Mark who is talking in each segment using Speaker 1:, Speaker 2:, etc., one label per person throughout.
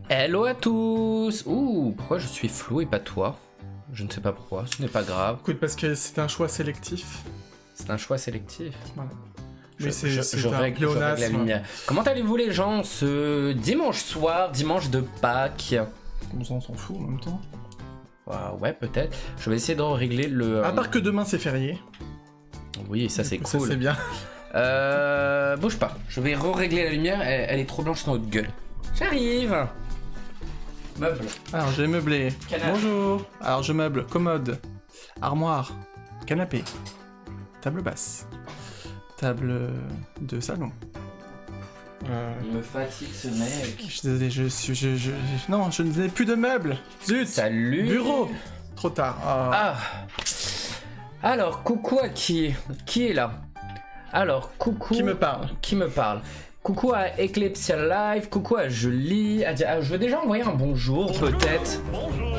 Speaker 1: Hello à tous. Ouh, pourquoi je suis flou et pas toi? Je ne sais pas pourquoi, ce n'est pas grave.
Speaker 2: Écoute, parce que c'est un choix sélectif.
Speaker 1: C'est un choix sélectif.
Speaker 2: Voilà.
Speaker 1: Je
Speaker 2: un
Speaker 1: règle la lumière. Comment allez-vous les gens ce dimanche soir, dimanche de Pâques?
Speaker 2: On s'en fout en même temps.
Speaker 1: Ouais, peut-être. Je vais essayer de régler le...
Speaker 2: À part que demain c'est férié.
Speaker 1: Oui, ça c'est cool.
Speaker 2: Ça c'est bien.
Speaker 1: Bouge pas. Je vais régler la lumière, elle est trop blanche dans notre gueule. J'arrive. Meuble.
Speaker 2: Alors j'ai meublé.
Speaker 1: Canapé.
Speaker 2: Bonjour. Alors je meuble commode, armoire, canapé, table basse, table de salon.
Speaker 1: Il me fatigue ce mec.
Speaker 2: Je suis désolé, non, je n'ai plus de meubles. Zut.
Speaker 1: Salut.
Speaker 2: Bureau. Trop tard.
Speaker 1: Ah. Alors, coucou à qui? Qui est là? Alors, coucou...
Speaker 2: Qui me parle?
Speaker 1: Qui me parle? Coucou à Eclipse Live, coucou à Julie. Je veux déjà envoyer un bonjour, peut-être.
Speaker 3: Bonjour.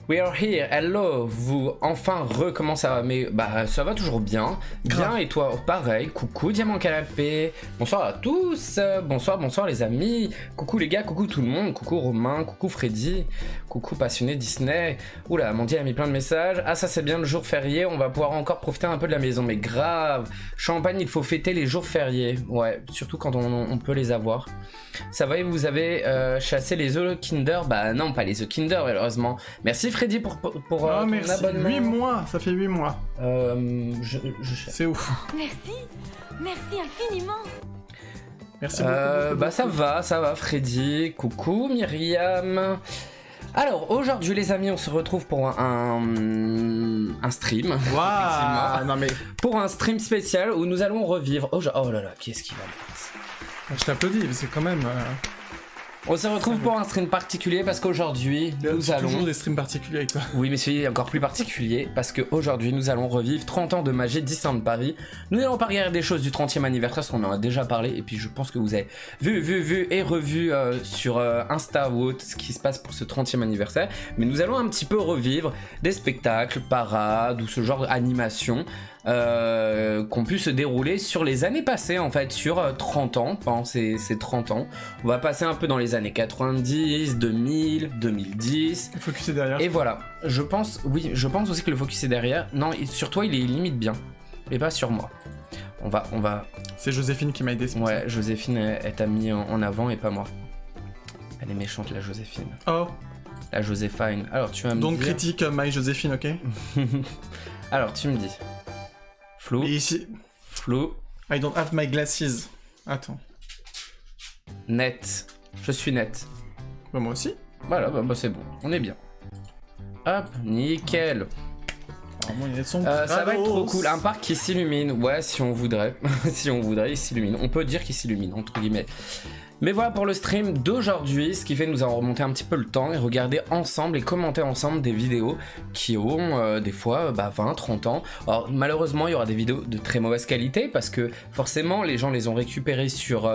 Speaker 1: We are here, hello, vous enfin comment ça va? Mais bah ça va toujours bien. Bien et toi? Pareil, coucou Diamant Canapé, bonsoir à tous, bonsoir les amis, coucou les gars, coucou tout le monde, coucou Romain, coucou Freddy, coucou passionné Disney. Oula, Mandy a mis plein de messages. Ah ça c'est bien le jour férié, on va pouvoir encore profiter un peu de la maison, mais grave. Champagne, il faut fêter les jours fériés, ouais, surtout quand on peut les avoir. Ça va et vous avez chassé les œufs Kinder? Bah non, pas les œufs Kinder malheureusement. Merci Freddy pour ton
Speaker 2: merci.
Speaker 1: abonnement.
Speaker 2: 8 mois, ça fait 8 mois.
Speaker 1: Je cherche.
Speaker 2: C'est ouf.
Speaker 3: Merci infiniment.
Speaker 2: Merci beaucoup.
Speaker 1: Bah ça va Freddy. Coucou Myriam. Alors aujourd'hui les amis, on se retrouve pour un stream.
Speaker 2: Waouh. Non mais
Speaker 1: pour un stream spécial où nous allons revivre. Oh là là, qui est-ce qui va?
Speaker 2: je t'applaudis, c'est quand même...
Speaker 1: On se retrouve pour un stream particulier parce qu'aujourd'hui nous allons...
Speaker 2: toujours des streams particuliers avec toi.
Speaker 1: Oui mais celui est encore plus particulier parce qu'aujourd'hui nous allons revivre 30 ans de magie Disneyland Paris. Nous n'allons pas regarder des choses du 30e anniversaire parce qu'on en a déjà parlé et puis je pense que vous avez vu et revu sur Insta ou autre ce qui se passe pour ce 30e anniversaire. Mais nous allons un petit peu revivre des spectacles, parades ou ce genre d'animation qu'on pu se dérouler sur les années passées en fait, sur 30 ans, pendant ces 30 ans. On va passer un peu dans les années 90, 2000, 2010.
Speaker 2: Le focus est derrière.
Speaker 1: Et voilà, je pense aussi que le focus est derrière. Non, sur toi il est limite bien, et pas sur moi. On va...
Speaker 2: C'est Joséphine qui m'a aidé.
Speaker 1: Ouais, Joséphine, elle t'a mis en avant et pas moi. Elle est méchante la Joséphine.
Speaker 2: Oh.
Speaker 1: La Joséphine. Alors tu vas me
Speaker 2: Don't
Speaker 1: dire...
Speaker 2: critique my Joséphine, ok?
Speaker 1: Alors tu me dis... Flou.
Speaker 2: Et ici...
Speaker 1: Flou.
Speaker 2: I don't have my glasses. Attends.
Speaker 1: Net. Je suis net.
Speaker 2: Bah moi aussi.
Speaker 1: Voilà, bah c'est bon. On est bien. Hop, nickel.
Speaker 2: Alors, moi,
Speaker 1: ça va être trop cool. Un parc qui s'illumine. Ouais, si on voudrait. Si on voudrait, il s'illumine. On peut dire qu'il s'illumine, entre guillemets. Mais voilà pour le stream d'aujourd'hui, ce qui fait que nous allons remonter un petit peu le temps et regarder ensemble et commenter ensemble des vidéos qui ont des fois 20, 30 ans. Alors malheureusement il y aura des vidéos de très mauvaise qualité parce que forcément les gens les ont récupérées sur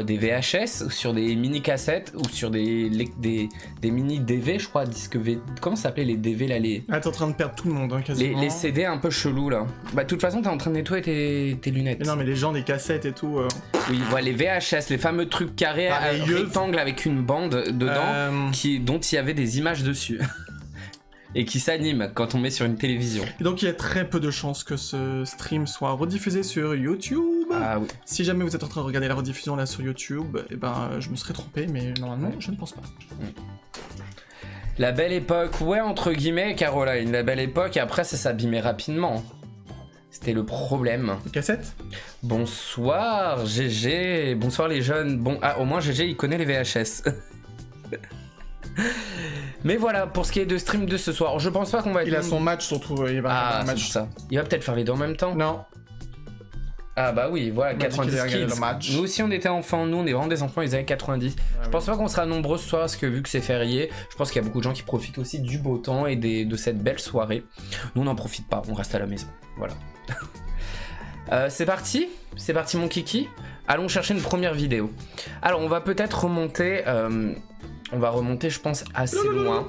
Speaker 1: des VHS ou sur des mini cassettes ou sur des mini DV je crois, disque V. Comment ça s'appelait les DV là les...
Speaker 2: Ah t'es en train de perdre tout le monde hein, quasiment.
Speaker 1: Les CD un peu chelous là. Bah de toute façon t'es en train de nettoyer tes lunettes.
Speaker 2: Mais non mais les gens des cassettes et tout...
Speaker 1: Oui voilà les VHS, les fameux trucs carrés à rectangle avec une bande dedans dont il y avait des images dessus et qui s'animent quand on met sur une télévision.
Speaker 2: Et donc il y a très peu de chances que ce stream soit rediffusé sur YouTube.
Speaker 1: Ah oui.
Speaker 2: Si jamais vous êtes en train de regarder la rediffusion là sur YouTube, et je me serais trompé, mais normalement je ne pense pas.
Speaker 1: La belle époque, ouais entre guillemets Caroline, la belle époque et après ça s'abîmait rapidement. C'était le problème.
Speaker 2: Les cassettes?
Speaker 1: Bonsoir GG, bonsoir les jeunes. Bon, au moins GG il connaît les VHS. Mais voilà, pour ce qui est de stream de ce soir, je pense pas qu'on va être...
Speaker 2: Il a son match surtout, il va faire un match.
Speaker 1: Ça. Il va peut-être faire les deux en même temps.
Speaker 2: Non.
Speaker 1: Ah bah oui, voilà, 90 kids. Nous aussi on était enfants, nous on est vraiment des enfants des années 90. Je pense pas qu'on sera nombreux ce soir parce que vu que c'est férié, je pense qu'il y a beaucoup de gens qui profitent aussi du beau temps et de cette belle soirée. Nous on n'en profite pas, on reste à la maison. Voilà. C'est parti mon kiki. Allons chercher une première vidéo. Alors on va peut-être remonter, je pense assez loin.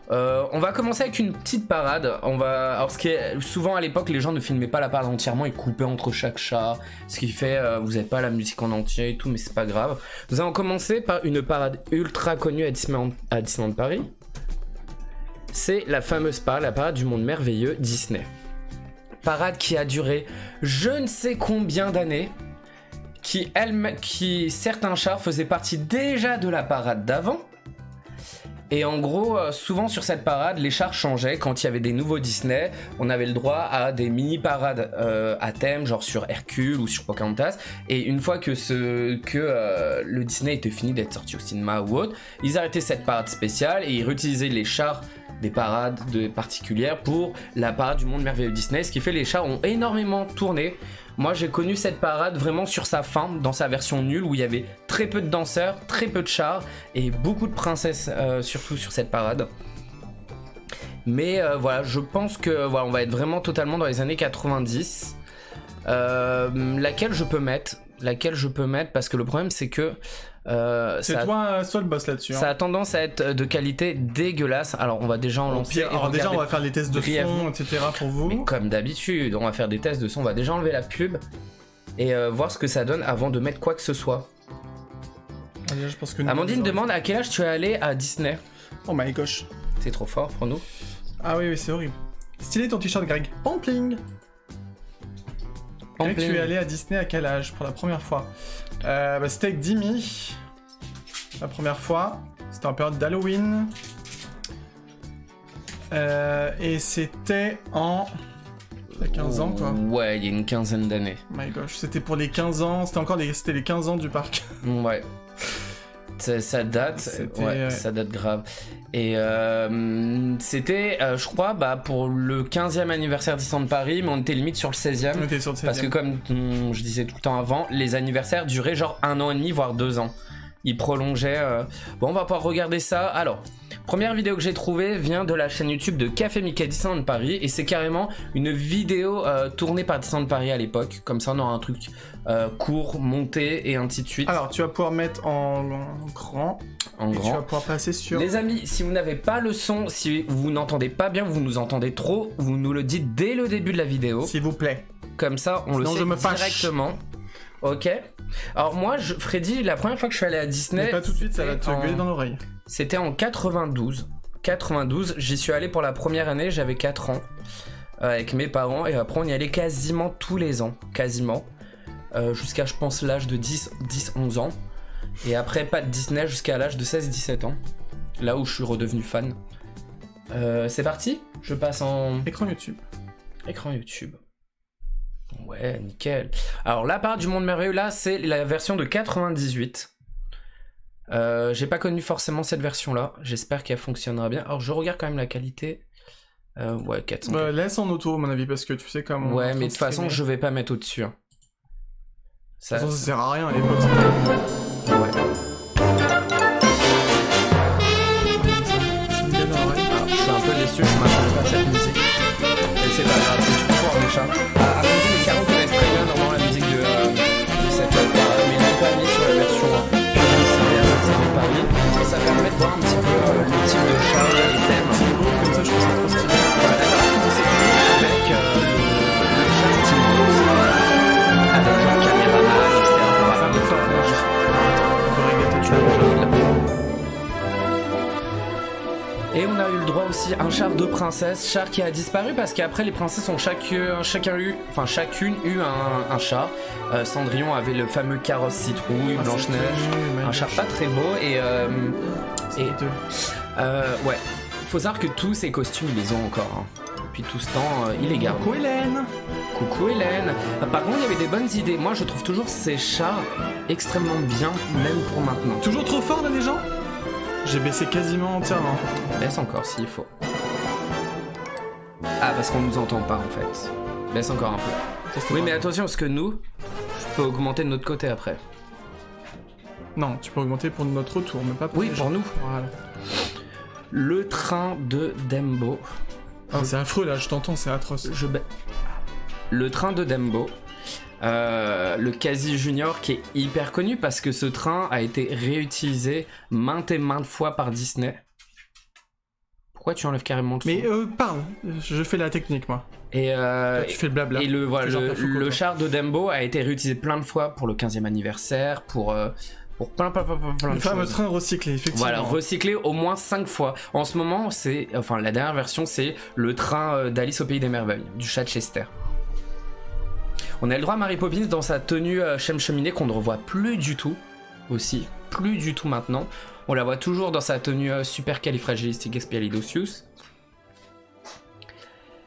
Speaker 1: On va commencer avec une petite parade. Alors, ce qui est souvent à l'époque, les gens ne filmaient pas la parade entièrement, ils coupaient entre chaque chat, ce qui fait vous n'avez pas la musique en entier et tout, mais c'est pas grave. Nous allons commencer par une parade ultra connue à Disneyland Paris. C'est la fameuse parade, la parade du monde merveilleux Disney. Parade qui a duré je ne sais combien d'années, qui certains chars faisaient partie déjà de la parade d'avant. Et en gros, souvent sur cette parade, les chars changeaient. Quand il y avait des nouveaux Disney, on avait le droit à des mini-parades à thème, genre sur Hercule ou sur Pocahontas. Et une fois que le Disney était fini d'être sorti au cinéma ou autre, ils arrêtaient cette parade spéciale et ils réutilisaient les chars des parades particulières pour la parade du monde merveilleux Disney. Ce qui fait que les chars ont énormément tourné. Moi j'ai connu cette parade vraiment sur sa fin, dans sa version nulle, où il y avait très peu de danseurs, très peu de chars et beaucoup de princesses surtout sur cette parade. Mais voilà, je pense que voilà, on va être vraiment totalement dans les années 90. Laquelle je peux mettre parce que le problème c'est que
Speaker 2: c'est toi le boss là-dessus.
Speaker 1: Ça a tendance à être de qualité dégueulasse. Alors on va déjà en lancer.
Speaker 2: Alors déjà on va faire les tests de son, etc. pour vous.
Speaker 1: Mais comme d'habitude, on va faire des tests de son. On va déjà enlever la pub et voir ce que ça donne avant de mettre quoi que ce soit.
Speaker 2: Déjà, je pense que
Speaker 1: Amandine demande à quel âge tu es allé à Disney.
Speaker 2: Oh my gosh.
Speaker 1: C'est trop fort pour nous.
Speaker 2: Ah oui, c'est horrible. Stylé ton t-shirt, Greg. Pampling. Greg, tu es allé à Disney à quel âge pour la première fois? C'était avec Dimi. La première fois. C'était en période d'Halloween. Et c'était en... Il y a 15 ans, quoi.
Speaker 1: Ouais, il y a une quinzaine d'années.
Speaker 2: Oh my gosh, c'était pour les 15 ans. C'était les 15 ans du parc.
Speaker 1: Ouais. Ça date. Ouais, ça date grave. Et c'était, je crois, pour le 15e anniversaire Disneyland Paris, mais on était limite sur le 16e.
Speaker 2: On était sur le 16e.
Speaker 1: Parce que comme je disais tout le temps avant, les anniversaires duraient genre 1 an et demi, voire 2 ans. Ils prolongeaient. Bon, on va pouvoir regarder ça. Alors, première vidéo que j'ai trouvée vient de la chaîne YouTube de Café Mickey Disneyland Paris. Et c'est carrément une vidéo tournée par Disneyland Paris à l'époque. Comme ça, on aura un truc court, monté et ainsi de suite.
Speaker 2: Alors, tu vas pouvoir mettre en grand.
Speaker 1: En grand.
Speaker 2: Tu vas pouvoir passer sur...
Speaker 1: Les amis, si vous n'avez pas le son, si vous n'entendez pas bien, vous nous entendez trop, vous nous le dites dès le début de la vidéo.
Speaker 2: S'il vous plaît.
Speaker 1: Comme ça, on
Speaker 2: sinon
Speaker 1: le sait directement. Ok. Alors moi, Freddy, la première fois que je suis allé à Disney...
Speaker 2: Mais pas tout de suite, ça va te gueuler dans l'oreille.
Speaker 1: C'était en 92. 92, j'y suis allé pour la première année, j'avais 4 ans. Avec mes parents, et après on y allait quasiment tous les ans. Quasiment. Jusqu'à, je pense, l'âge de 10-11 ans. Et après, pas de Disney jusqu'à l'âge de 16-17 ans. Là où je suis redevenu fan. C'est parti. Je passe en...
Speaker 2: Écran YouTube.
Speaker 1: Écran YouTube. Ouais, nickel. Alors, la part du monde merveilleux, là, c'est la version de 98. J'ai pas connu forcément cette version-là. J'espère qu'elle fonctionnera bien. Alors, je regarde quand même la qualité. Ouais, 400.
Speaker 2: Laisse en auto, à mon avis, parce que tu sais comment...
Speaker 1: Ouais, mais de toute façon, je vais pas mettre au-dessus. Hein.
Speaker 2: Ça sert à rien à l'époque.
Speaker 1: Ouais. Alors, je suis un peu déçu, je m'attendais pas à cette musique. Mais c'est pas grave, je suis fort mes chats. Amandine et Caro connaissent très bien normalement la musique de cette parade, mais ils l'ont pas mis sur la version Disney Paris. Et ça permet de voir un petit peu le type de chat, les thèmes.
Speaker 2: Comme ça, je trouve ça trop stylé.
Speaker 1: Voilà, la parade commence avec le chat Timbo, avec un caméraman, etc. On va faire de tournage. Et on a eu le droit aussi à un char de princesse, char qui a disparu parce qu'après les princesses ont chacune eu un char. Cendrillon avait le fameux carrosse citrouille, Blanche-Neige, un char pas très beau ouais. Faut savoir que tous ces costumes ils les ont encore. Hein. Depuis tout ce temps, ils les gardent.
Speaker 2: Coucou Hélène.
Speaker 1: Coucou Hélène. Par contre, il y avait des bonnes idées. Moi, je trouve toujours ces chars extrêmement bien, même pour maintenant.
Speaker 2: Toujours trop fort là les gens. J'ai baissé quasiment entièrement.
Speaker 1: Baisse encore s'il faut. Ah, parce qu'on nous entend pas en fait. Baisse encore un peu. Oui, mais attention, parce que nous, je peux augmenter de notre côté après.
Speaker 2: Non, tu peux augmenter pour notre retour, mais pas pour
Speaker 1: oui, pour nous. Voilà. Le train de Dembo.
Speaker 2: Oh, c'est affreux là, je t'entends, c'est atroce.
Speaker 1: Le train de Dembo. Le Quasi Junior qui est hyper connu parce que ce train a été réutilisé maintes et maintes fois par Disney. Pourquoi tu enlèves carrément le son?
Speaker 2: Mais parle, je fais la technique moi.
Speaker 1: Et,
Speaker 2: Toi, tu fais le blabla.
Speaker 1: et voilà,
Speaker 2: Tu fais genre ta Foucault,
Speaker 1: le
Speaker 2: toi.
Speaker 1: char de Dembo a été réutilisé plein de fois pour le 15e anniversaire, pour plein
Speaker 2: Le
Speaker 1: de
Speaker 2: fameux
Speaker 1: choses.
Speaker 2: train recyclé, effectivement.
Speaker 1: Voilà, recyclé au moins 5 fois. En ce moment, la dernière version, c'est le train d'Alice au Pays des Merveilles, du chat de Chester. On a le droit à Mary Poppins dans sa tenue chème cheminée qu'on ne revoit plus du tout, aussi, plus du tout maintenant. On la voit toujours dans sa tenue supercalifragilisticexpialidocious.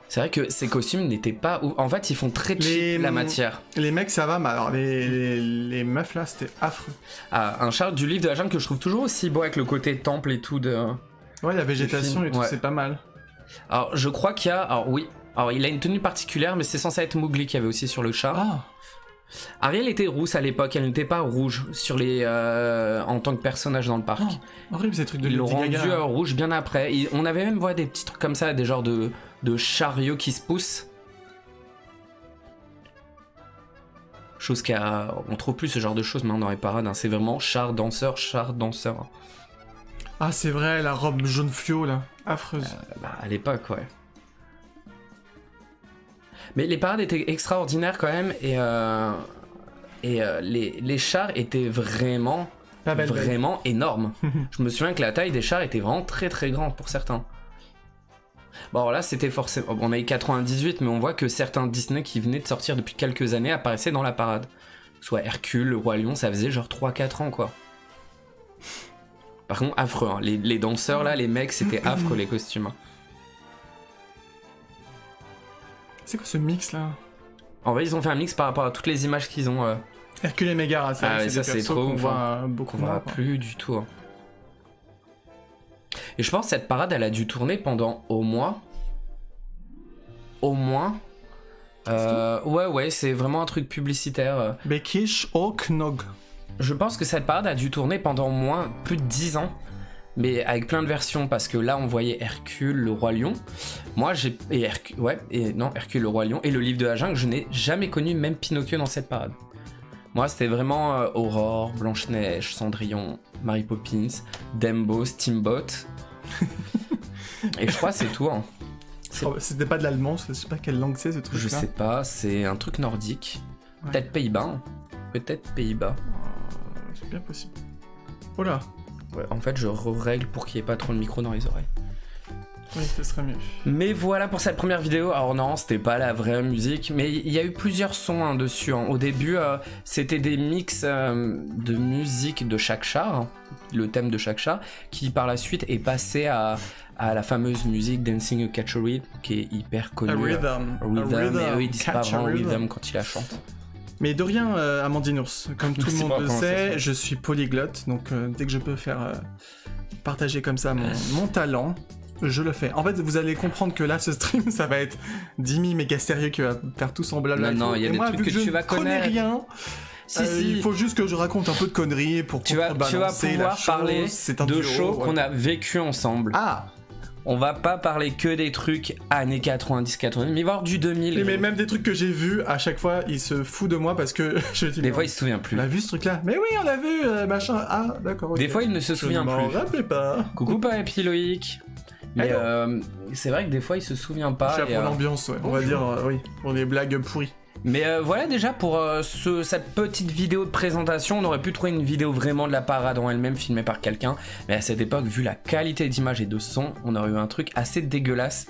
Speaker 1: C'est vrai que ces costumes n'étaient pas... En fait, ils font très cheap la matière.
Speaker 2: Les mecs, ça va, mais alors les meufs là, c'était affreux.
Speaker 1: Ah, un char du livre de la jungle que je trouve toujours aussi beau avec le côté temple et tout de...
Speaker 2: Ouais, la végétation et tout,
Speaker 1: Ouais.
Speaker 2: c'est pas mal.
Speaker 1: Alors, je crois qu'il y a... Alors, oui. Alors, il a une tenue particulière, mais c'est censé être Mowgli qu'il y avait aussi sur le char.
Speaker 2: Ah,
Speaker 1: Ariel était rousse à l'époque, elle n'était pas rouge sur en tant que personnage dans le parc.
Speaker 2: horrible ces trucs de
Speaker 1: Ils l'ont
Speaker 2: Lady
Speaker 1: rendu
Speaker 2: Gaga.
Speaker 1: rouge bien après. On avait même vu des petits trucs comme ça, des genres de chariots qui se poussent. Chose on trouve plus ce genre de choses maintenant dans les parades. Hein. C'est vraiment char danseur, char danseur.
Speaker 2: Ah, c'est vrai, la robe jaune fluo là, affreuse.
Speaker 1: Bah, à l'époque, ouais. Mais les parades étaient extraordinaires quand même et les chars étaient vraiment
Speaker 2: Pas belle, belle.
Speaker 1: vraiment énormes. Je me souviens que la taille des chars était vraiment très très grande pour certains. Bon alors là c'était forcément... On a eu 98 mais on voit que certains Disney qui venaient de sortir depuis quelques années apparaissaient dans la parade. Soit Hercule, le Roi Lion, ça faisait genre 3-4 ans quoi. Par contre affreux, hein. Les danseurs là, les mecs c'était affreux les costumes. Hein.
Speaker 2: C'est quoi ce mix là?
Speaker 1: En vrai ils ont fait un mix par rapport à toutes les images qu'ils ont...
Speaker 2: Hercule et Mégara, c'est
Speaker 1: Ah
Speaker 2: vrai
Speaker 1: ouais,
Speaker 2: que
Speaker 1: ça,
Speaker 2: c'est
Speaker 1: c'est
Speaker 2: des persos
Speaker 1: trop
Speaker 2: qu'on
Speaker 1: ouf,
Speaker 2: voit beaucoup
Speaker 1: qu'on voit
Speaker 2: moins, quoi.
Speaker 1: plus du tout. Hein. Et je pense que cette parade, elle a dû tourner pendant au moins. Ouais, c'est vraiment un truc publicitaire.
Speaker 2: Bekish Oknog.
Speaker 1: Je pense que cette parade a dû tourner pendant au moins plus de 10 ans. Mais avec plein de versions, parce que là on voyait Hercule, le Roi Lion. Moi j'ai. Hercule, le Roi Lion. Et le livre de la jungle, je n'ai jamais connu même Pinocchio dans cette parade. Moi c'était vraiment Aurore, Blanche-Neige, Cendrillon, Mary Poppins, Dembo, Steamboat. Et je crois que c'est tout. Hein.
Speaker 2: C'était pas de l'allemand, je sais pas quelle langue c'est ce truc là.
Speaker 1: Je sais pas, c'est un truc nordique.
Speaker 2: Ouais.
Speaker 1: Peut-être Pays-Bas. Hein. Peut-être Pays-Bas.
Speaker 2: C'est bien possible. Oh là.
Speaker 1: Ouais, en fait, je règle pour qu'il n'y ait pas trop de micro dans les oreilles.
Speaker 2: Oui, ce serait mieux.
Speaker 1: Mais voilà pour cette première vidéo. Alors non, c'était pas la vraie musique, mais il y a eu plusieurs sons hein, dessus. Hein. Au début, c'était des mix de musique de chaque char, hein, le thème de chaque char, qui par la suite est passé à la fameuse musique Dancing a Catch a Rhythm, qui est hyper connue.
Speaker 2: A rhythm.
Speaker 1: Rhythm, mais eux ils disent pas
Speaker 2: Catch a
Speaker 1: vraiment
Speaker 2: rhythm.
Speaker 1: rhythm quand ils la chantent.
Speaker 2: Mais de rien, Amandine Ours. Comme tout le
Speaker 1: C'est
Speaker 2: monde
Speaker 1: pas
Speaker 2: le
Speaker 1: comment ça se
Speaker 2: sait,
Speaker 1: fait.
Speaker 2: je suis polyglotte, donc dès que je peux faire partager comme ça mon talent, je le fais. En fait, vous allez comprendre que là, ce stream, ça va être Dimi méga sérieux qui va faire tout son blabla.
Speaker 1: Non, il y a
Speaker 2: Et
Speaker 1: des
Speaker 2: moi,
Speaker 1: trucs
Speaker 2: vu
Speaker 1: que
Speaker 2: je
Speaker 1: tu vas
Speaker 2: ne connais
Speaker 1: connaître.
Speaker 2: rien.
Speaker 1: Si, si.
Speaker 2: Il faut juste que je raconte un peu de conneries pour
Speaker 1: Tu vas
Speaker 2: contrebalancer la
Speaker 1: pouvoir
Speaker 2: chose.
Speaker 1: parler
Speaker 2: C'est un
Speaker 1: de
Speaker 2: duo,
Speaker 1: shows
Speaker 2: ouais.
Speaker 1: qu'on a vécu ensemble.
Speaker 2: Ah.
Speaker 1: On va pas parler que des trucs années 90-90, mais il va y avoir du 2000.
Speaker 2: Mais même des trucs que j'ai vus, à chaque fois, il se fout de moi parce que je dis.
Speaker 1: Des
Speaker 2: mais
Speaker 1: fois, il se souvient plus.
Speaker 2: on a vu ce truc-là. Mais oui, on l'a vu, machin. Ah, d'accord.
Speaker 1: Des
Speaker 2: ok.
Speaker 1: fois, il ne se souvient
Speaker 2: Je m'en
Speaker 1: plus.
Speaker 2: rappelais pas.
Speaker 1: Coucou, Papy Loïc. Mais
Speaker 2: Hello.
Speaker 1: c'est vrai que des fois, il se souvient pas.
Speaker 2: Je suis
Speaker 1: et,
Speaker 2: là pour l'ambiance, ouais. On va dire, oui, pour les blagues pourries.
Speaker 1: Mais voilà déjà pour cette petite vidéo de présentation, on aurait pu trouver une vidéo vraiment de la parade en elle-même filmée par quelqu'un. Mais à cette époque, vu la qualité d'image et de son, on aurait eu un truc assez dégueulasse.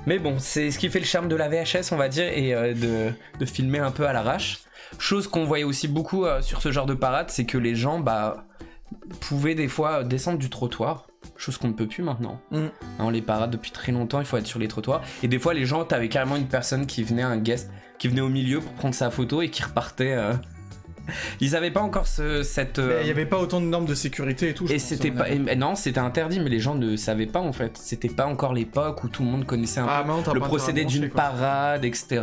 Speaker 1: Mais bon, c'est ce qui fait le charme de la VHS, on va dire, et de filmer un peu à l'arrache. Chose qu'on voyait aussi beaucoup sur ce genre de parade, c'est que les gens pouvaient des fois descendre du trottoir. Chose qu'on ne peut plus maintenant. Hein, les parades depuis très longtemps, il faut être sur les trottoirs. Et des fois, les gens, t'avais carrément une personne qui venait, un guest, qui venait au milieu pour prendre sa photo et qui repartait. Ils avaient pas encore cette.
Speaker 2: Mais il y avait pas autant de normes de sécurité et tout. je
Speaker 1: Et
Speaker 2: pense,
Speaker 1: c'était
Speaker 2: à mon
Speaker 1: pas.
Speaker 2: avis.
Speaker 1: Non, c'était interdit, mais les gens ne savaient pas en fait. C'était pas encore l'époque où tout le monde connaissait un peu
Speaker 2: Ah, maintenant, t'as
Speaker 1: le
Speaker 2: pas
Speaker 1: procédé
Speaker 2: intérêt à
Speaker 1: d'une
Speaker 2: brancher, quoi.
Speaker 1: parade, etc.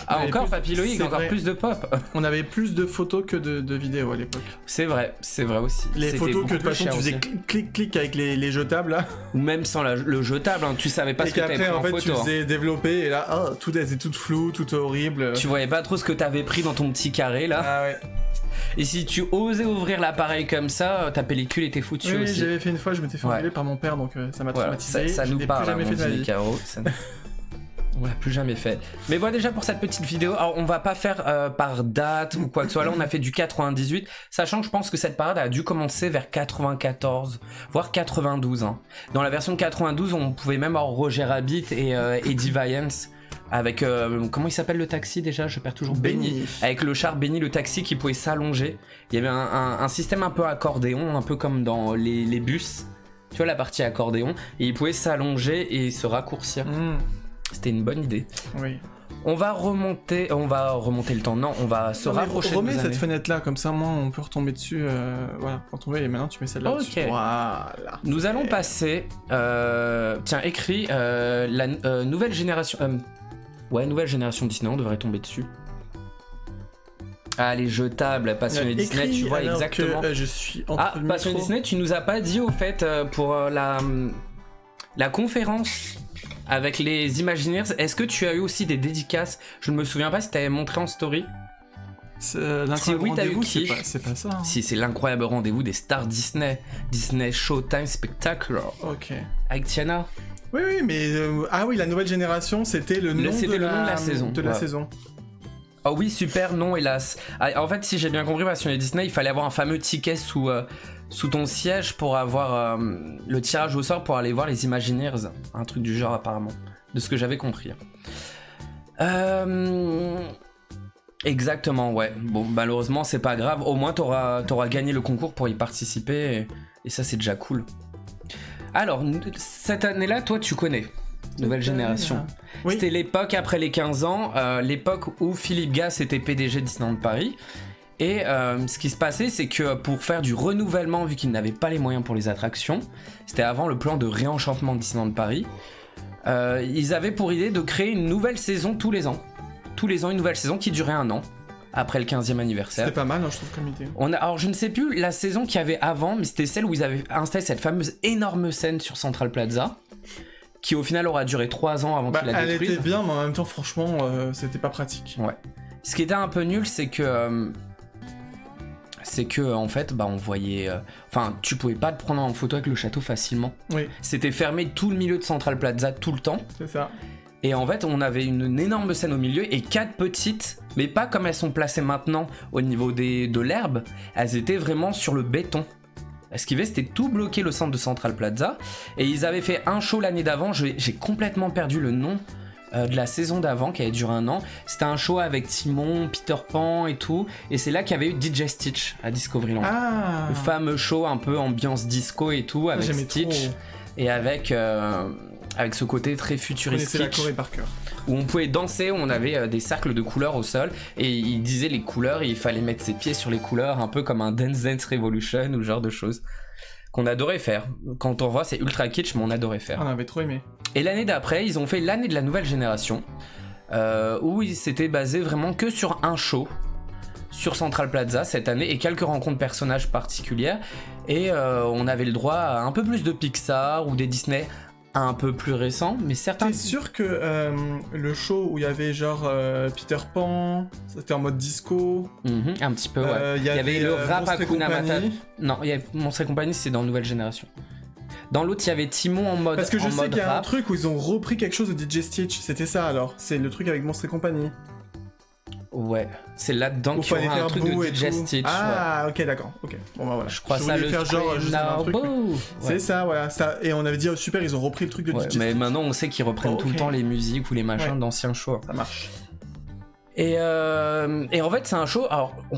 Speaker 1: Ah,
Speaker 2: Ouais,
Speaker 1: encore
Speaker 2: plus-
Speaker 1: Papy Loïc,
Speaker 2: c'est
Speaker 1: encore
Speaker 2: vrai.
Speaker 1: plus de pop.
Speaker 2: On avait plus de photos que de vidéos à l'époque.
Speaker 1: C'est vrai aussi.
Speaker 2: Les
Speaker 1: C'était
Speaker 2: photos que
Speaker 1: beaucoup
Speaker 2: de toute
Speaker 1: plus
Speaker 2: façon
Speaker 1: cher
Speaker 2: tu faisais
Speaker 1: aussi.
Speaker 2: clic avec les jetables là.
Speaker 1: Ou même sans le jetable, hein, tu savais pas
Speaker 2: Et
Speaker 1: ce que t'avais
Speaker 2: qu'après
Speaker 1: pris
Speaker 2: en
Speaker 1: en
Speaker 2: fait
Speaker 1: photo.
Speaker 2: tu
Speaker 1: hein.
Speaker 2: faisais développer et là tout était tout flou, tout horrible.
Speaker 1: Tu voyais pas trop ce que t'avais pris dans ton petit carré là.
Speaker 2: Ah ouais.
Speaker 1: Et si tu osais ouvrir l'appareil comme ça, ta pellicule était foutue
Speaker 2: Oui,
Speaker 1: aussi.
Speaker 2: j'avais fait une fois, je m'étais fait engueuler par mon père, donc ça m'a traumatisé.
Speaker 1: Ça
Speaker 2: Je
Speaker 1: nous
Speaker 2: l'ai
Speaker 1: parle,
Speaker 2: plus jamais fait de ma vie.
Speaker 1: Caro. On l'a plus jamais fait. Mais voilà déjà pour cette petite vidéo. Alors on va pas faire par date ou quoi que ce soit. Là on a fait du 98, sachant que je pense que cette parade a dû commencer vers 94, voire 92. Hein. Dans la version 92, on pouvait même avoir Roger Rabbit et Eddie Valiance. Avec, comment il s'appelle le taxi déjà? Je perds toujours. Benny. Avec le char Benny, le taxi qui pouvait s'allonger. Il y avait un système un peu accordéon, un peu comme dans les bus. Tu vois la partie accordéon. Et il pouvait s'allonger et se raccourcir. C'était une bonne idée.
Speaker 2: Oui.
Speaker 1: On va remonter le temps. Non, on va se rapprocher.
Speaker 2: Remets
Speaker 1: des
Speaker 2: cette
Speaker 1: années.
Speaker 2: fenêtre là, comme ça, moi, on peut retomber dessus. Voilà, pour tomber. Et maintenant, tu mets celle-là.
Speaker 1: Ok.
Speaker 2: Dessus. Voilà.
Speaker 1: Nous allons passer. Tiens, écrit la nouvelle génération. Nouvelle génération Disney, on devrait tomber dessus. Ah, les jetables, passionné Disney, tu vois exactement.
Speaker 2: Que, je suis entre le
Speaker 1: passionné
Speaker 2: micro.
Speaker 1: Disney, tu nous as pas dit au fait pour la conférence avec les Imagineers, est-ce que tu as eu aussi des dédicaces? Je ne me souviens pas si tu avais montré en story.
Speaker 2: L'incroyable
Speaker 1: oui, t'as eu
Speaker 2: rendez-vous,
Speaker 1: qui?
Speaker 2: c'est pas ça. Hein.
Speaker 1: Si, c'est l'incroyable rendez-vous des stars Disney. Disney Showtime Spectacular.
Speaker 2: Ok.
Speaker 1: Avec Tiana.
Speaker 2: Oui, mais ah oui, la nouvelle génération, c'était le nom de la saison. De la saison.
Speaker 1: Oh oui, super, non, hélas. En fait, si j'ai bien compris, parce que les Disney, il fallait avoir un fameux ticket sous ton siège pour avoir le tirage au sort pour aller voir les Imagineers. Un truc du genre, apparemment. De ce que j'avais compris. Exactement, ouais. Bon, malheureusement, c'est pas grave. Au moins, t'auras gagné le concours pour y participer. Et ça, c'est déjà cool. Alors, cette année-là, toi, tu connais. Nouvelle génération.
Speaker 2: Oui.
Speaker 1: C'était l'époque après les 15 ans, l'époque où Philippe Gass était PDG de Disneyland Paris. Et ce qui se passait, c'est que pour faire du renouvellement, vu qu'ils n'avaient pas les moyens pour les attractions, c'était avant le plan de réenchantement de Disneyland Paris, ils avaient pour idée de créer une nouvelle saison tous les ans. Tous les ans, une nouvelle saison qui durait 1 an, après le 15e anniversaire.
Speaker 2: C'était pas mal, hein, je trouve, comme idée.
Speaker 1: Alors, je ne sais plus la saison qu'il y avait avant, mais c'était celle où ils avaient installé cette fameuse énorme scène sur Central Plaza, qui au final aura duré 3 ans avant qu'il la détruise.
Speaker 2: Elle était bien, mais en même temps, franchement, c'était pas pratique.
Speaker 1: Ouais. Ce qui était un peu nul, c'est que en fait, on voyait. Enfin, tu pouvais pas te prendre en photo avec le château facilement.
Speaker 2: Oui.
Speaker 1: C'était fermé tout le milieu de Central Plaza tout le temps.
Speaker 2: C'est ça.
Speaker 1: Et en fait, on avait une énorme scène au milieu et 4 petites, mais pas comme elles sont placées maintenant au niveau de l'herbe. Elles étaient vraiment sur le béton. Ce qui fait, c'était tout bloqué le centre de Central Plaza. Et ils avaient fait un show l'année d'avant. J'ai complètement perdu le nom de la saison d'avant qui avait duré 1 an. C'était un show avec Timon, Peter Pan et tout. Et c'est là qu'il y avait eu DJ Stitch à Discoveryland.
Speaker 2: Ah.
Speaker 1: Le fameux show un peu ambiance disco et tout avec Stitch.
Speaker 2: Trop.
Speaker 1: Et avec ce côté très futuristique.
Speaker 2: C'est la Corée par cœur.
Speaker 1: Où on pouvait danser, où on avait des cercles de couleurs au sol. Et il disait les couleurs et il fallait mettre ses pieds sur les couleurs, un peu comme un Dance Dance Revolution ou ce genre de choses. Qu'on adorait faire. Quand on voit, c'est ultra kitsch, mais on adorait faire.
Speaker 2: On avait trop aimé.
Speaker 1: Et l'année d'après, ils ont fait l'année de la nouvelle génération, où ils s'étaient basés vraiment que sur un show sur Central Plaza cette année et quelques rencontres personnages particulières. Et on avait le droit à un peu plus de Pixar ou des Disney un peu plus récents, mais certains.
Speaker 2: T'es sûr que le show où il y avait genre Peter Pan, c'était en mode disco.
Speaker 1: Un petit peu, ouais. Il y avait le rap Hakuna Matata. Non, il y avait Monstres et compagnie, c'est dans Nouvelle Génération. Dans l'autre, il y avait Timon en mode rap.
Speaker 2: Parce que je sais qu'il y a un truc où ils ont repris quelque chose de DJ Stitch. C'était ça alors. C'est le truc avec Monstres et compagnie.
Speaker 1: Ouais, c'est là-dedans qu'il y aura un truc de DJ Stitch.
Speaker 2: Ah, ok, d'accord. Ok. Bon, bah voilà.
Speaker 1: Je crois ça le
Speaker 2: faire genre juste un truc.
Speaker 1: Ouais.
Speaker 2: C'est ça, voilà. Ça. Et on avait dit, oh, super, ils ont repris le truc de DJ Stitch.
Speaker 1: Mais maintenant, on sait qu'ils reprennent tout le temps les musiques ou les machins d'anciens shows.
Speaker 2: Ça marche.
Speaker 1: Et en fait, c'est un show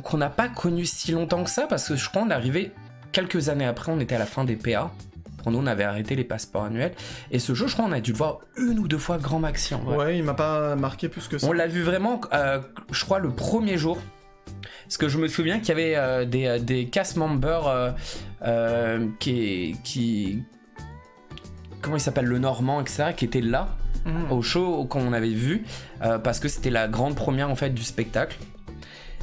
Speaker 1: qu'on n'a pas connu si longtemps que ça, parce que je crois qu'on est arrivé quelques années après, on était à la fin des PA. Pour nous, on avait arrêté les passeports annuels. Et ce jeu, je crois, on a dû le voir 1 ou 2 fois grand maxi.
Speaker 2: Ouais, il m'a pas marqué plus que ça.
Speaker 1: On l'a vu vraiment, je crois, le premier jour. Parce que je me souviens qu'il y avait des cast members qui... Comment il s'appelle, le Normand, etc., qui étaient là, au show qu'on avait vu, parce que c'était la grande première, en fait, du spectacle.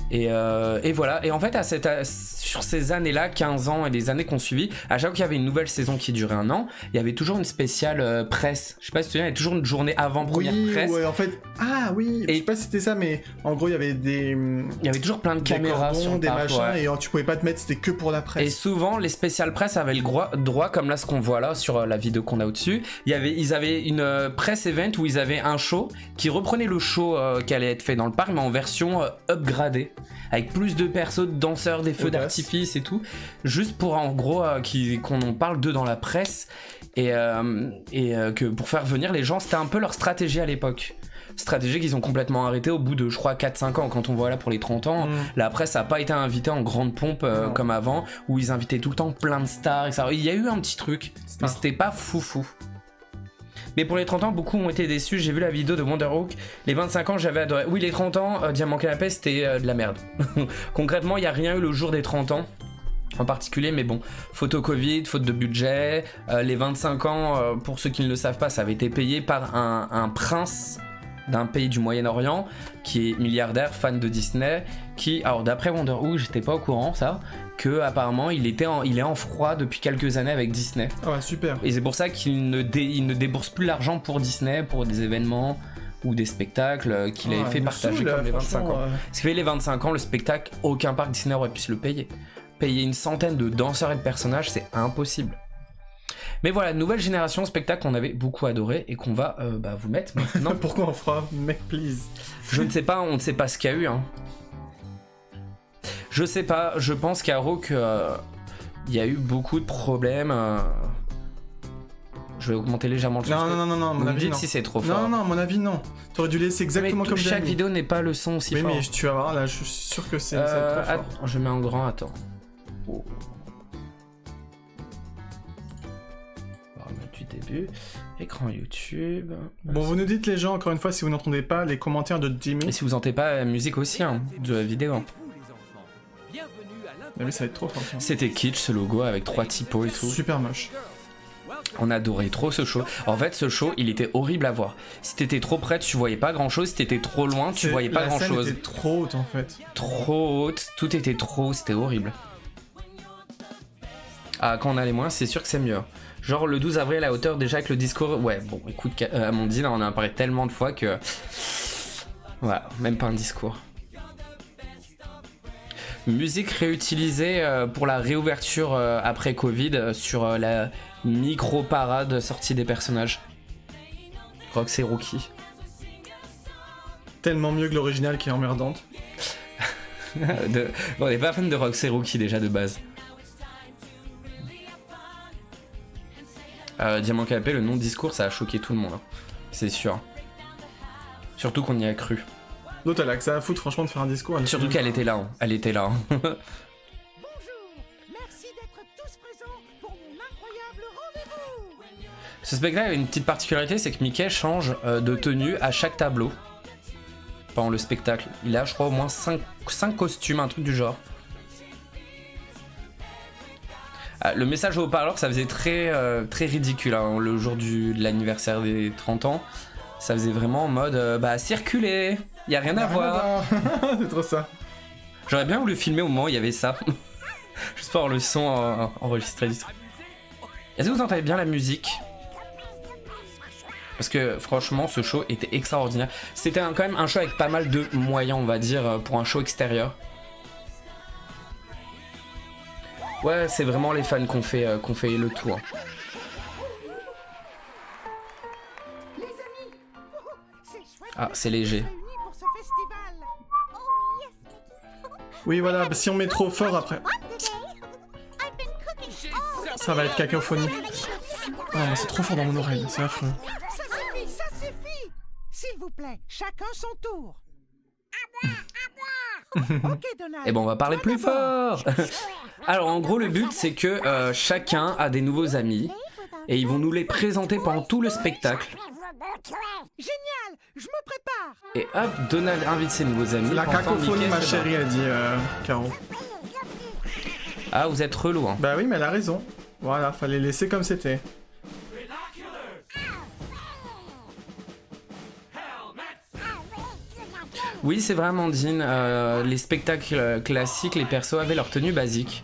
Speaker 1: Et voilà, et en fait sur ces années-là, 15 ans et les années qu'on suivit, à chaque fois qu'il y avait une nouvelle saison qui durait 1 an, il y avait toujours une spéciale presse. Je sais pas si tu te souviens, il y avait toujours une journée avant première presse.
Speaker 2: Ouais, en fait, je sais pas si c'était ça, mais en gros il y avait
Speaker 1: il y avait toujours plein de caméras
Speaker 2: cordons,
Speaker 1: sur
Speaker 2: des
Speaker 1: parc,
Speaker 2: machins,
Speaker 1: ouais.
Speaker 2: et tu pouvais pas te mettre, c'était que pour la presse.
Speaker 1: Et souvent les spéciales presse avaient le droit comme là ce qu'on voit là sur la vidéo qu'on a au-dessus, ils avaient une presse event où ils avaient un show qui reprenait le show qui allait être fait dans le parc, mais en version upgradée, avec plus de persos, de danseurs, des feux d'artifice et tout, juste pour en gros qu'on en parle d'eux dans la presse, et que pour faire venir les gens, c'était un peu leur stratégie à l'époque. Stratégie qu'ils ont complètement arrêté au bout de, je crois, 4-5 ans. Quand on voit là pour les 30 ans, la presse n'a pas été invitée en grande pompe comme avant, où ils invitaient tout le temps plein de stars, etc. Il y a eu un petit truc, mais c'était pas foufou. Mais pour les 30 ans, beaucoup ont été déçus. J'ai vu la vidéo de Wonderhook. Les 25 ans, j'avais adoré. Oui, les 30 ans, Diamant Canapé, c'était de la merde. Concrètement, il n'y a rien eu le jour des 30 ans. En particulier, mais bon, faute au Covid, faute de budget. Les 25 ans, pour ceux qui ne le savent pas, ça avait été payé par un prince d'un pays du Moyen-Orient qui est milliardaire, fan de Disney, qui, alors d'après Wonderhook, j'étais pas au courant ça, que apparemment il est en froid depuis quelques années avec Disney.
Speaker 2: Ah ouais, super.
Speaker 1: Et c'est pour ça qu'il ne débourse plus l'argent pour Disney, pour des événements ou des spectacles qu'il avait fait partager comme les 25 ans. Ce qui fait les 25 ans, le spectacle, aucun parc Disney aurait pu se le payer. Payer une centaine de danseurs et de personnages, c'est impossible. Mais voilà, nouvelle génération spectacle qu'on avait beaucoup adoré et qu'on va vous mettre maintenant.
Speaker 2: Pourquoi on fera mec please?
Speaker 1: Je ne sais pas, on ne sait pas ce qu'il y a eu. Hein. Je sais pas, je pense qu'à Rock, il y a eu beaucoup de problèmes. Je vais augmenter légèrement le son.
Speaker 2: Non, à mon avis, non.
Speaker 1: Si c'est trop fort.
Speaker 2: Non, à mon avis, non. T'aurais dû laisser exactement comme
Speaker 1: chaque vidéo n'est pas le son aussi fort.
Speaker 2: Mais tu vas voir, là, je suis sûr que c'est trop fort.
Speaker 1: Attends, je mets en grand, attends. Oh. Du début, écran YouTube.
Speaker 2: Bon, vous nous dites les gens, encore une fois, si vous n'entendez pas les commentaires de Jimmy.
Speaker 1: Et si vous n'entendez pas la musique aussi, hein, de la vidéo.
Speaker 2: Mais ça va être trop fort.
Speaker 1: C'était kitsch ce logo avec 3 typos et tout.
Speaker 2: Super moche.
Speaker 1: On adorait trop ce show. En fait, ce show, il était horrible à voir. Si t'étais trop près, tu voyais pas grand chose. Si t'étais trop loin, tu voyais pas grand chose.
Speaker 2: La scène était trop haute en fait.
Speaker 1: Trop haute, tout était trop haut, c'était horrible. Ah, quand on a les moyens, c'est sûr que c'est mieux. Genre le 12 avril à la hauteur déjà avec le discours. Ouais, bon, écoute, Amandine, on en a parlé tellement de fois que. Voilà, même pas un discours. Musique réutilisée pour la réouverture après Covid sur la micro-parade sortie des personnages. Roxy Rookie.
Speaker 2: Tellement mieux que l'original qui est emmerdante.
Speaker 1: Bon, on n'est pas fan de Roxy Rookie déjà de base. Diamant Canapé, le non-discours, ça a choqué tout le monde. Hein. C'est sûr. Surtout qu'on y a cru.
Speaker 2: L'autre, elle a que ça à foutre, franchement, de faire un discours.
Speaker 1: Surtout qu'elle était là. Hein. Elle était là. Hein.
Speaker 4: Bonjour, merci d'être tous présents pour mon incroyable rendez-vous.
Speaker 1: Ce spectacle a une petite particularité, c'est que Mickey change de tenue à chaque tableau. Pendant le spectacle. Il a, je crois, au moins 5 costumes, un truc du genre. Le message au haut-parleur, ça faisait très ridicule hein, le jour de l'anniversaire des 30 ans. Ça faisait vraiment en mode circulez, y a rien à voir.
Speaker 2: C'est trop ça.
Speaker 1: J'aurais bien voulu filmer au moment où il y avait ça. Juste pour avoir le son enregistré. Est-ce que vous entendez bien la musique? Parce que franchement, ce show était extraordinaire. C'était quand même un show avec pas mal de moyens, on va dire, pour un show extérieur. Ouais, c'est vraiment les fans qu'on fait le tour. Ah, c'est léger.
Speaker 2: Oui, voilà, si on met trop fort après. Ça va être cacophonie. Non, mais c'est trop fort dans mon oreille, c'est affreux.
Speaker 4: Ça suffit. S'il vous plaît, chacun son tour. Ok, Donald.
Speaker 1: Et bon, on va parler plus fort. Alors, en gros, le but, c'est que chacun a des nouveaux amis et ils vont nous les présenter pendant tout le spectacle.
Speaker 4: Génial, je me prépare.
Speaker 1: Et hop, Donald invite ses nouveaux amis.
Speaker 2: C'est la
Speaker 1: Enfin,
Speaker 2: cacophonie,
Speaker 1: Mickey,
Speaker 2: ma
Speaker 1: c'est
Speaker 2: chérie, a dit Caro.
Speaker 1: Ah, vous êtes relou, hein.
Speaker 2: Bah oui, mais elle a raison. Voilà, fallait laisser comme c'était.
Speaker 1: Oui, c'est vrai, Amandine. Les spectacles classiques, les persos avaient leur tenue basique.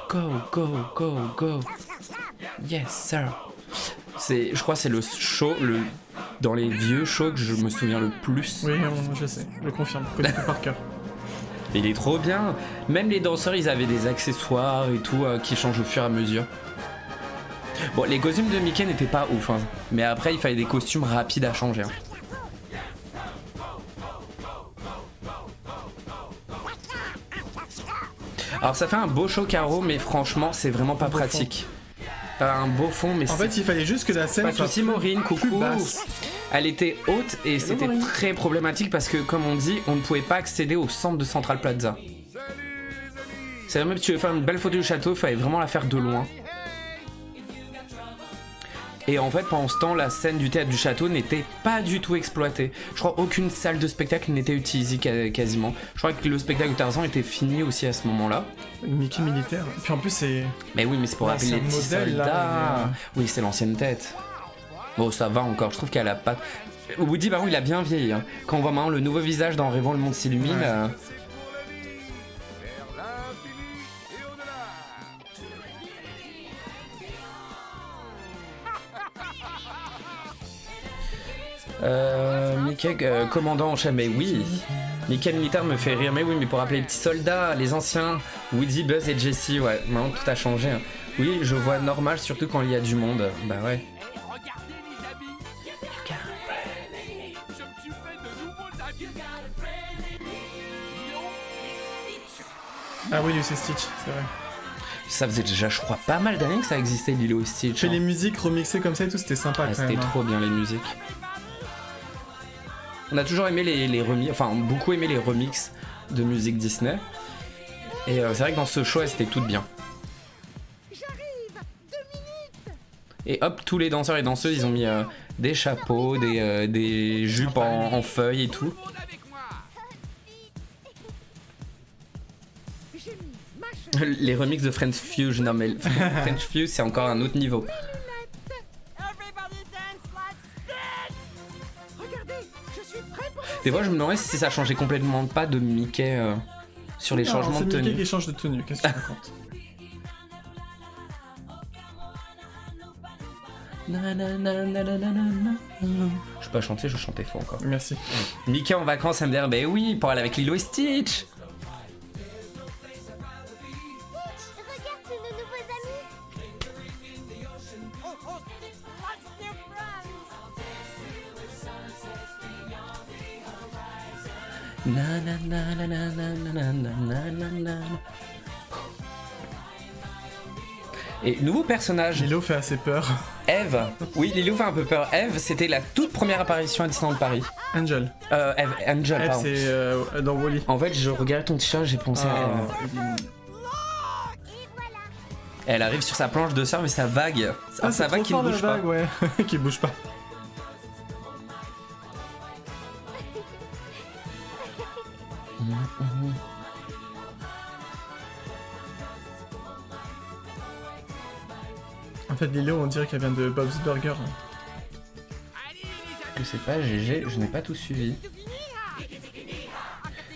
Speaker 1: Go, go, go, go. Yes, sir. Je crois que c'est le show, dans les vieux shows que je me souviens le plus.
Speaker 2: Oui, je sais, je le confirme, je connais tout par cœur.
Speaker 1: Il est trop bien. Même les danseurs, ils avaient des accessoires et tout qui changent au fur et à mesure. Bon, les costumes de Mickey n'étaient pas ouf, hein. Mais après, il fallait des costumes rapides à changer. Hein. Alors, ça fait un beau show Caro, mais franchement, c'est vraiment pas pratique. Un beau fond, mais
Speaker 2: en fait, il fallait juste que la scène
Speaker 1: pas de
Speaker 2: soit
Speaker 1: soucis, Maureen, coucou.
Speaker 2: basse.
Speaker 1: Elle était haute et c'était
Speaker 2: Maureen.
Speaker 1: très problématique parce que, comme on dit, on ne pouvait pas accéder au centre de Central Plaza. C'est même si tu veux faire une belle photo du château, il fallait vraiment la faire de loin. Et en fait, pendant ce temps, la scène du théâtre du château n'était pas du tout exploitée. Je crois aucune salle de spectacle n'était utilisée quasiment. Je crois que le spectacle de Tarzan était fini aussi à ce moment-là.
Speaker 2: Mickey militaire. Puis en plus, c'est.
Speaker 1: Mais oui, mais c'est pour rappeler les petits
Speaker 2: modèle,
Speaker 1: soldats.
Speaker 2: là,
Speaker 1: Oui, c'est l'ancienne tête. Bon, ça va encore. Je trouve qu'elle a pas. Woody Barou, il a bien vieilli. Hein. Quand on voit maintenant le nouveau visage dans Rêvons le monde s'illumine.
Speaker 2: Ouais.
Speaker 1: Mickey, commandant en chef, mais oui. Mickey militaire me fait rire, mais oui, mais pour rappeler les petits soldats, les anciens, Woody, Buzz et Jessie, ouais, maintenant tout a changé. Hein. Oui, je vois normal, surtout quand il y a du monde. Bah ouais.
Speaker 5: Regardez les amis, je me suis fait de nouveaux habits.
Speaker 2: Ah oui, c'est Stitch, c'est vrai.
Speaker 1: Ça faisait déjà, je crois, pas mal d'années que ça existait, Lilo et Stitch.
Speaker 2: Puis
Speaker 1: Hein.
Speaker 2: les musiques remixées comme ça et tout, c'était sympa quand
Speaker 1: C'était
Speaker 2: même.
Speaker 1: trop bien les musiques. On a toujours aimé les remixes, enfin beaucoup aimé les remixes de musique Disney. Et c'est vrai que dans ce show, elles étaient toutes bien.
Speaker 4: J'arrive. 2 minutes.
Speaker 1: Et hop, tous les danseurs et danseuses, ils ont mis des chapeaux, des jupes en feuilles et tout.
Speaker 4: J'ai mis ma chemise.
Speaker 1: Les remixes de French Fuse, non mais French Fuse, c'est encore un autre niveau.
Speaker 5: Everybody dance like Stitch.
Speaker 4: Regardez, je suis prêt pour
Speaker 1: Des fois, je me demandais si ça changeait complètement pas de Mickey sur les
Speaker 2: Non,
Speaker 1: changements de
Speaker 2: c'est Mickey
Speaker 1: tenue.
Speaker 2: qui change de tenue, qu'est-ce que tu racontes?
Speaker 1: Je peux pas chanter, je chantais faux encore.
Speaker 2: Merci.
Speaker 1: Mickey en vacances, ça me dit, bah oui, pour aller avec Lilo et Stitch.
Speaker 6: Regarde tous nos nouveaux amis.
Speaker 5: Oh, oh, Stitch likes new friends.
Speaker 1: Na na na na na na na na na na. Et nouveau personnage,
Speaker 2: Lilo fait assez peur.
Speaker 1: Eve. Oui, Lilo fait un peu peur. Eve, c'était la toute première apparition à Disneyland Paris.
Speaker 2: Angel.
Speaker 1: Eve, Angel,
Speaker 2: Elle,
Speaker 1: pardon.
Speaker 2: c'est dans Wall-E.
Speaker 1: En fait, je regardais ton t-shirt, j'ai pensé à Eve.
Speaker 6: Et voilà.
Speaker 1: Elle arrive sur sa planche de surf et sa vague.
Speaker 2: Ah,
Speaker 1: sa
Speaker 2: c'est
Speaker 1: vague
Speaker 2: trop
Speaker 1: qui ne
Speaker 2: fort, la
Speaker 1: bouge pas.
Speaker 2: vague, ouais. Qui bouge pas. En fait, Lilo, on dirait qu'elle vient de Bob's Burger.
Speaker 1: Je sais pas, GG, je n'ai pas tout suivi.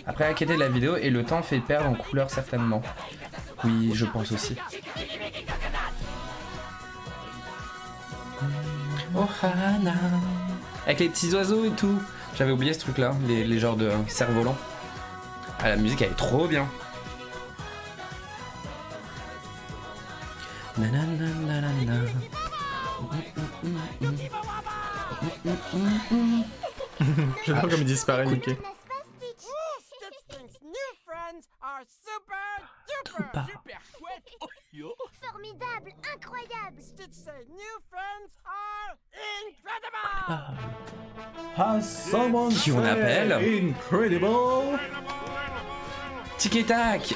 Speaker 1: Après la qualité de la vidéo et le temps fait perdre en couleur certainement. Oui, je pense aussi. Ohana. Avec les petits oiseaux et tout. J'avais oublié ce truc là, les genres de cerfs-volants. Ah, la musique elle est trop bien. Nanananana.
Speaker 2: J'adore comme il disparaît, Mickey.
Speaker 6: N'est-ce pas, Stitch?
Speaker 5: Stitch thinks new friends are super duper
Speaker 1: Super.
Speaker 5: super chouette. Oh, yo.
Speaker 6: Formidable, incroyable.
Speaker 5: Stitch say new friends are incredible.
Speaker 2: Qui
Speaker 1: on appelle
Speaker 2: Incredible.
Speaker 1: Tic et tac.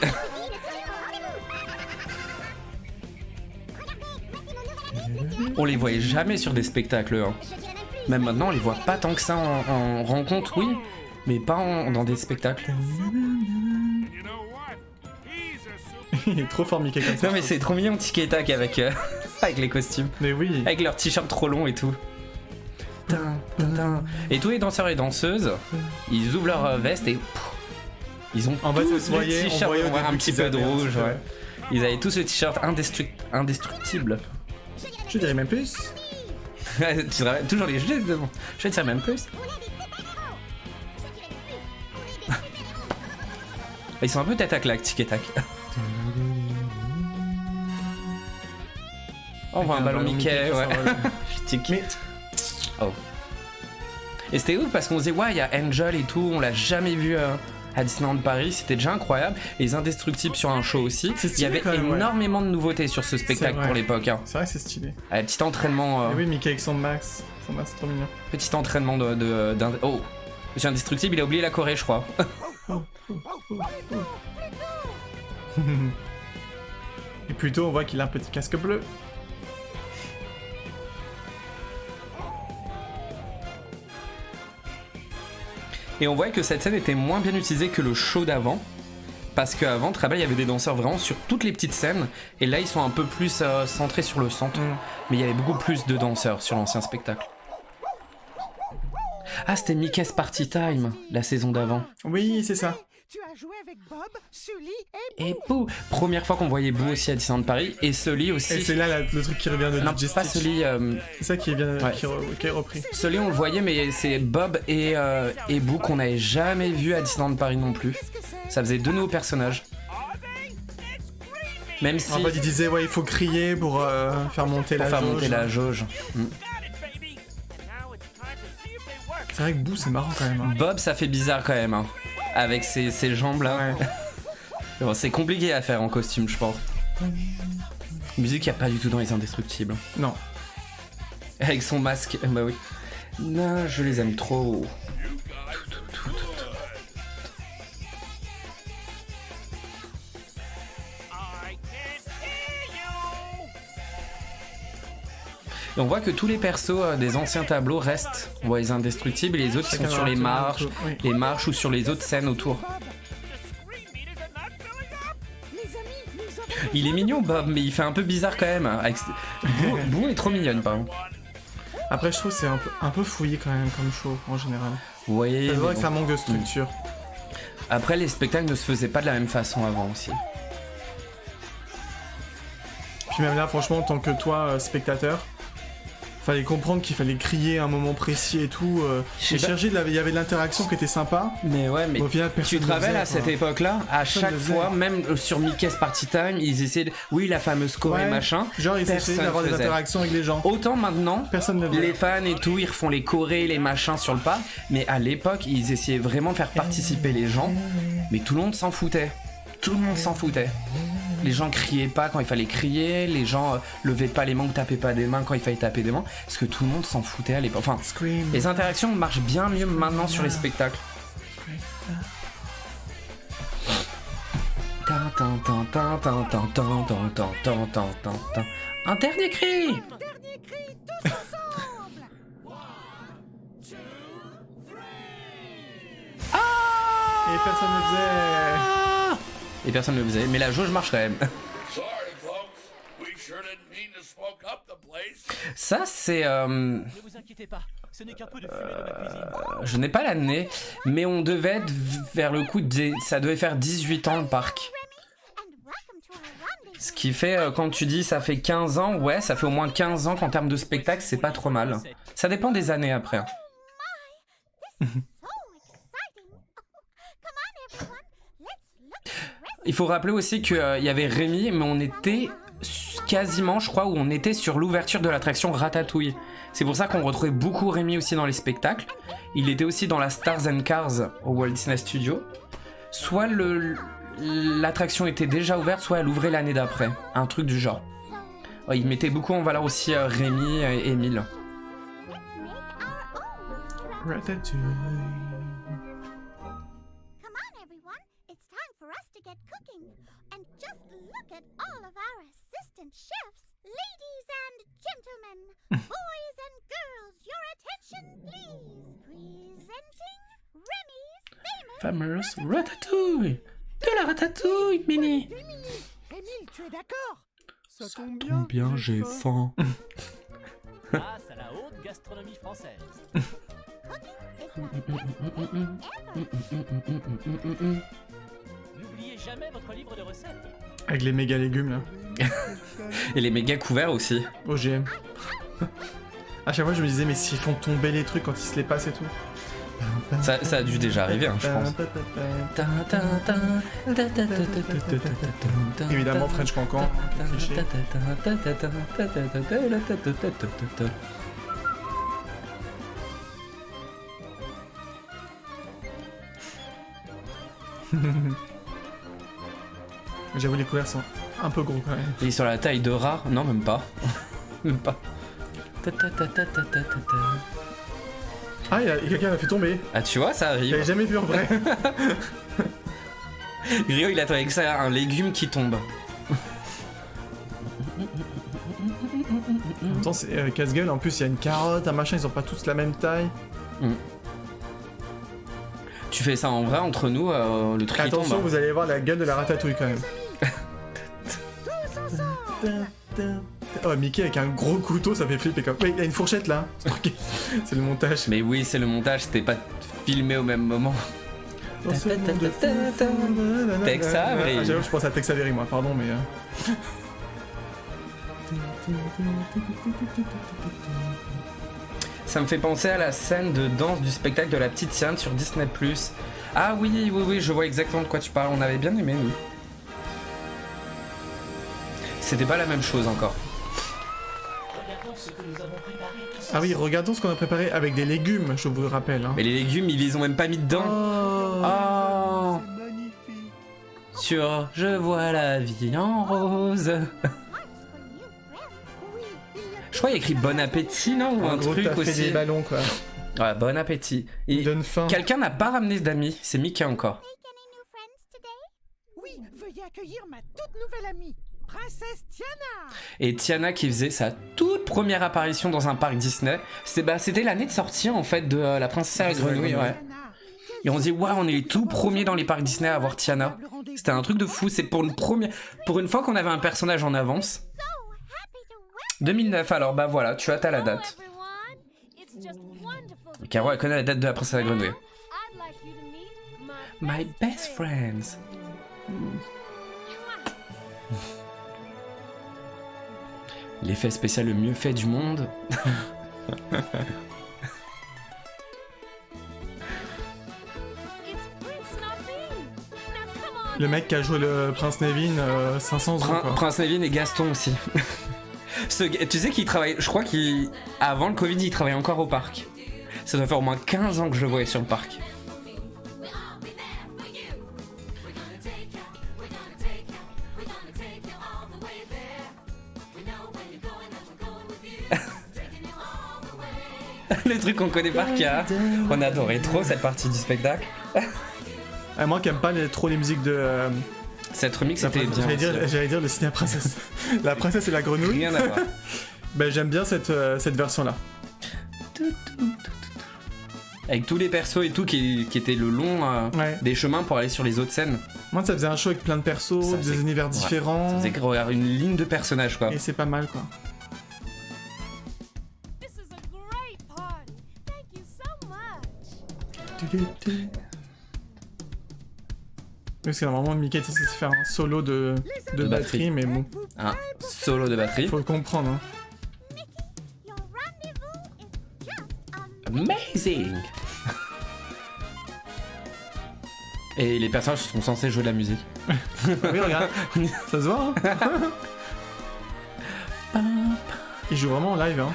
Speaker 1: On les voyait jamais sur des spectacles. Hein.
Speaker 6: Je dirais même plus.
Speaker 1: Même maintenant, on les voit pas tant que ça en rencontre, oui, mais pas dans des spectacles.
Speaker 2: Il est trop fort, Mickey, comme ça.
Speaker 1: Non mais c'est trop mignon Tic et tac avec, avec les costumes,
Speaker 2: Mais oui.
Speaker 1: avec leurs t-shirts trop longs et tout. Et tous les danseurs et danseuses, ils ouvrent leur veste et ils ont
Speaker 2: En bas,
Speaker 1: tous
Speaker 2: ça se
Speaker 1: le
Speaker 2: voyait,
Speaker 1: t-shirt,
Speaker 2: on voyait au
Speaker 1: un
Speaker 2: début
Speaker 1: petit
Speaker 2: qu'ils
Speaker 1: peu de
Speaker 2: avaient un
Speaker 1: rouge.
Speaker 2: petit peu.
Speaker 1: Ouais. Ils avaient tous le t-shirt indestructible.
Speaker 2: Je dirais même plus.
Speaker 1: Tu dirais toujours les gestes devant. Je dirais même plus. Ils sont un peu tête à claque, tic et tac. Oh, on voit un ballon Mickey, ouais. Tic. Oh. Et c'était ouf parce qu'on se disait, ouais, il y a Angel et tout, on l'a jamais vu à Disneyland Paris, c'était déjà incroyable. Et les Indestructibles sur un show aussi.
Speaker 2: C'est
Speaker 1: Il y
Speaker 2: stylé
Speaker 1: avait
Speaker 2: quand même,
Speaker 1: énormément de nouveautés sur ce spectacle
Speaker 2: vrai.
Speaker 1: pour l'époque. Hein.
Speaker 2: C'est vrai que c'est stylé.
Speaker 1: Petit entraînement.
Speaker 2: Et oui, Mickey avec son Max. Son Max, c'est trop mignon.
Speaker 1: Petit entraînement Oh, Monsieur Indestructible, il a oublié la Corée, je crois.
Speaker 2: Et plutôt, on voit qu'il a un petit casque bleu.
Speaker 1: Et on voit que cette scène était moins bien utilisée que le show d'avant. Parce qu'avant, très bien, il y avait des danseurs vraiment sur toutes les petites scènes. Et là, ils sont un peu plus centrés sur le centre. Mais il y avait beaucoup plus de danseurs sur l'ancien spectacle. Ah, c'était Mickey's Party Time, la saison d'avant.
Speaker 2: Oui, c'est ça.
Speaker 4: Tu as joué avec Bob, Sully et...
Speaker 1: Et Boo. Première fois qu'on voyait Boo aussi à Disneyland Paris. Et Sully aussi.
Speaker 2: Et c'est là le truc qui revient de
Speaker 1: Non,
Speaker 2: DJ
Speaker 1: pas
Speaker 2: Stitch.
Speaker 1: Sully.
Speaker 2: C'est ça qui vient,
Speaker 1: Ouais.
Speaker 2: qui est repris.
Speaker 1: Sully, on le voyait, mais c'est Bob et Boo qu'on n'avait jamais vu à Disneyland Paris non plus. Ça faisait deux nouveaux personnages. Même si...
Speaker 2: En fait, il disait, ouais, il faut crier pour faire monter
Speaker 1: pour
Speaker 2: la
Speaker 1: faire
Speaker 2: jauge.
Speaker 1: monter la jauge.
Speaker 2: C'est vrai que Boo, c'est marrant quand même. Hein.
Speaker 1: Bob, ça fait bizarre quand même, hein. Avec ses jambes là.
Speaker 2: Ouais.
Speaker 1: Bon, c'est compliqué à faire en costume, je pense. Musique qu'il n'y a pas du tout dans les Indestructibles.
Speaker 2: Non.
Speaker 1: Avec son masque, bah oui. Non, je les aime trop. Et on voit que tous les persos des anciens tableaux restent. On voit les Indestructibles et les autres qui sont
Speaker 2: Chacun
Speaker 1: sur
Speaker 2: leur
Speaker 1: les
Speaker 2: tour,
Speaker 1: marches,
Speaker 2: oui.
Speaker 1: les marches ou sur les autres scènes autour. Il est mignon Bob, mais il fait un peu bizarre quand même. Boo est trop mignonne par contre.
Speaker 2: Après, je trouve que c'est un peu fouillé quand même comme show en général.
Speaker 1: Oui,
Speaker 2: C'est
Speaker 1: mais
Speaker 2: vrai
Speaker 1: bon.
Speaker 2: que ça manque de structure.
Speaker 1: Après, les spectacles ne se faisaient pas de la même façon avant aussi.
Speaker 2: Puis même là, franchement, en tant que toi, spectateur, fallait comprendre qu'il fallait crier à un moment précis et tout.
Speaker 1: Je sais pas.
Speaker 2: Il y avait de l'interaction qui était sympa.
Speaker 1: Mais ouais, mais
Speaker 2: Au final, personne
Speaker 1: tu te
Speaker 2: le
Speaker 1: rappelles
Speaker 2: faisait,
Speaker 1: à cette
Speaker 2: quoi.
Speaker 1: époque-là, à
Speaker 2: Personne
Speaker 1: chaque
Speaker 2: le faisait.
Speaker 1: fois, même sur Mickey's Party Time, ils essayaient de... Oui, la fameuse Corée
Speaker 2: Ouais.
Speaker 1: machin.
Speaker 2: Genre, ils essayaient
Speaker 1: Personne
Speaker 2: d'avoir des
Speaker 1: faisait.
Speaker 2: interactions avec les gens.
Speaker 1: Autant maintenant,
Speaker 2: Personne ne le faisait.
Speaker 1: les fans et tout, ils refont les chorés, les machins sur le parc. Mais à l'époque, ils essayaient vraiment de faire participer les gens. Mais tout le monde s'en foutait. Tout le monde s'en foutait. Les gens criaient pas quand il fallait crier, les gens levaient pas les mains ou tapaient pas des mains quand il fallait taper des mains, parce que tout le monde s'en foutait à l'époque. Enfin,
Speaker 2: Scream.
Speaker 1: les interactions marchent bien mieux maintenant sur les spectacles. Un dernier cri.
Speaker 2: Et personne ne faisait.
Speaker 1: Et personne ne le faisait, mais la jauge marche quand même.
Speaker 7: Sorry, folks. We sure didn't mean to smoke up the place.
Speaker 1: Ça, c'est...
Speaker 8: Ne vous inquiétez pas, ce n'est qu'un peu de fumée de ma cuisine.
Speaker 1: Je n'ai pas l'année, mais on devait être vers le coup de... Ça devait faire 18 ans le parc.
Speaker 6: And welcome to our rendezvous.
Speaker 1: Ce qui fait, quand tu dis ça fait 15 ans, ouais, ça fait au moins 15 ans qu'en termes de spectacle, c'est pas trop mal. Ça dépend des années après. Hein.
Speaker 6: So exciting. Come on, everyone. Let's look at the rest.
Speaker 1: Il faut rappeler aussi qu'il y avait Rémi, mais on était quasiment, je crois, où on était sur l'ouverture de l'attraction Ratatouille. C'est pour ça qu'on retrouvait beaucoup Rémi aussi dans les spectacles. Il était aussi dans la Stars and Cars au Walt Disney Studios. Soit l'attraction était déjà ouverte, soit elle ouvrait l'année d'après. Un truc du genre. Ouais, il mettait beaucoup en valeur aussi Rémi et Émile.
Speaker 2: Ratatouille.
Speaker 6: Come on, everyone. It's time for us to get cooking. And just look at all of our assistant chefs. Ladies and gentlemen, boys and girls, your attention, please. Presenting Remy's famous
Speaker 1: Ratatouille. De la ratatouille, Mini.
Speaker 4: Émile, tu es d'accord?
Speaker 2: Ça tombe
Speaker 1: Bien, j'ai faim.
Speaker 8: Grâce à la haute gastronomie française. N'oubliez jamais votre livre de recettes.
Speaker 2: Avec les méga légumes là.
Speaker 1: Et les méga couverts aussi.
Speaker 2: OGM. À chaque fois, je me disais, mais s'ils font tomber les trucs quand ils se les passent et tout.
Speaker 1: Ça a dû déjà arriver, hein, je pense.
Speaker 2: Évidemment, French Cancan. Cliché. J'avoue, les couverts sont un peu gros quand même.
Speaker 1: Il est sur la taille de rat? Non, même pas. Même pas.
Speaker 2: Ah, quelqu'un l'a fait tomber.
Speaker 1: Ah, tu vois, ça
Speaker 2: Je
Speaker 1: arrive.
Speaker 2: l'avais jamais vu en vrai.
Speaker 1: Rio, il attendait que ça, un légume qui tombe.
Speaker 2: En même temps, c'est casse-gueule. En plus, il y a une carotte, un machin, ils ont pas tous la même taille.
Speaker 1: Tu fais ça en vrai entre nous, le truc qui tombe.
Speaker 2: Attention, vous allez voir la gueule de la ratatouille quand même. Oh, Mickey avec un gros couteau, ça fait flipper comme. Ouais, il y a une fourchette là. C'est le montage.
Speaker 1: Mais oui, c'est le montage, c'était pas filmé au même moment. Tex Avery.
Speaker 2: Ah, j'avoue, je pense à Tex Avery, moi, pardon, mais.
Speaker 1: Ça me fait penser à la scène de danse du spectacle de la petite Tiane sur Disney+. Ah oui, je vois exactement de quoi tu parles, on avait bien aimé, nous. C'était pas la même chose encore.
Speaker 2: Ah oui, regardons ce qu'on a préparé avec des légumes, je vous le rappelle. Hein.
Speaker 1: Mais les légumes, ils les ont même pas mis dedans. Oh,
Speaker 2: c'est magnifique.
Speaker 1: sur Je vois la vie en rose. Je crois qu'il y a écrit bon appétit, non? Ou un
Speaker 2: gros,
Speaker 1: truc
Speaker 2: t'as fait
Speaker 1: aussi.
Speaker 2: des ballons, quoi.
Speaker 1: Ouais, bon appétit.
Speaker 2: Il
Speaker 1: Et
Speaker 2: donne faim.
Speaker 1: quelqu'un n'a pas ramené d'amis, c'est Mickey encore.
Speaker 4: Oui, veuillez accueillir ma toute nouvelle amie, Princesse Tiana.
Speaker 1: Et Tiana qui faisait sa toute première apparition dans un parc Disney. C'était l'année de sortie en fait de La Princesse et la Grenouille, ouais. Et on se dit, waouh, on est les tout premiers dans les parcs Disney à avoir Tiana. C'était un truc de fou, c'est pour une fois qu'on avait un personnage en avance. 2009, alors bah voilà, tu as la date. Caro, elle connaît la date de La Princesse et la Grenouille. My best friends. L'effet spécial le mieux fait du monde.
Speaker 2: Le mec qui a joué le Prince Nevin 500 ans, quoi.
Speaker 1: Prince Nevin et Gaston aussi. Tu sais qu'il travaille, je crois qu'avant le Covid, il travaillait encore au parc. Ça doit faire au moins 15 ans que je le voyais sur le parc. Le truc qu'on connaît par cœur. On adorait trop cette partie du spectacle.
Speaker 2: Moi qui aime pas trop les musiques de.
Speaker 1: Cette remix c'était bien.
Speaker 2: J'allais dire le ciné princesse. La princesse et la grenouille.
Speaker 1: Rien à voir.
Speaker 2: Ben, j'aime bien cette version là.
Speaker 1: Avec tous les persos et tout qui étaient le long des chemins pour aller sur les autres scènes.
Speaker 2: Moi ça faisait un show avec plein de persos, des univers différents.
Speaker 1: Ça faisait une ligne de personnages quoi.
Speaker 2: Et c'est pas mal quoi. Parce que normalement Mickey essaie de faire un solo de batterie, mais bon.
Speaker 1: Un solo de batterie.
Speaker 2: Faut le comprendre. Hein.
Speaker 1: Amazing. Et les personnages sont censés jouer de la musique.
Speaker 2: Oui, regarde. Ça se voit, hein. Ils jouent vraiment en live, hein.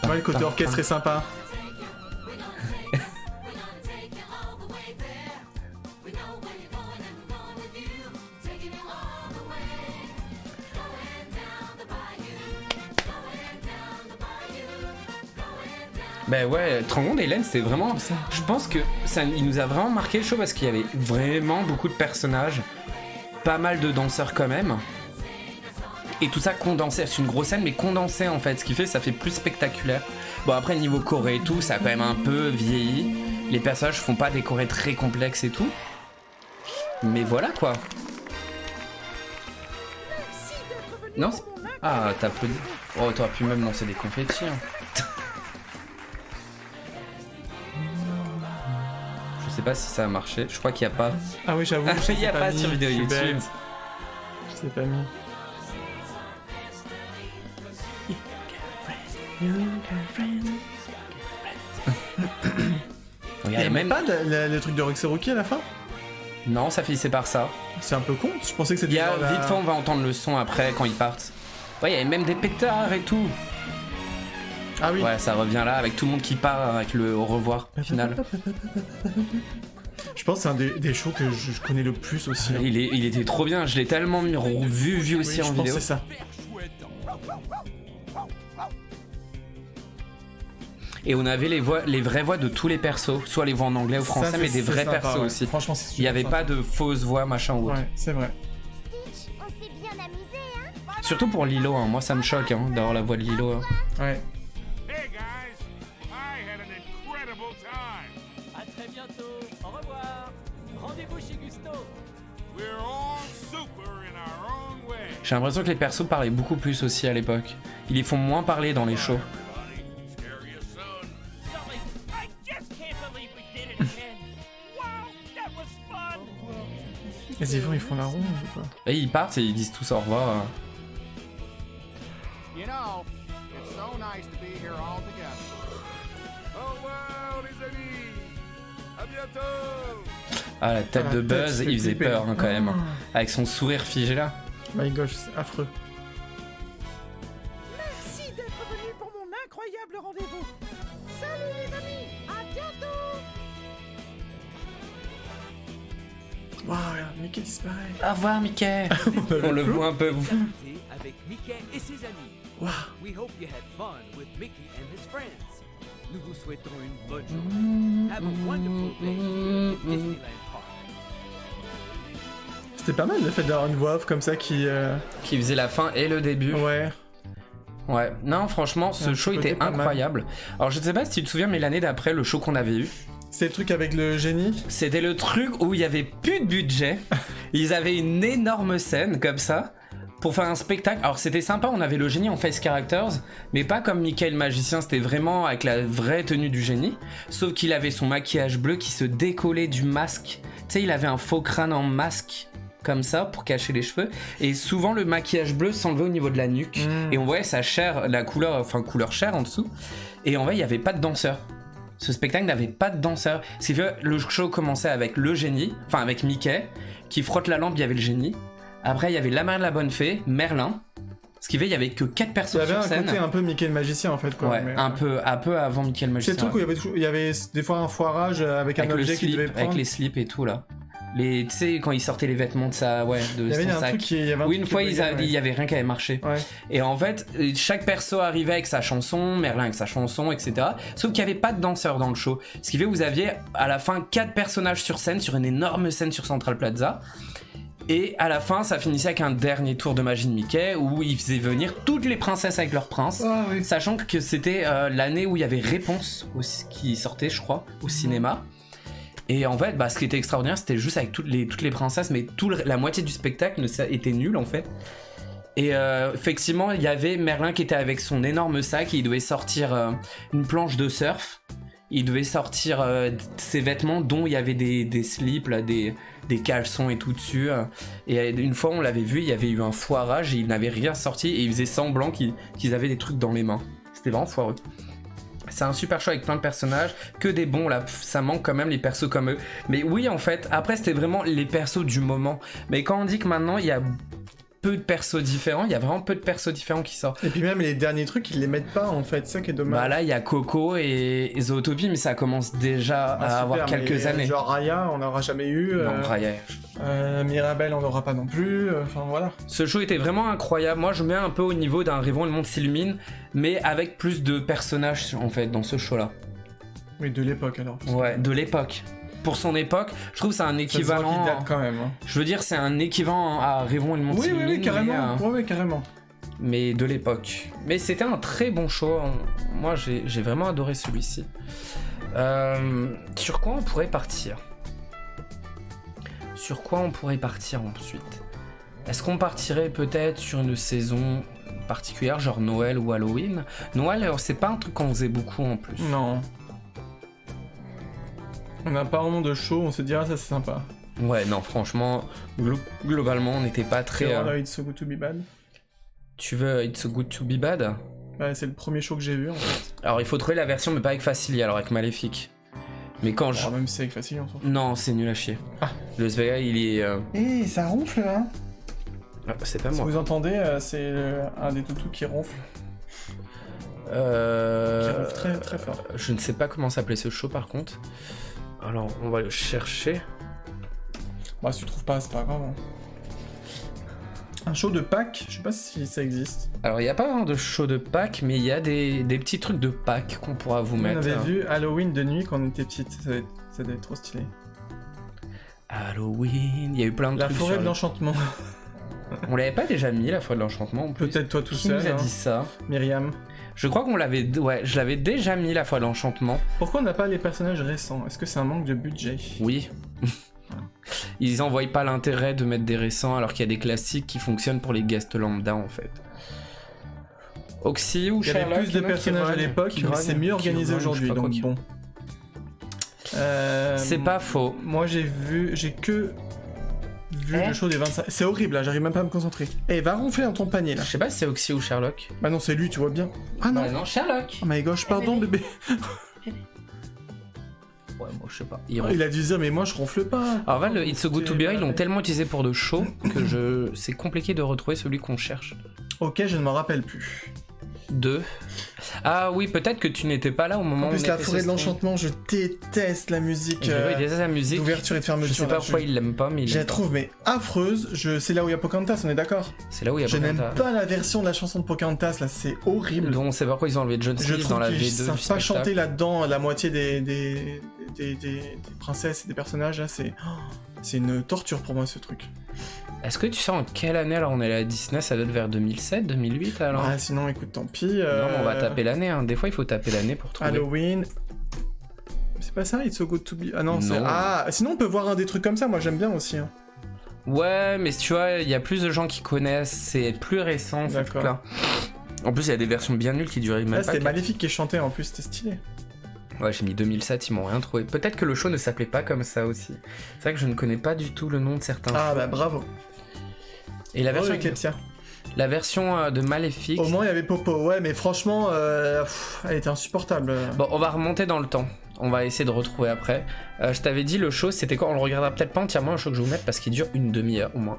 Speaker 2: Ouais, le côté orchestre est sympa.
Speaker 1: Bah ouais, te rends compte, Hélène, c'était vraiment. Je pense que il nous a vraiment marqué le show parce qu'il y avait vraiment beaucoup de personnages, pas mal de danseurs quand même. Et tout ça condensé, c'est une grosse scène mais condensée en fait, ce qui fait ça fait plus spectaculaire. Bon après niveau choré et tout, ça a quand même un peu vieilli, Les personnages font pas des chorés très complexes et tout. Mais voilà quoi. Non, ah, t'applaudis. Oh, t'aurais pu même lancer des confettis. Hein. Je sais pas si ça a marché. Je crois qu'il y a pas.
Speaker 2: Ah oui, j'avoue.
Speaker 1: Il y a pas sur vidéo YouTube.
Speaker 2: Je sais pas mis. Il y avait même pas le truc de Roxy à la fin?
Speaker 1: Non, ça finissait par ça.
Speaker 2: C'est un peu con, je pensais que c'était...
Speaker 1: Vite fait, on va entendre le son après quand ils partent. Ouais, il y avait même des pétards et tout.
Speaker 2: Ah oui.
Speaker 1: Ouais, ça revient là avec tout le monde qui part avec le au revoir final.
Speaker 2: Je pense que c'est un des shows que je connais le plus aussi. Hein.
Speaker 1: Il était trop bien, je l'ai tellement vu aussi
Speaker 2: oui,
Speaker 1: en vidéo.
Speaker 2: C'est ça.
Speaker 1: Et on avait les vraies voix de tous les persos, soit les voix en anglais ou français,
Speaker 2: ça,
Speaker 1: mais des vrais
Speaker 2: sympa,
Speaker 1: persos
Speaker 2: ouais.
Speaker 1: aussi.
Speaker 2: Franchement, c'est super.
Speaker 1: Il n'y avait
Speaker 2: sympa.
Speaker 1: pas de fausses voix machin ou autre.
Speaker 2: Ouais, c'est vrai.
Speaker 6: Stitch, on s'est bien amusé, hein?
Speaker 1: Surtout pour Lilo, hein. Moi ça me choque hein, d'avoir la voix de Lilo. Hein.
Speaker 2: Ouais.
Speaker 7: Hey guys, I had an incredible time.
Speaker 8: À très bientôt. Au revoir. Rendez-vous chez Gusto.
Speaker 7: We're all super in our own way.
Speaker 1: J'ai l'impression que les persos parlaient beaucoup plus aussi à l'époque. Ils les font moins parler dans les shows.
Speaker 7: Scare you soon.
Speaker 8: Sorry, I just can't believe we did it again. Wow, that was fun.
Speaker 2: Ils font la ronde ou quoi?
Speaker 1: Et ils partent et ils disent tous au revoir.
Speaker 9: You know, it's so nice to be here all together.
Speaker 7: Au revoir les amis. À bientôt.
Speaker 1: Ah, la tête
Speaker 2: Ah,
Speaker 1: de
Speaker 2: la tête,
Speaker 1: Buzz,
Speaker 2: c'est
Speaker 1: il faisait
Speaker 2: flippé.
Speaker 1: peur hein, quand même. Avec son sourire figé là.
Speaker 2: My gosh, c'est affreux.
Speaker 4: Merci d'être venu pour mon incroyable rendez-vous. Salut les amis, à bientôt.
Speaker 2: Waouh, regarde, Mickey disparaît.
Speaker 1: Au revoir Mickey. On le voit un peu.
Speaker 8: Avec Mickey et ses amis.
Speaker 2: Waouh.
Speaker 8: We hope you had fun with Mickey and his friends. Nous vous souhaitons une bonne journée. Have a wonderful day here at Disneyland Park.
Speaker 2: C'était pas mal le fait d'avoir une voix off comme ça qui...
Speaker 1: Qui faisait la fin et le début.
Speaker 2: Ouais.
Speaker 1: Ouais, non, franchement, ce
Speaker 2: Un
Speaker 1: show
Speaker 2: côté
Speaker 1: était
Speaker 2: pas mal.
Speaker 1: incroyable. Alors, je sais pas si tu te souviens, mais l'année d'après, le show qu'on avait eu,
Speaker 2: C'est le truc avec le génie.
Speaker 1: c'était le truc où il y avait plus de budget. Ils avaient une énorme scène comme ça pour faire un spectacle. Alors, c'était sympa, on avait le génie en face characters, mais pas comme Mickey le magicien, c'était vraiment avec la vraie tenue du génie. Sauf qu'il avait son maquillage bleu qui se décollait du masque. Tu sais, il avait un faux crâne en masque. Comme ça pour cacher les cheveux et souvent le maquillage bleu s'enlevait au niveau de la nuque et on voyait sa chair, la couleur, enfin couleur chair en dessous et en vrai il n'y avait pas de danseur. Ce spectacle n'avait pas de danseur. Ce qui fait le show commençait avec le génie, enfin avec Mickey qui frotte la lampe, il y avait le génie. Après il y avait la mère de la bonne fée, Merlin. Ce qui fait il y avait que 4 persos
Speaker 2: Il y avait
Speaker 1: sur
Speaker 2: un
Speaker 1: scène.
Speaker 2: côté un peu Mickey le magicien en fait quoi.
Speaker 1: Ouais,
Speaker 2: Mais,
Speaker 1: un peu avant Mickey le magicien.
Speaker 2: c'est le truc où il y avait des fois un foirage avec un
Speaker 1: avec le
Speaker 2: objet qu'il
Speaker 1: slip,
Speaker 2: devait prendre.
Speaker 1: avec les slips et tout là. Tu sais quand il sortait les vêtements de sa, ouais, de
Speaker 2: Il y avait
Speaker 1: son
Speaker 2: un
Speaker 1: sac.
Speaker 2: truc qui... il y avait un
Speaker 1: Oui,
Speaker 2: truc
Speaker 1: une
Speaker 2: qui
Speaker 1: fois,
Speaker 2: buguait,
Speaker 1: il y avait rien qui avait marché.
Speaker 2: Ouais.
Speaker 1: Et en fait, chaque perso arrivait avec sa chanson, Merlin avec sa chanson, etc. Sauf qu'il n'y avait pas de danseur dans le show. Ce qui fait que vous aviez à la fin 4 personnages sur scène, sur une énorme scène sur Central Plaza. Et à la fin, ça finissait avec un dernier tour de magie de Mickey où il faisait venir toutes les princesses avec leurs princes.
Speaker 2: Ah oui.
Speaker 1: Sachant que c'était l'année où il y avait Réponse aussi, qui sortait, je crois, au cinéma. Et en fait, ce qui était extraordinaire, c'était juste avec toutes les princesses, mais la moitié du spectacle était nul en fait. Et effectivement, il y avait Merlin qui était avec son énorme sac, et il devait sortir une planche de surf. Il devait sortir ses vêtements dont il y avait des slips, là, des caleçons et tout dessus. Et une fois, on l'avait vu, il y avait eu un foirage et il n'avait rien sorti et ils faisaient semblant qu'ils avaient des trucs dans les mains. C'était vraiment foireux. C'est un super show avec plein de personnages, que des bons là, ça manque quand même les persos comme eux. Mais oui, en fait, après c'était vraiment les persos du moment. Mais quand on dit que maintenant il y a peu de persos différents, il y a vraiment peu de persos différents qui sortent.
Speaker 2: Et puis même les derniers trucs, ils les mettent pas en fait, c'est ça qui est dommage.
Speaker 1: Bah là, il y a Coco et Zootopie, mais ça commence déjà à avoir quelques années.
Speaker 2: Genre Raya, on n'aura jamais eu.
Speaker 1: Non, Raya.
Speaker 2: Mirabelle, on n'aura pas non plus. Enfin voilà.
Speaker 1: Ce show était vraiment incroyable. Moi, je mets un peu au niveau d'un Rêvons et le monde s'illumine, mais avec plus de personnages en fait dans ce show-là.
Speaker 2: Oui, de l'époque alors.
Speaker 1: Ouais, de l'époque. Pour son époque, je trouve que c'est un équivalent.
Speaker 2: Ça date quand même. Hein.
Speaker 1: Je veux dire, c'est un équivalent à Rêvons et le monde s'illumine.
Speaker 2: Oui, carrément.
Speaker 1: Mais,
Speaker 2: Oui, carrément.
Speaker 1: Mais de l'époque. Mais c'était un très bon show. Moi, j'ai vraiment adoré celui-ci. Sur quoi on pourrait partir? Sur quoi on pourrait partir ensuite? Est-ce qu'on partirait peut-être sur une saison particulière, genre Noël ou Halloween? Noël, c'est pas un truc qu'on faisait beaucoup en plus.
Speaker 2: Non. On n'a pas vraiment de show, on se dit ah ça c'est sympa.
Speaker 1: Ouais, non, franchement, globalement, on n'était pas très...
Speaker 2: It's So Good To Be Bad.
Speaker 1: Tu veux It's So Good To Be Bad?
Speaker 2: Ouais, c'est le premier show que j'ai vu en fait.
Speaker 1: Alors il faut trouver la version, mais pas avec Facili, alors avec Maléfique. Mais quand je...
Speaker 2: Même si c'est avec Facili, on s'en fout.
Speaker 1: Non, c'est nul à chier.
Speaker 2: Ah.
Speaker 1: Le SVA, il est...
Speaker 2: Eh, ça ronfle là.
Speaker 1: Ah, c'est pas
Speaker 2: Si
Speaker 1: moi.
Speaker 2: vous entendez, c'est un des toutous qui ronfle. Qui ronfle très très fort.
Speaker 1: Je ne sais pas comment s'appelait ce show par contre. Alors on va le chercher.
Speaker 2: Bah si tu trouves pas, c'est pas grave. Hein. Un show de Pâques, je sais pas si ça existe.
Speaker 1: Alors il n'y a pas vraiment de show de Pâques, mais il y a des petits trucs de Pâques qu'on pourra vous mettre.
Speaker 2: On avait vu Halloween de nuit quand on était petite, ça devait être trop stylé.
Speaker 1: Halloween, il y a eu plein de
Speaker 2: La
Speaker 1: trucs.
Speaker 2: forêt
Speaker 1: sur
Speaker 2: de l'enchantement.
Speaker 1: On l'avait pas déjà mis, la forêt de l'enchantement en plus?
Speaker 2: Peut-être toi tout
Speaker 1: Qui
Speaker 2: seul.
Speaker 1: nous a
Speaker 2: hein.
Speaker 1: dit ça?
Speaker 2: Myriam.
Speaker 1: Je crois qu'on l'avait... Ouais, je l'avais déjà mis, la forêt de l'enchantement.
Speaker 2: Pourquoi on n'a pas les personnages récents? Est-ce que c'est un manque de budget?
Speaker 1: Oui. Ils en voient pas l'intérêt de mettre des récents alors qu'il y a des classiques qui fonctionnent pour les guests lambda en fait. Oxy ou
Speaker 2: Il y avait
Speaker 1: Sherlock,
Speaker 2: plus de personnages à l'époque, mais c'est mieux organisé aujourd'hui, donc bon.
Speaker 1: C'est pas faux.
Speaker 2: Moi j'ai que vu le show des 25... C'est horrible là, j'arrive même pas à me concentrer. Eh, va ronfler dans ton panier là.
Speaker 1: Je sais pas si c'est Oxy ou Sherlock.
Speaker 2: Bah non, c'est lui, tu vois bien. Ah non.
Speaker 1: Bah non, Sherlock.
Speaker 2: Oh my gosh, pardon bébé.
Speaker 1: Ouais, moi je sais pas.
Speaker 2: Il a dû dire, mais moi je ronfle pas.
Speaker 1: Alors, en fait, le It's So Good To Be, ils l'ont tellement utilisé pour de show que c'est compliqué de retrouver celui qu'on cherche.
Speaker 2: Ok, je ne m'en rappelle plus.
Speaker 1: 2. Ah oui, peut-être que tu n'étais pas là au moment
Speaker 2: En
Speaker 1: où
Speaker 2: plus,
Speaker 1: on a
Speaker 2: la
Speaker 1: fait
Speaker 2: forêt
Speaker 1: ce
Speaker 2: de
Speaker 1: stream.
Speaker 2: l'enchantement, je déteste la musique.
Speaker 1: Il déteste la musique.
Speaker 2: D'ouverture et de fermeture.
Speaker 1: Je sais pas pourquoi il l'aime pas, mais il
Speaker 2: Je la
Speaker 1: l'aime pas.
Speaker 2: trouve mais affreuse. C'est là où il y a Pocahontas, on est d'accord?
Speaker 1: C'est là où il y a
Speaker 2: Je n'aime
Speaker 1: Pocahontas.
Speaker 2: pas la version de la chanson de Pocahontas, là, c'est horrible.
Speaker 1: Donc on sait pas pourquoi ils ont enlevé John
Speaker 2: Je
Speaker 1: Smith
Speaker 2: trouve
Speaker 1: dans la
Speaker 2: qu'ils
Speaker 1: V2 du
Speaker 2: savent pas
Speaker 1: spectacle.
Speaker 2: chanter là-dedans la moitié des princesses et des personnages, là, c'est une torture pour moi ce truc.
Speaker 1: Est-ce que tu sais en quelle année alors on est allé à Disney? Ça doit être vers 2007, 2008 alors?
Speaker 2: Ah, sinon, écoute, tant pis.
Speaker 1: Non, mais on va taper l'année, hein. Des fois il faut taper l'année pour trouver.
Speaker 2: Halloween. C'est pas ça, It's So Good To Be... Ah non, c'est...
Speaker 1: Non.
Speaker 2: Ah, sinon on peut voir un des trucs comme ça, moi j'aime bien aussi. Hein.
Speaker 1: Ouais, mais tu vois, il y a plus de gens qui connaissent, c'est plus récent ce
Speaker 2: D'accord.
Speaker 1: truc-là. En plus, il y a des versions bien nulles qui duraient même
Speaker 2: Là,
Speaker 1: pas.
Speaker 2: c'était
Speaker 1: 4.
Speaker 2: Maléfique qui chantait en plus, c'était stylé.
Speaker 1: Ouais, j'ai mis 2007, ils m'ont rien trouvé. Peut-être que le show ne s'appelait pas comme ça aussi. C'est vrai que je ne connais pas du tout le nom de certains
Speaker 2: Ah
Speaker 1: shows.
Speaker 2: bah bravo.
Speaker 1: Et la version,
Speaker 2: Ketia.
Speaker 1: la version de Maléfique.
Speaker 2: Au moins il y avait Popo, ouais, mais franchement, elle était insupportable.
Speaker 1: Bon, on va remonter dans le temps. On va essayer de retrouver après. Je t'avais dit, le show, c'était quoi? On le regardera peut-être pas entièrement, le show que je vais vous mettre, parce qu'il dure une demi-heure au moins.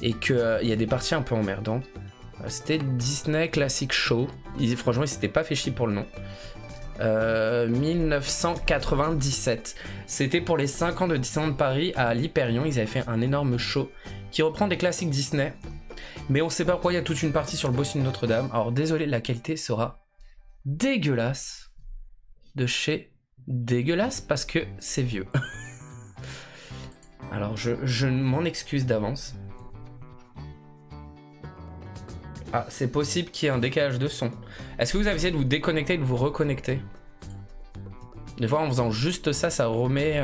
Speaker 1: Et qu'il y a des parties un peu emmerdantes. C'était Disney Classic Show. Franchement, ils s'étaient pas fait chier pour le nom. 1997. C'était pour les 5 ans de Disneyland Paris à l'Hyperion. Ils avaient fait un énorme show qui reprend des classiques Disney. Mais on sait pas pourquoi il y a toute une partie sur le bossu de Notre-Dame. Alors désolé, la qualité sera dégueulasse. De chez dégueulasse parce que c'est vieux. Alors je m'en excuse d'avance. Ah, c'est possible qu'il y ait un décalage de son. Est-ce que vous avez essayé de vous déconnecter et de vous reconnecter? Des fois, en faisant juste ça, ça remet...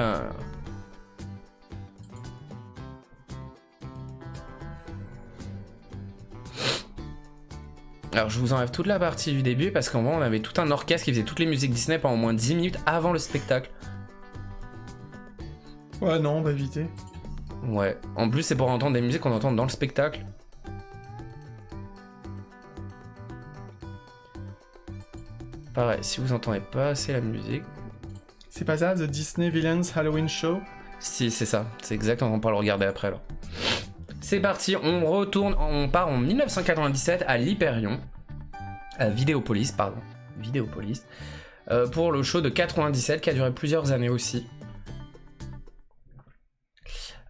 Speaker 1: Alors, je vous enlève toute la partie du début parce qu'en vrai, on avait tout un orchestre qui faisait toutes les musiques Disney pendant au moins 10 minutes avant le spectacle.
Speaker 2: Ouais, non, on va éviter.
Speaker 1: Ouais. En plus, c'est pour entendre des musiques qu'on entend dans le spectacle. Pareil, si vous entendez pas assez la musique...
Speaker 2: C'est pas ça, The Disney Villains Halloween Show?
Speaker 1: Si, c'est ça. C'est exactement, on va le regarder après alors. C'est parti, on retourne, on part en 1997 à l'Hyperion. À Vidéopolis, pardon. Vidéopolis. Pour le show de 97 qui a duré plusieurs années aussi.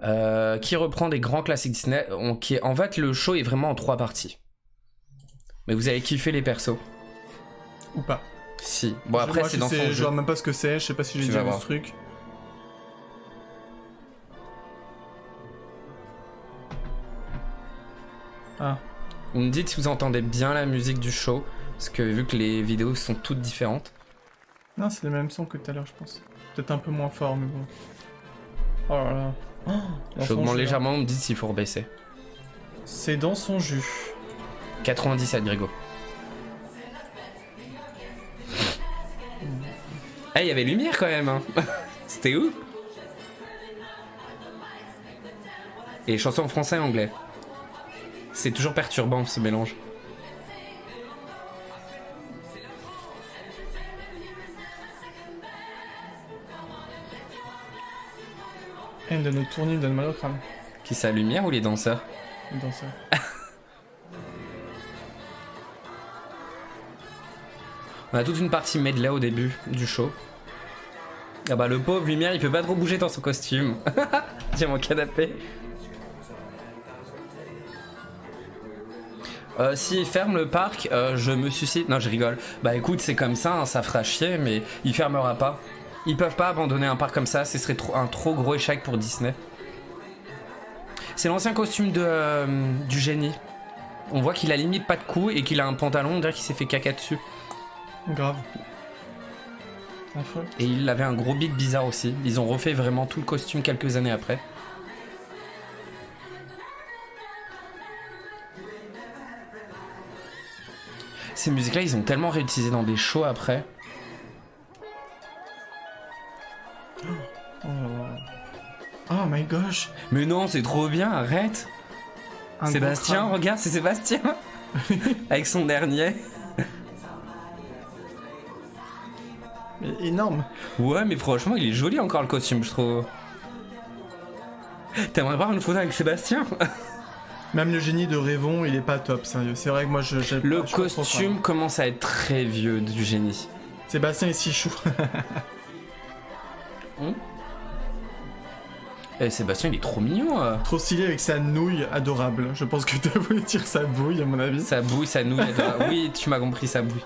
Speaker 1: Qui reprend des grands classiques Disney. En fait, le show est vraiment en 3 parties. Mais vous allez kiffer les persos.
Speaker 2: Ou pas?
Speaker 1: Si. Bon, après,
Speaker 2: moi,
Speaker 1: c'est dans son
Speaker 2: je
Speaker 1: jeu.
Speaker 2: vois même pas ce que c'est, je sais pas si j'ai
Speaker 1: Tu
Speaker 2: déjà
Speaker 1: vas
Speaker 2: vu
Speaker 1: voir.
Speaker 2: ce truc. Ah.
Speaker 1: Vous me dites si vous entendez bien la musique du show, parce que vu que les vidéos sont toutes différentes.
Speaker 2: Non, c'est le même son que tout à l'heure, je pense. Peut-être un peu moins fort, mais bon. Oh là là. Oh, dans
Speaker 1: Je
Speaker 2: son
Speaker 1: augmente
Speaker 2: jus,
Speaker 1: légèrement, on me dit s'il faut rebaisser.
Speaker 2: C'est dans son jus.
Speaker 1: 97, Grégo. Eh, il y avait lumière quand même, hein. C'était ouf. Et chansons en français et anglais. C'est toujours perturbant ce mélange.
Speaker 2: Et de nos tournis, donne mal au crâne.
Speaker 1: Qui c'est, la lumière ou les danseurs?
Speaker 2: Les danseurs.
Speaker 1: On a toute une partie medley au début du show. Ah bah le pauvre lumière, il peut pas trop bouger dans son costume. Tiens mon canapé. S'ils ferment le parc, je me suicide. Non, je rigole. Bah écoute, c'est comme ça, hein, ça fera chier, mais il fermera pas. Ils peuvent pas abandonner un parc comme ça, ce serait un trop gros échec pour Disney. C'est l'ancien costume du génie. On voit qu'il a limite pas de cou et qu'il a un pantalon, on dirait qu'il s'est fait caca dessus.
Speaker 2: Grave. Affreux.
Speaker 1: Et il avait un gros beat bizarre aussi. Ils ont refait vraiment tout le costume quelques années après. Ces musiques-là, ils ont tellement réutilisé dans des shows après.
Speaker 2: Oh my gosh.
Speaker 1: Mais non, c'est trop bien, arrête.
Speaker 2: Un
Speaker 1: Sébastien,
Speaker 2: gros crâne.
Speaker 1: regarde, c'est Sébastien. Avec son dernier.
Speaker 2: Mais énorme.
Speaker 1: Ouais, mais franchement, il est joli encore le costume, je trouve. T'aimerais voir une photo avec Sébastien?
Speaker 2: Même le génie de Rêvon, il est pas top, sérieux. C'est vrai que moi,
Speaker 1: Le
Speaker 2: je suis pas trop
Speaker 1: costume
Speaker 2: fan.
Speaker 1: commence à être très vieux du génie.
Speaker 2: Sébastien est si chou.
Speaker 1: Eh, Sébastien, il est trop mignon.
Speaker 2: Trop stylé avec sa nouille adorable. Je pense que t'as voulu dire sa bouille, à mon avis.
Speaker 1: Sa bouille, sa nouille. Oui, tu m'as compris, sa bouille.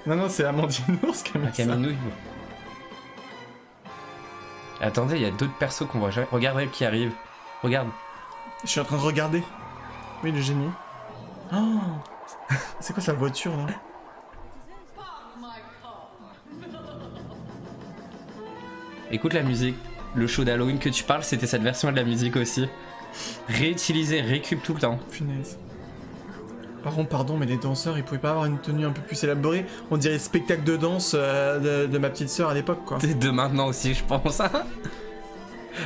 Speaker 2: Non, non, c'est Amandine Ours qui a mis
Speaker 1: La
Speaker 2: ça.
Speaker 1: caminouille. Attendez, il y a d'autres persos qu'on voit jamais. Regardez qui arrive. Regarde.
Speaker 2: Je suis en train de regarder. Oui, le génie. Oh. C'est quoi sa voiture, là?
Speaker 1: Écoute la musique. Le show d'Halloween que tu parles, c'était cette version de la musique aussi. Réutilisé, récup tout le temps.
Speaker 2: Punaise. Par contre, pardon, mais les danseurs, ils pouvaient pas avoir une tenue un peu plus élaborée. On dirait spectacle de danse de ma petite sœur à l'époque, quoi.
Speaker 1: C'est de maintenant aussi, je pense.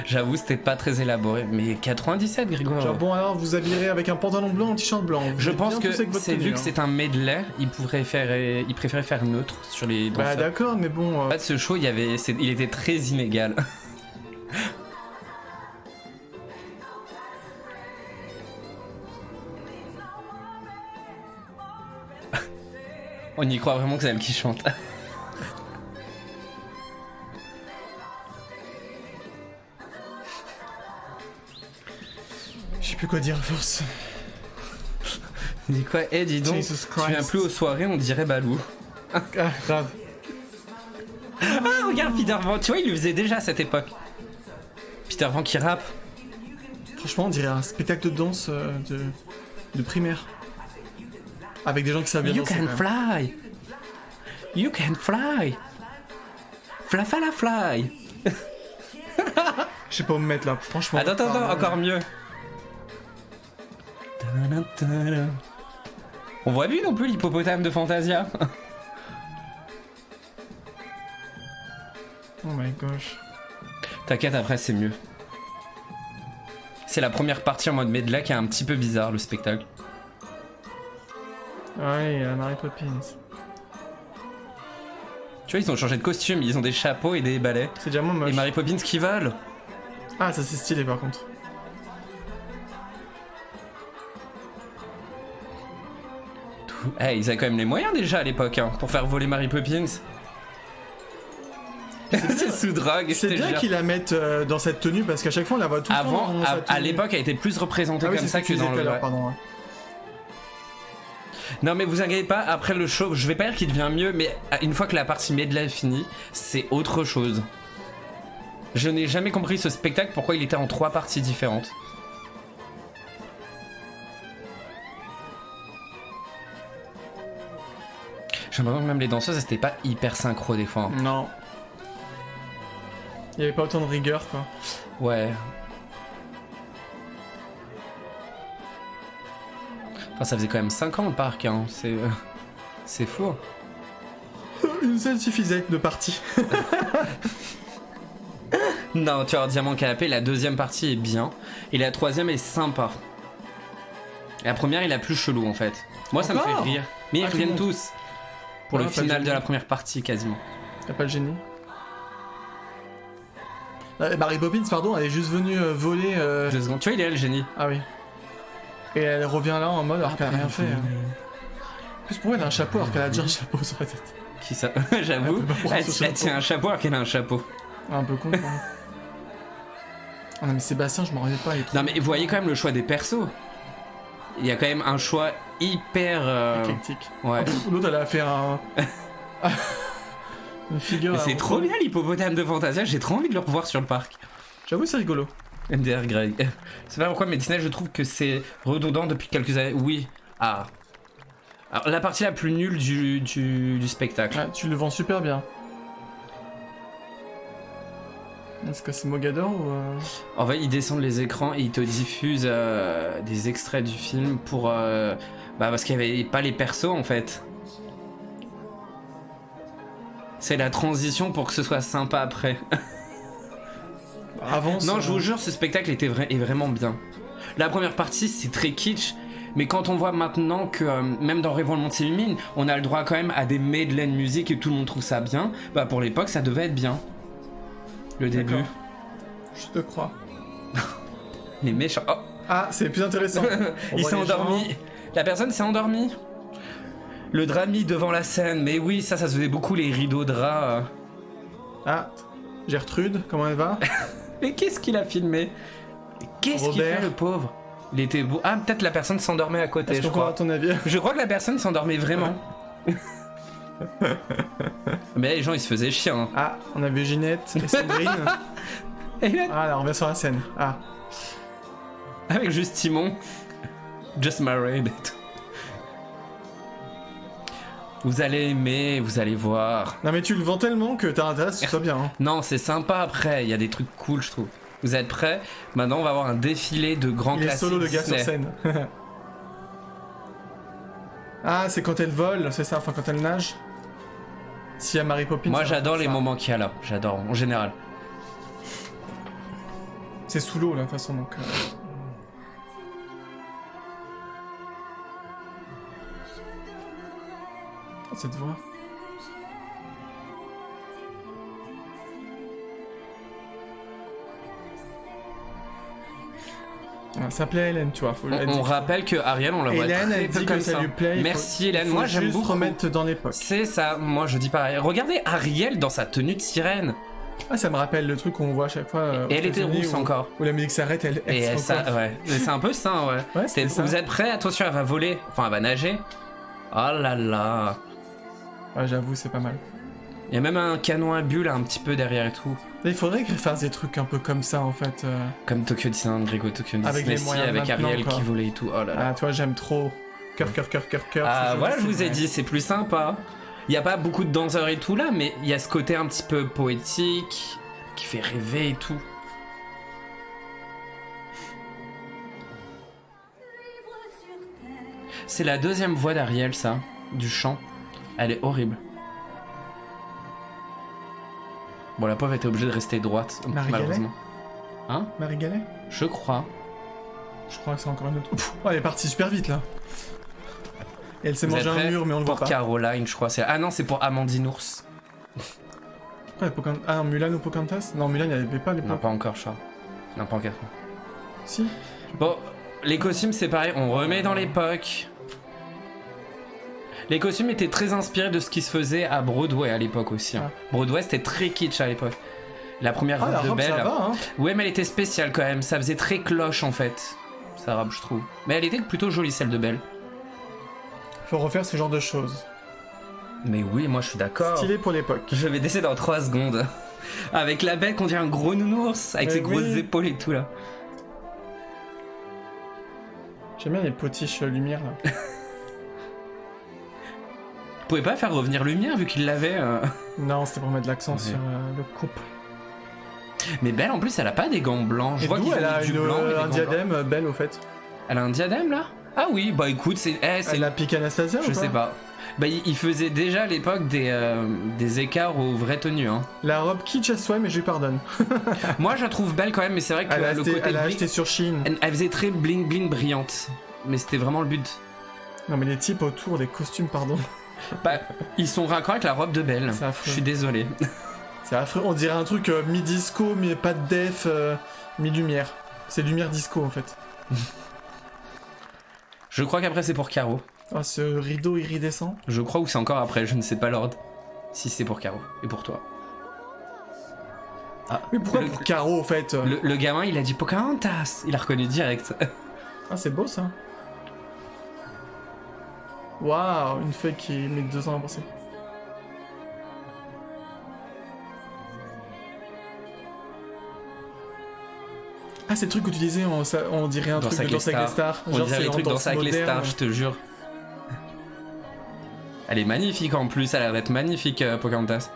Speaker 1: J'avoue, c'était pas très élaboré. Mais 97, Grégoire.
Speaker 2: Genre, bon, alors, vous habillerez avec un pantalon blanc, un t-shirt blanc. Vous
Speaker 1: Je
Speaker 2: êtes
Speaker 1: pense
Speaker 2: bien
Speaker 1: que
Speaker 2: tous avec votre
Speaker 1: c'est
Speaker 2: tenue,
Speaker 1: vu que
Speaker 2: hein.
Speaker 1: c'est un medley, il préférait faire neutre sur les danseurs.
Speaker 2: Bah d'accord, mais bon...
Speaker 1: En fait, ce show, il était très inégal. On y croit vraiment que c'est elle qui chante.
Speaker 2: Je sais plus quoi dire à force.
Speaker 1: Dis quoi? Eh, dis donc,
Speaker 2: Jesus
Speaker 1: tu viens
Speaker 2: Christ.
Speaker 1: plus aux soirées, on dirait Balou.
Speaker 2: Ah, grave.
Speaker 1: Ah, regarde Peter Pan, tu vois, il le faisait déjà à cette époque. Peter Pan qui rappe.
Speaker 2: Franchement, on dirait un spectacle de danse de primaire. Avec des gens qui savent bien
Speaker 1: You
Speaker 2: danser,
Speaker 1: can
Speaker 2: quand même.
Speaker 1: fly. You can fly. Fla fla fly.
Speaker 2: Je sais pas où me mettre là, franchement.
Speaker 1: Attends, encore mieux. On voit plus non plus l'hippopotame de Fantasia.
Speaker 2: Oh my gosh.
Speaker 1: T'inquiète, après c'est mieux. C'est la première partie en mode medley qui est un petit peu bizarre, le spectacle.
Speaker 2: Ouais, il y a Mary Poppins.
Speaker 1: Tu vois, ils ont changé de costume, ils ont des chapeaux et des balais.
Speaker 2: C'est déjà moins moche.
Speaker 1: Et Mary Poppins qui vole.
Speaker 2: Ah, ça c'est stylé par contre.
Speaker 1: Eh, ils avaient quand même les moyens déjà à l'époque hein, pour faire voler Mary Poppins. C'est sous drogue.
Speaker 2: C'est
Speaker 1: je te
Speaker 2: bien
Speaker 1: jure.
Speaker 2: qu'ils la mettent dans cette tenue parce qu'à chaque fois on la voit tout le temps.
Speaker 1: Avant,
Speaker 2: dans sa
Speaker 1: à
Speaker 2: tenue.
Speaker 1: l'époque, elle était plus représentée
Speaker 2: Ah oui,
Speaker 1: comme
Speaker 2: c'est
Speaker 1: ça
Speaker 2: ce que
Speaker 1: que
Speaker 2: tu
Speaker 1: dans
Speaker 2: disais tout à
Speaker 1: le.
Speaker 2: l'heure, pardon. Ouais.
Speaker 1: Non mais vous inquiétez pas, après le show, je vais pas dire qu'il devient mieux, mais une fois que la partie medley est finie, c'est autre chose. Je n'ai jamais compris ce spectacle, pourquoi il était en 3 parties différentes. J'ai l'impression que même les danseuses, c'était pas hyper synchro des fois.
Speaker 2: Non. Il y avait pas autant de rigueur, quoi.
Speaker 1: Ouais. Enfin, ça faisait quand même 5 ans le parc, hein. C'est fou.
Speaker 2: Une seule suffisait de partie.
Speaker 1: Non, tu vois, Diamant Canapé, la deuxième partie est bien. Et la troisième est sympa. La première est la plus chelou en fait. Moi ça me fait
Speaker 2: Encore
Speaker 1: rire. Mais ils
Speaker 2: Ah, tout
Speaker 1: reviennent
Speaker 2: le monde.
Speaker 1: tous. Pour
Speaker 2: Ah,
Speaker 1: le
Speaker 2: pas le
Speaker 1: final de
Speaker 2: génie.
Speaker 1: la première partie quasiment.
Speaker 2: Y'a pas le génie. Mary Poppins, pardon, elle est juste venue voler.
Speaker 1: 2 secondes. Tu vois, il est là le génie.
Speaker 2: Ah oui. Et elle revient là en mode alors qu'elle a rien fait. En plus, pour elle, elle a un chapeau alors qu'elle a déjà un chapeau sur la tête.
Speaker 1: Qui ça J'avoue.
Speaker 2: Elle peut pas prendre
Speaker 1: Elle,
Speaker 2: son
Speaker 1: elle
Speaker 2: chapeau.
Speaker 1: tient un chapeau alors qu'elle a un chapeau.
Speaker 2: Un peu con, quoi. Ah non, mais Sébastien, je m'en rendais pas. Il est trop
Speaker 1: Non mais vous voyez quand même le choix des persos. Il y a quand même un choix hyper...
Speaker 2: éclectique.
Speaker 1: Ouais.
Speaker 2: L'autre, elle a fait un. Une figure.
Speaker 1: Mais c'est
Speaker 2: à-
Speaker 1: trop bien l'hippopotame de Fantasia, j'ai trop envie de le revoir sur le parc.
Speaker 2: J'avoue, c'est rigolo.
Speaker 1: MDR Greg. C'est pas pourquoi, mais Disney, je trouve que c'est redondant depuis quelques années. Oui. Ah. Alors, la partie la plus nulle du spectacle.
Speaker 2: Ah, tu le vends super bien. Est-ce que c'est Mogador ou.
Speaker 1: En fait, ils descendent les écrans et ils te diffusent des extraits du film pour. Bah, parce qu'il n'y avait pas les persos en fait. C'est la transition pour que ce soit sympa après.
Speaker 2: Avance.
Speaker 1: Non, je vous jure, ce spectacle est vraiment bien. La première partie, c'est très kitsch. Mais quand on voit maintenant que même dans Rêvons le monde s'illumine, on a le droit quand même à des medley de musique et tout le monde trouve ça bien, bah pour l'époque ça devait être bien. Le début.
Speaker 2: D'accord. Je te crois.
Speaker 1: Les méchants. Oh,
Speaker 2: Ah, c'est plus intéressant. On
Speaker 1: il
Speaker 2: voit
Speaker 1: s'est
Speaker 2: les gens.
Speaker 1: endormi. La personne s'est endormie. Le drami devant la scène. Mais oui, ça se faisait beaucoup les rideaux draps.
Speaker 2: Ah, Gertrude, comment elle va?
Speaker 1: Mais qu'est-ce qu'il a filmé? Qu'est-ce qu'il
Speaker 2: Robert.
Speaker 1: fait le pauvre? Il était beau. Ah, peut-être la personne s'endormait à côté,
Speaker 2: Est-ce
Speaker 1: je
Speaker 2: qu'on croit à
Speaker 1: crois.
Speaker 2: ton avis?
Speaker 1: Je crois que la personne s'endormait vraiment. Mais les gens ils se faisaient chier. Hein.
Speaker 2: Ah, on a vu Ginette et Sandrine.
Speaker 1: Et là,
Speaker 2: Ah, là, on revient sur la scène. Ah,
Speaker 1: avec juste Timon. Just married et tout. Vous allez aimer, vous allez voir.
Speaker 2: non mais tu le vends tellement que t'as intérêt à ce que ce soit bien. Hein.
Speaker 1: Non, c'est sympa après, il y a des trucs cool, je trouve. Vous êtes prêts? Maintenant, on va avoir un défilé de grands
Speaker 2: Il est
Speaker 1: classiques
Speaker 2: solo de gars sur
Speaker 1: Disney.
Speaker 2: scène. Ah, c'est quand elle vole, c'est ça, enfin quand elle nage. S'il y a Mary Poppins.
Speaker 1: Moi,
Speaker 2: ça va
Speaker 1: j'adore
Speaker 2: faire
Speaker 1: les
Speaker 2: ça.
Speaker 1: moments qu'il y a là. J'adore, en général.
Speaker 2: C'est sous l'eau là, de toute façon, donc. Oh, cette voix. Ah, ça plaît Hélène, tu vois. Faut, elle dit
Speaker 1: On
Speaker 2: qu'il faut-
Speaker 1: rappelle que Ariel, on la voit
Speaker 2: Hélène,
Speaker 1: très
Speaker 2: elle
Speaker 1: peu
Speaker 2: dit
Speaker 1: comme
Speaker 2: que ça
Speaker 1: ça.
Speaker 2: lui plaît. il
Speaker 1: Merci
Speaker 2: faut-
Speaker 1: Hélène,
Speaker 2: il faut
Speaker 1: moi j'aime
Speaker 2: juste
Speaker 1: beaucoup.
Speaker 2: remettre dans l'époque.
Speaker 1: C'est ça, moi je dis pareil. Regardez Ariel dans sa tenue de sirène.
Speaker 2: Ah, ça me rappelle le truc qu'on voit à chaque fois.
Speaker 1: Et elle était rousse encore.
Speaker 2: Où la musique s'arrête, elle
Speaker 1: Et
Speaker 2: se
Speaker 1: ça,
Speaker 2: recoiffe.
Speaker 1: ouais. Mais c'est un peu ça, ouais.
Speaker 2: Ouais, c'est ça.
Speaker 1: Vous êtes prêts? Attention, elle va voler. Enfin, elle va nager. Oh là là.
Speaker 2: Ouais, j'avoue, c'est pas mal.
Speaker 1: Il y a même un canon à bulles un petit peu derrière et tout.
Speaker 2: Il faudrait qu'ils fassent des trucs un peu comme ça en fait.
Speaker 1: Comme Tokyo Disneyland, Grégo Tokyo
Speaker 2: Avec
Speaker 1: Disney,
Speaker 2: les moyens
Speaker 1: avec
Speaker 2: maintenant,
Speaker 1: Ariel
Speaker 2: quoi.
Speaker 1: qui volait et tout. Oh là là.
Speaker 2: Ah, toi, j'aime trop. Cœur, cœur, cœur, cœur, cœur.
Speaker 1: Ah
Speaker 2: c'est
Speaker 1: voilà, je
Speaker 2: joli,
Speaker 1: vous
Speaker 2: c'est
Speaker 1: ai
Speaker 2: vrai.
Speaker 1: dit, c'est plus sympa. Il n'y a pas beaucoup de danseurs et tout là, mais il y a ce côté un petit peu poétique qui fait rêver et tout. C'est la deuxième voix d'Ariel, ça, du chant. Elle est horrible. Bon, la pauvre était obligée de rester droite,
Speaker 2: Marie
Speaker 1: malheureusement. Hein?
Speaker 2: Marie Gallet.
Speaker 1: Je crois.
Speaker 2: Je crois que c'est encore une autre. Pff, elle est partie super vite là. Et elle s'est
Speaker 1: Vous
Speaker 2: mangé
Speaker 1: êtes
Speaker 2: un
Speaker 1: prêts
Speaker 2: mur, mais on le voit
Speaker 1: Pour
Speaker 2: pas.
Speaker 1: Caroline, je crois. Ah non, c'est pour Amandine Ours.
Speaker 2: Ouais, Ah non, Mulan ou Pocahontas? Non, Mulan, il n'y avait pas les
Speaker 1: Non, pas encore, je crois. Non, pas encore.
Speaker 2: Si.
Speaker 1: Bon, les costumes, c'est pareil, on remet dans l'époque. Les costumes étaient très inspirés de ce qui se faisait à Broadway à l'époque aussi. Hein. Broadway, c'était très kitsch à l'époque. La première
Speaker 2: Ah, la
Speaker 1: robe de
Speaker 2: robe,
Speaker 1: Belle.
Speaker 2: ça va, hein.
Speaker 1: Ouais, mais elle était spéciale quand même. Ça faisait très cloche en fait. Sa robe, je trouve. Mais elle était plutôt jolie, celle de Belle.
Speaker 2: Faut refaire ce genre de choses.
Speaker 1: Mais oui, moi je suis d'accord.
Speaker 2: Stylé pour l'époque.
Speaker 1: Je vais décéder dans 3 secondes. Avec la Belle qu'on dirait un gros nounours. Avec
Speaker 2: Mais
Speaker 1: ses grosses
Speaker 2: oui.
Speaker 1: épaules et tout là.
Speaker 2: J'aime bien les potiches lumière là.
Speaker 1: pouvez pas faire revenir le mien vu qu'il l'avait.
Speaker 2: Non, c'était pour mettre de l'accent
Speaker 1: Ouais.
Speaker 2: sur le couple.
Speaker 1: Mais Belle en plus, elle a pas des gants blancs. Je
Speaker 2: Et
Speaker 1: vois
Speaker 2: d'où
Speaker 1: qu'ils
Speaker 2: elle
Speaker 1: ont
Speaker 2: a
Speaker 1: mis du blanc. et des
Speaker 2: un
Speaker 1: gants
Speaker 2: diadème
Speaker 1: blancs.
Speaker 2: belle au fait.
Speaker 1: Elle a un diadème là? Ah oui, bah écoute, c'est.
Speaker 2: Elle a piqué Anastasia ou
Speaker 1: Je
Speaker 2: pas
Speaker 1: sais pas. Bah, il faisait déjà à l'époque des écarts aux vraies tenues. Hein.
Speaker 2: La robe kitsch à souhait, mais je lui pardonne.
Speaker 1: Moi, je la trouve belle quand même, mais c'est vrai que
Speaker 2: Elle a
Speaker 1: le
Speaker 2: acheté,
Speaker 1: côté
Speaker 2: elle a
Speaker 1: bling-
Speaker 2: acheté sur Shein.
Speaker 1: elle faisait très bling bling brillante. Mais c'était vraiment le but.
Speaker 2: Non mais les types autour, les costumes, pardon.
Speaker 1: Bah, ils sont raccords avec la robe de Belle.
Speaker 2: C'est affreux.
Speaker 1: Je suis désolé.
Speaker 2: C'est affreux, on dirait un truc mi-disco, mais pas de def, mi-lumière. C'est lumière disco en fait.
Speaker 1: Je crois qu'après c'est pour Caro.
Speaker 2: Ah, ce rideau iridescent.
Speaker 1: Je crois ou c'est encore après, je ne sais pas l'ordre. Si c'est pour Caro. Et pour toi. Ah,
Speaker 2: Mais pourquoi
Speaker 1: le,
Speaker 2: pour Caro en fait
Speaker 1: le gamin il a dit Pocahontas. Il a reconnu direct.
Speaker 2: Ah, c'est beau ça. Waouh, une feuille qui met 2 ans à penser. Ah, c'est le truc où tu disais, on dirait un
Speaker 1: Danse
Speaker 2: truc de Danse avec les stars.
Speaker 1: On dirait les trucs Danse avec les stars, je te jure. Elle est magnifique en plus, elle va être magnifique, Pocahontas.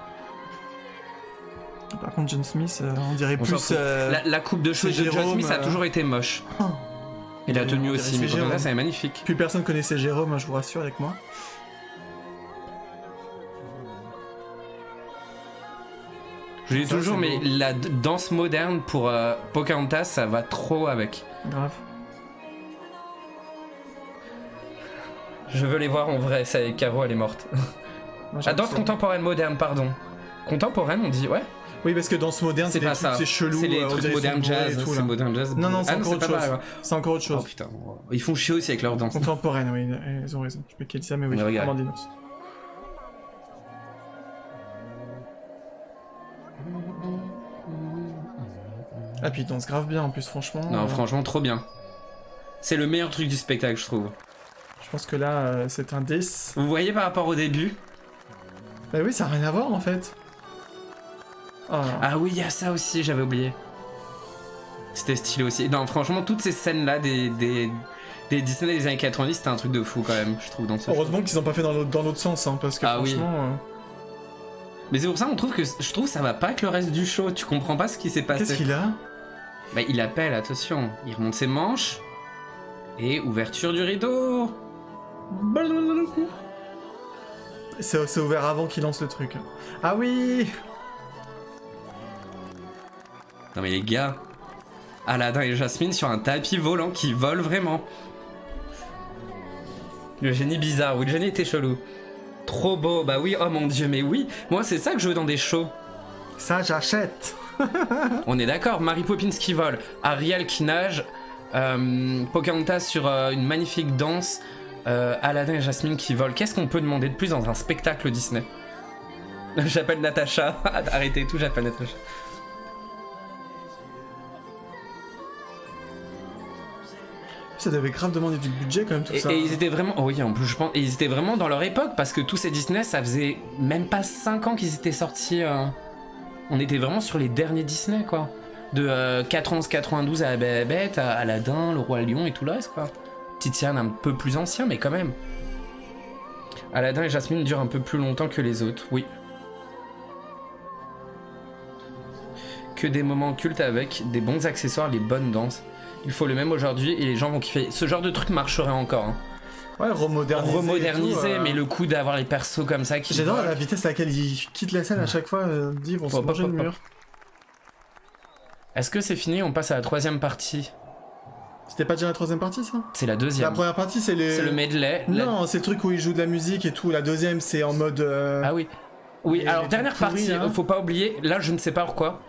Speaker 2: Par contre, John Smith, on dirait
Speaker 1: On s'en
Speaker 2: plus.
Speaker 1: fout. La coupe de cheveux de John
Speaker 2: Jérôme,
Speaker 1: Smith a toujours été moche.
Speaker 2: Oh.
Speaker 1: Et la tenue
Speaker 2: On dirait
Speaker 1: aussi, mais
Speaker 2: c'est Jérôme.
Speaker 1: Pocahontas elle est magnifique.
Speaker 2: Plus personne connaissait Jérôme, hein, je vous rassure avec moi.
Speaker 1: Je dis
Speaker 2: Ça,
Speaker 1: toujours,
Speaker 2: c'est
Speaker 1: mais
Speaker 2: beau.
Speaker 1: la danse moderne pour Pocahontas, ça va trop avec.
Speaker 2: Grave.
Speaker 1: Je veux les voir en vrai, ça, Caro, elle est morte.
Speaker 2: Moi,
Speaker 1: Ah, danse
Speaker 2: ça.
Speaker 1: contemporaine moderne, pardon. Contemporaine, on dit, ouais.
Speaker 2: Oui, parce que danse moderne,
Speaker 1: C'est
Speaker 2: c'est
Speaker 1: pas
Speaker 2: des trucs,
Speaker 1: ça.
Speaker 2: c'est chelou.
Speaker 1: C'est les
Speaker 2: on
Speaker 1: trucs
Speaker 2: dirait
Speaker 1: modern
Speaker 2: c'est bourré et
Speaker 1: jazz.
Speaker 2: tout,
Speaker 1: C'est
Speaker 2: là.
Speaker 1: modern jazz.
Speaker 2: Non, non, c'est
Speaker 1: Ah,
Speaker 2: encore autre
Speaker 1: pas
Speaker 2: chose.
Speaker 1: pareil, ouais.
Speaker 2: C'est encore autre
Speaker 1: Oh
Speaker 2: chose.
Speaker 1: putain, ils font chier aussi avec leur danse.
Speaker 2: Contemporaine, oui, ils ont raison. Je sais pas qui a dit ça, mais oui,
Speaker 1: Mais regarde.
Speaker 2: Amandinos. Ah, puis ils dansent grave bien en plus, franchement.
Speaker 1: Non, franchement, trop bien. C'est le meilleur truc du spectacle, je trouve.
Speaker 2: Je pense que là, c'est un 10.
Speaker 1: Vous voyez par rapport au début?
Speaker 2: Bah oui, ça a rien à voir en fait. Oh,
Speaker 1: Ah oui, il y a ça aussi, j'avais oublié. C'était stylé aussi. Non, franchement, toutes ces scènes-là des Disney des années 90, c'était un truc de fou quand même, je trouve, dans ce show.
Speaker 2: heureusement qu'ils ont pas fait dans l'autre sens, hein, parce que
Speaker 1: Ah oui.
Speaker 2: franchement.
Speaker 1: Mais c'est pour ça qu'on trouve que je trouve que ça va pas avec le reste du show. Tu comprends pas ce qui s'est passé.
Speaker 2: Qu'est-ce qu'il a?
Speaker 1: Bah, il appelle, attention. Il remonte ses manches. Et ouverture du rideau.
Speaker 2: C'est ouvert avant qu'il lance le truc. Ah oui!
Speaker 1: Non mais les gars. Aladdin et Jasmine sur un tapis volant qui vole vraiment. Le génie bizarre. Oui, le génie était chelou. Trop beau. Bah oui, oh mon dieu, mais oui. Moi, c'est ça que je veux dans des shows.
Speaker 2: Ça, j'achète!
Speaker 1: On est d'accord, Mary Poppins qui vole, Ariel qui nage, Pocahontas sur une magnifique danse, Aladdin et Jasmine qui volent. Qu'est-ce qu'on peut demander de plus dans un spectacle Disney? J'appelle Natacha. Arrêtez tout, j'appelle Natacha.
Speaker 2: Ça devait grave demander du budget quand même tout ça.
Speaker 1: Et ils étaient vraiment, oh oui, en plus je pense, et ils étaient vraiment dans leur époque parce que tous ces Disney, ça faisait même pas 5 ans qu'ils étaient sortis. On était vraiment sur les derniers Disney quoi. De 91-92 à la Bête, à Aladdin, Le Roi Lion et tout le reste quoi. Titiane un peu plus ancien mais quand même. Aladdin et Jasmine durent un peu plus longtemps que les autres, oui. Que des moments cultes avec des bons accessoires, les bonnes danses. Il faut le même aujourd'hui et les gens vont kiffer. Ce genre de truc marcherait encore. Hein.
Speaker 2: Ouais, remoderniser.
Speaker 1: Remoderniser,
Speaker 2: et tout,
Speaker 1: mais le coup d'avoir les persos comme ça qui.
Speaker 2: J'adore
Speaker 1: volent.
Speaker 2: la vitesse à laquelle ils quittent la scène à chaque fois. Ils vont se manger le mur.
Speaker 1: Est-ce que c'est fini? On passe à la troisième partie.
Speaker 2: C'était pas déjà la troisième partie ça?
Speaker 1: C'est la
Speaker 2: La
Speaker 1: deuxième.
Speaker 2: première partie c'est les.
Speaker 1: C'est le medley.
Speaker 2: Non, c'est le truc où ils jouent de la musique et tout. La deuxième c'est en mode.
Speaker 1: Ah oui. Oui,
Speaker 2: les-
Speaker 1: alors
Speaker 2: les
Speaker 1: dernière
Speaker 2: trucs pourris,
Speaker 1: partie,
Speaker 2: hein.
Speaker 1: faut pas oublier, là je ne sais pas pourquoi.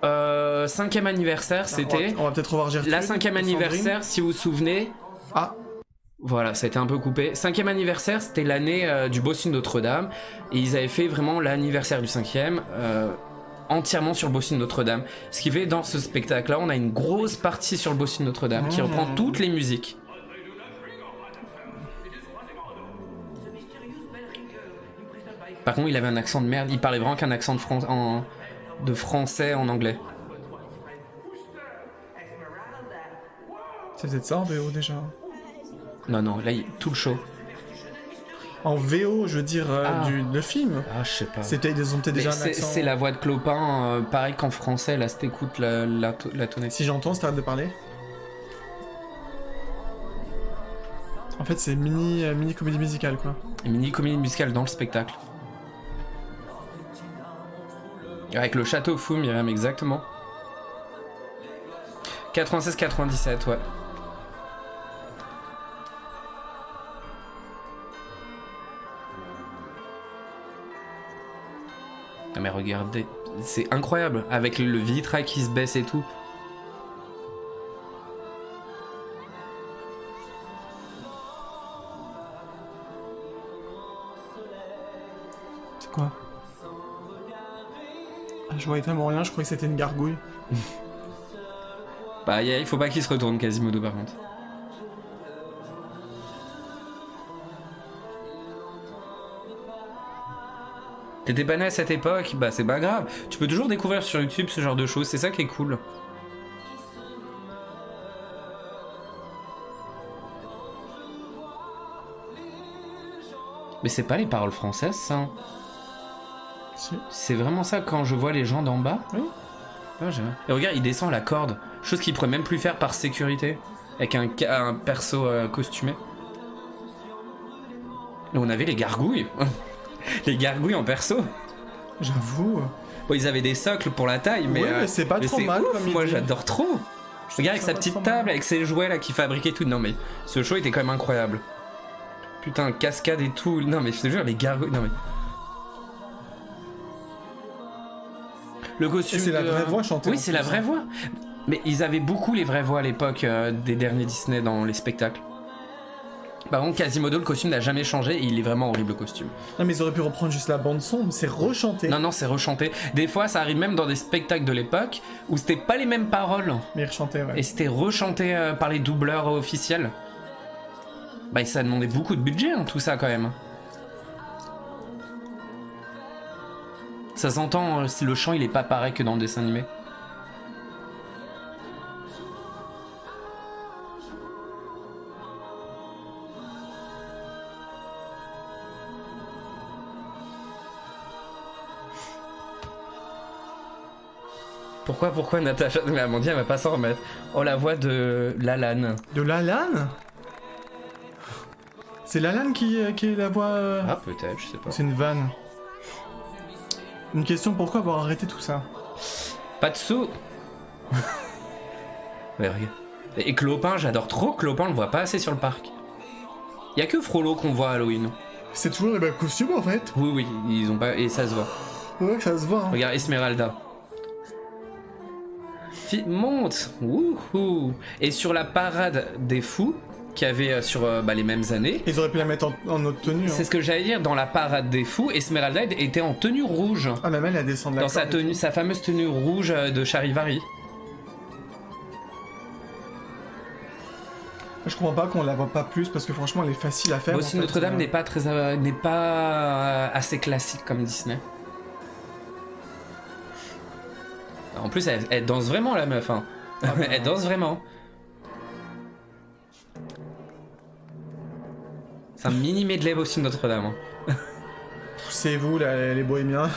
Speaker 1: 5e anniversaire, c'était.
Speaker 2: On va peut-être revoir Gertrude.
Speaker 1: La 5e
Speaker 2: et Sandrine.
Speaker 1: anniversaire, si vous vous souvenez.
Speaker 2: Ah.
Speaker 1: Voilà, ça a été un peu coupé. 5e anniversaire, c'était l'année du Bossu de Notre-Dame. Et ils avaient fait vraiment l'anniversaire du 5e entièrement sur le Bossu de Notre-Dame. Ce qui fait dans ce spectacle-là, on a une grosse partie sur le Bossu de Notre-Dame qui reprend toutes les musiques. Par contre, il avait un accent de merde. Il parlait vraiment qu'un accent de français en anglais.
Speaker 2: C'est peut-être ça en VO déjà.
Speaker 1: Non, non, là, tout le show.
Speaker 2: En VO, je veux dire, le film.
Speaker 1: Ah, je sais pas.
Speaker 2: Ils ont peut-être déjà un accent.
Speaker 1: C'est la voix de Clopin, pareil qu'en français, là, si t'écoutes la tonalité.
Speaker 2: Si j'entends, c'est t'arrêtes de parler. En fait, c'est mini comédie musicale, quoi.
Speaker 1: Mini comédie musicale dans le spectacle. Avec le château fou, Myriam, exactement. 96-97, ouais. Ah mais regardez, c'est incroyable, avec le vitrail qui se baisse et tout.
Speaker 2: C'est quoi? Je voyais tellement rien, je croyais que c'était une gargouille.
Speaker 1: Bah il faut pas qu'il se retourne Quasimodo par contre. T'étais pas né à cette époque, bah c'est pas grave. Tu peux toujours découvrir sur YouTube ce genre de choses, c'est ça qui est cool. Mais c'est pas les paroles françaises ça.
Speaker 2: Si.
Speaker 1: C'est vraiment ça quand je vois les gens d'en bas.
Speaker 2: Oui.
Speaker 1: Ah, et regarde, il descend la corde. Chose qu'il pourrait même plus faire par sécurité. Avec un perso costumé. Et on avait les gargouilles. Les gargouilles en perso.
Speaker 2: J'avoue.
Speaker 1: Bon, ils avaient des socles pour la taille, mais.
Speaker 2: Ouais, mais c'est pas trop mal comme
Speaker 1: Moi
Speaker 2: idée.
Speaker 1: j'adore trop. Regarde avec sa petite table, avec ses jouets là qui fabriquait tout. Non mais ce show était quand même incroyable. Putain, cascade et tout. Non mais je te jure, les gargouilles. Non mais. Le costume.
Speaker 2: Et c'est la vraie voix chantée.
Speaker 1: Oui, c'est la vraie voix. Mais ils avaient beaucoup les vraies voix à l'époque des derniers Disney dans les spectacles. Par contre, Quasimodo, le costume n'a jamais changé et il est vraiment horrible le costume.
Speaker 2: Non, mais ils auraient pu reprendre juste la bande-son, mais c'est rechanté.
Speaker 1: Non, c'est rechanté. Des fois, ça arrive même dans des spectacles de l'époque où c'était pas les mêmes paroles.
Speaker 2: Mais rechanté, ouais.
Speaker 1: Et c'était rechanté par les doubleurs officiels. Bah, ça demandait beaucoup de budget, hein, tout ça quand même. Ça s'entend si le chant il est pas pareil que dans le dessin animé. Pourquoi Natacha... Mais Amandine elle va pas s'en remettre. Oh, la voix de Lalanne.
Speaker 2: De Lalanne? C'est Lalanne qui est la voix...
Speaker 1: Ah peut-être, je sais pas.
Speaker 2: C'est une vanne. Une question, pourquoi avoir arrêté tout ça?
Speaker 1: Pas de sous. Ouais, regarde. Et Clopin, j'adore trop Clopin, on le voit pas assez sur le parc. Y a que Frollo qu'on voit à Halloween.
Speaker 2: C'est toujours les mêmes costumes en fait.
Speaker 1: Oui, ils ont pas... Et ça se voit.
Speaker 2: Ouais, ça se voit. Hein.
Speaker 1: Regarde, Esmeralda. Monte. Wouhou. Et sur la parade des fous, qu'il y avait sur les mêmes années...
Speaker 2: Ils auraient pu la mettre en autre tenue.
Speaker 1: C'est ce que j'allais dire, dans la parade des fous, Esmeralda était en tenue rouge.
Speaker 2: Ah, même elle descend de la
Speaker 1: dans sa tenue, sa fameuse tenue rouge de Charivari.
Speaker 2: Je comprends pas qu'on la voit pas plus parce que franchement elle est facile à faire.
Speaker 1: Aussi en fait, Notre-Dame n'est pas assez classique comme Disney. En plus elle danse vraiment la meuf hein. Ah bah, elle danse vraiment. C'est un mini medley aussi de Notre-Dame. Hein.
Speaker 2: Poussez-vous là, les bohémiens.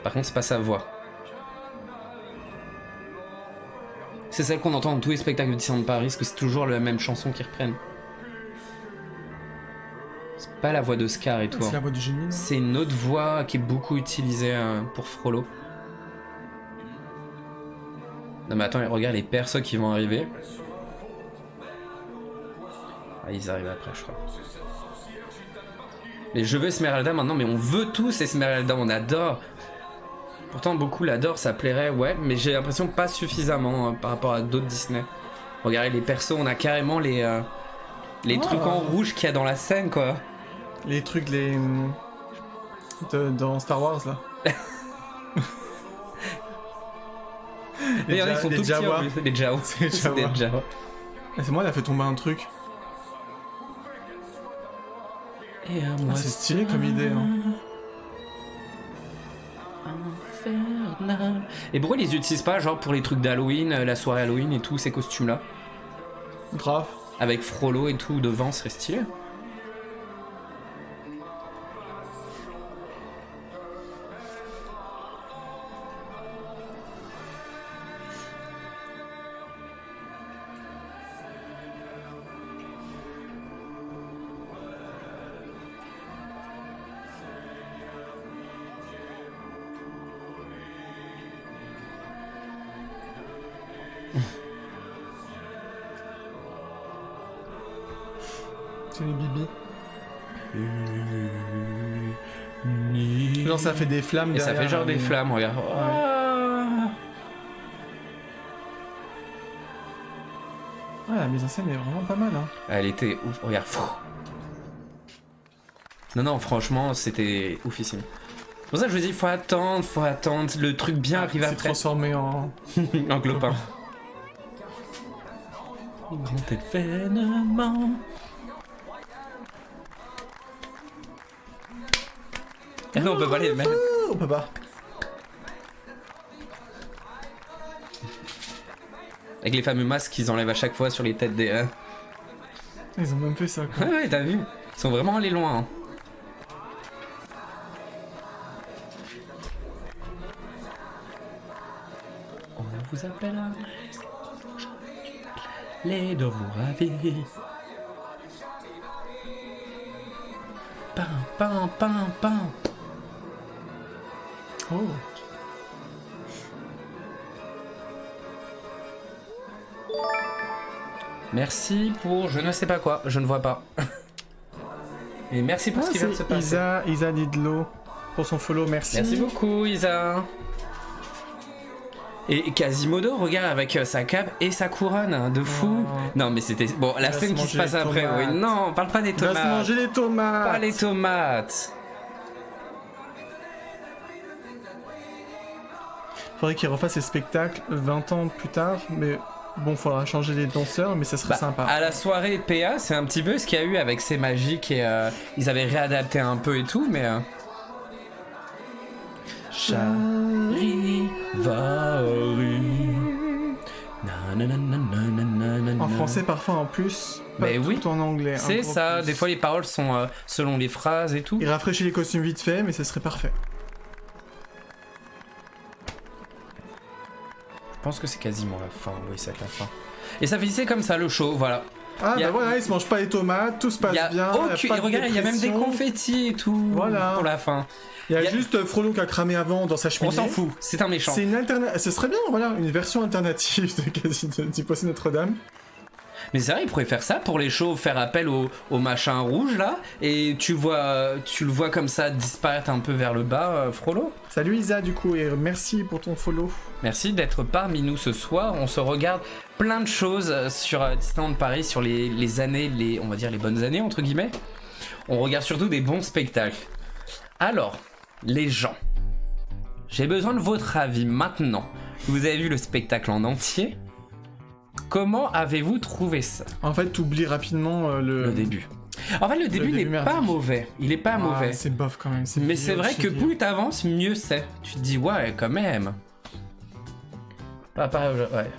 Speaker 1: Par contre c'est pas sa voix. C'est celle qu'on entend dans tous les spectacles de Disneyland Paris, parce que c'est toujours la même chanson qu'ils reprennent. C'est pas la voix de Scar et tout.
Speaker 2: C'est la voix du génie.
Speaker 1: C'est une autre voix qui est beaucoup utilisée pour Frollo. Non mais attends, regarde les persos qui vont arriver. Ah, ils arrivent après, je crois. Mais je veux Esmeralda maintenant, mais on veut tous Esmeralda, on adore. Pourtant beaucoup l'adorent, ça plairait, ouais, mais j'ai l'impression pas suffisamment par rapport à d'autres Disney. Regardez les persos, on a carrément les trucs en rouge qu'il y a dans la scène, quoi.
Speaker 2: Les trucs, dans Star Wars, là.
Speaker 1: Ils sont tout petits, en plus. Les Jawa.
Speaker 2: C'est des Jawa. C'est moi, elle a fait tomber un truc.
Speaker 1: Et moi,
Speaker 2: c'est stylé comme idée, hein.
Speaker 1: Et pourquoi ils les utilisent pas genre pour les trucs d'Halloween, la soirée Halloween et tous ces costumes là?
Speaker 2: Grave.
Speaker 1: Avec Frollo et tout devant, serait stylé.
Speaker 2: C'est les bibis. Genre ça fait des flammes
Speaker 1: Et ça
Speaker 2: derrière,
Speaker 1: fait genre des flammes, regarde.
Speaker 2: Ouais, la mise en scène est vraiment pas mal. Hein.
Speaker 1: Elle était ouf, regarde. Non, franchement, c'était oufissime. C'est pour ça que je vous dis, faut attendre, le truc bien arrive
Speaker 2: C'est
Speaker 1: après.
Speaker 2: transformé en...
Speaker 1: En clopin. Grand événement. Ah non, on peut pas les mettre.
Speaker 2: On peut pas.
Speaker 1: Avec les fameux masques qu'ils enlèvent à chaque fois sur les têtes des...
Speaker 2: Ils ont même fait ça, quoi.
Speaker 1: Ouais, t'as vu. Ils sont vraiment allés loin. Hein. On vous appelle à... Les deux vous ravis. Pam.
Speaker 2: Oh.
Speaker 1: Merci pour je ne sais pas quoi, je ne vois pas. Et merci pour ce qui vient de se passer.
Speaker 2: Isa Didlo pour son follow, merci.
Speaker 1: Merci beaucoup Isa. Et Quasimodo, regarde avec sa cape et sa couronne, de fou. Oh. Non mais c'était... Bon, la scène qui se passe après, oui. Non, on parle pas des tomates.
Speaker 2: Va se manger les tomates.
Speaker 1: Pas les tomates.
Speaker 2: Faudrait qu'il refasse ses spectacles 20 ans plus tard, mais... Bon, faudra changer les danseurs, mais ça serait sympa.
Speaker 1: À la soirée PA, c'est un petit peu ce qu'il y a eu avec ces magiques et ils avaient réadapté un peu et tout, mais... Charivari.
Speaker 2: En français, parfois en plus, pas
Speaker 1: mais
Speaker 2: tout
Speaker 1: oui,
Speaker 2: en anglais.
Speaker 1: C'est ça,
Speaker 2: plus.
Speaker 1: Des fois les paroles sont selon les phrases et tout.
Speaker 2: Il rafraîchit les costumes vite fait, mais ça serait parfait.
Speaker 1: Je pense que c'est quasiment la fin, oui c'est la fin. Et ça finissait comme ça le show, voilà.
Speaker 2: Ah bah voilà, il se mange pas les tomates, tout se passe bien.
Speaker 1: Regarde, il y a même des confettis et tout
Speaker 2: voilà.
Speaker 1: Pour la fin.
Speaker 2: Il y a juste Frollo qui a cramé avant dans sa cheminée.
Speaker 1: On s'en fout, c'est un méchant.
Speaker 2: C'est une alternative. Ce serait bien, voilà, une version alternative du Poisson Notre-Dame.
Speaker 1: Mais c'est vrai, il pourrait faire ça pour les shows, faire appel au machin rouge là, et tu le vois comme ça disparaître un peu vers le bas, Frollo.
Speaker 2: Salut Isa du coup, et merci pour ton follow.
Speaker 1: Merci d'être parmi nous ce soir. On se regarde plein de choses sur Disneyland Paris, sur les années, on va dire les bonnes années entre guillemets. On regarde surtout des bons spectacles. Alors, les gens, j'ai besoin de votre avis maintenant. Vous avez vu le spectacle en entier. Comment avez-vous trouvé ça?
Speaker 2: En fait, t'oublies rapidement le début.
Speaker 1: En fait, le début n'est pas mauvais. Il est pas mauvais.
Speaker 2: C'est bof quand même.
Speaker 1: Mais c'est vrai que plus t'avances, mieux c'est. Tu te dis, ouais, quand même. Ouais.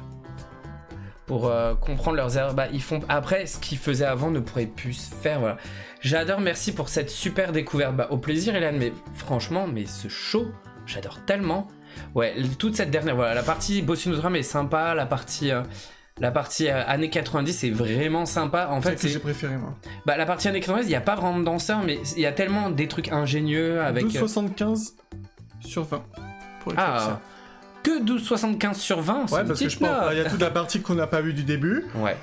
Speaker 1: Pour comprendre leurs erreurs, ils font. Après, ce qu'ils faisaient avant ne pourrait plus se faire. Voilà. J'adore, merci pour cette super découverte. Au plaisir, Hélène. Mais franchement, ce show, j'adore tellement. Ouais, toute cette dernière. Voilà, la partie Bossu Notre-Dame est sympa. La partie années 90 est vraiment sympa. En fait,
Speaker 2: c'est que j'ai préféré moi.
Speaker 1: La partie années 90, il n'y a pas vraiment de danseurs, mais il y a tellement des trucs ingénieux avec.
Speaker 2: 12,75 sur 20.
Speaker 1: Ah, que 12,75 sur 20.
Speaker 2: Ouais, parce que je pense il y a toute la partie qu'on n'a pas vue du début.
Speaker 1: Ouais.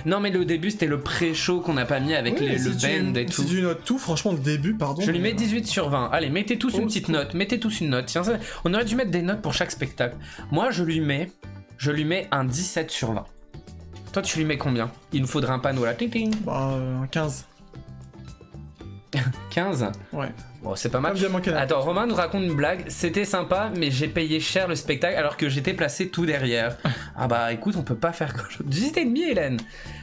Speaker 1: Non, mais le début c'était le pré-show qu'on n'a pas mis avec le band et tout.
Speaker 2: Si tu notes tout, franchement, le début, pardon.
Speaker 1: Je lui mets 18 sur 20. Allez, mettez tous une petite note. Mettez tous une note. Tiens, on aurait dû mettre des notes pour chaque spectacle. Moi, je lui mets un 17 sur 20. Toi, tu lui mets combien? Il nous faudrait un panneau là. Ting ting.
Speaker 2: Un 15.
Speaker 1: 15?
Speaker 2: Ouais.
Speaker 1: Bon, c'est pas mal. Attends, Romain nous raconte une blague. C'était sympa, mais j'ai payé cher le spectacle alors que j'étais placé tout derrière. Ah bah écoute, on peut pas faire grand chose. 18,5 Hélène.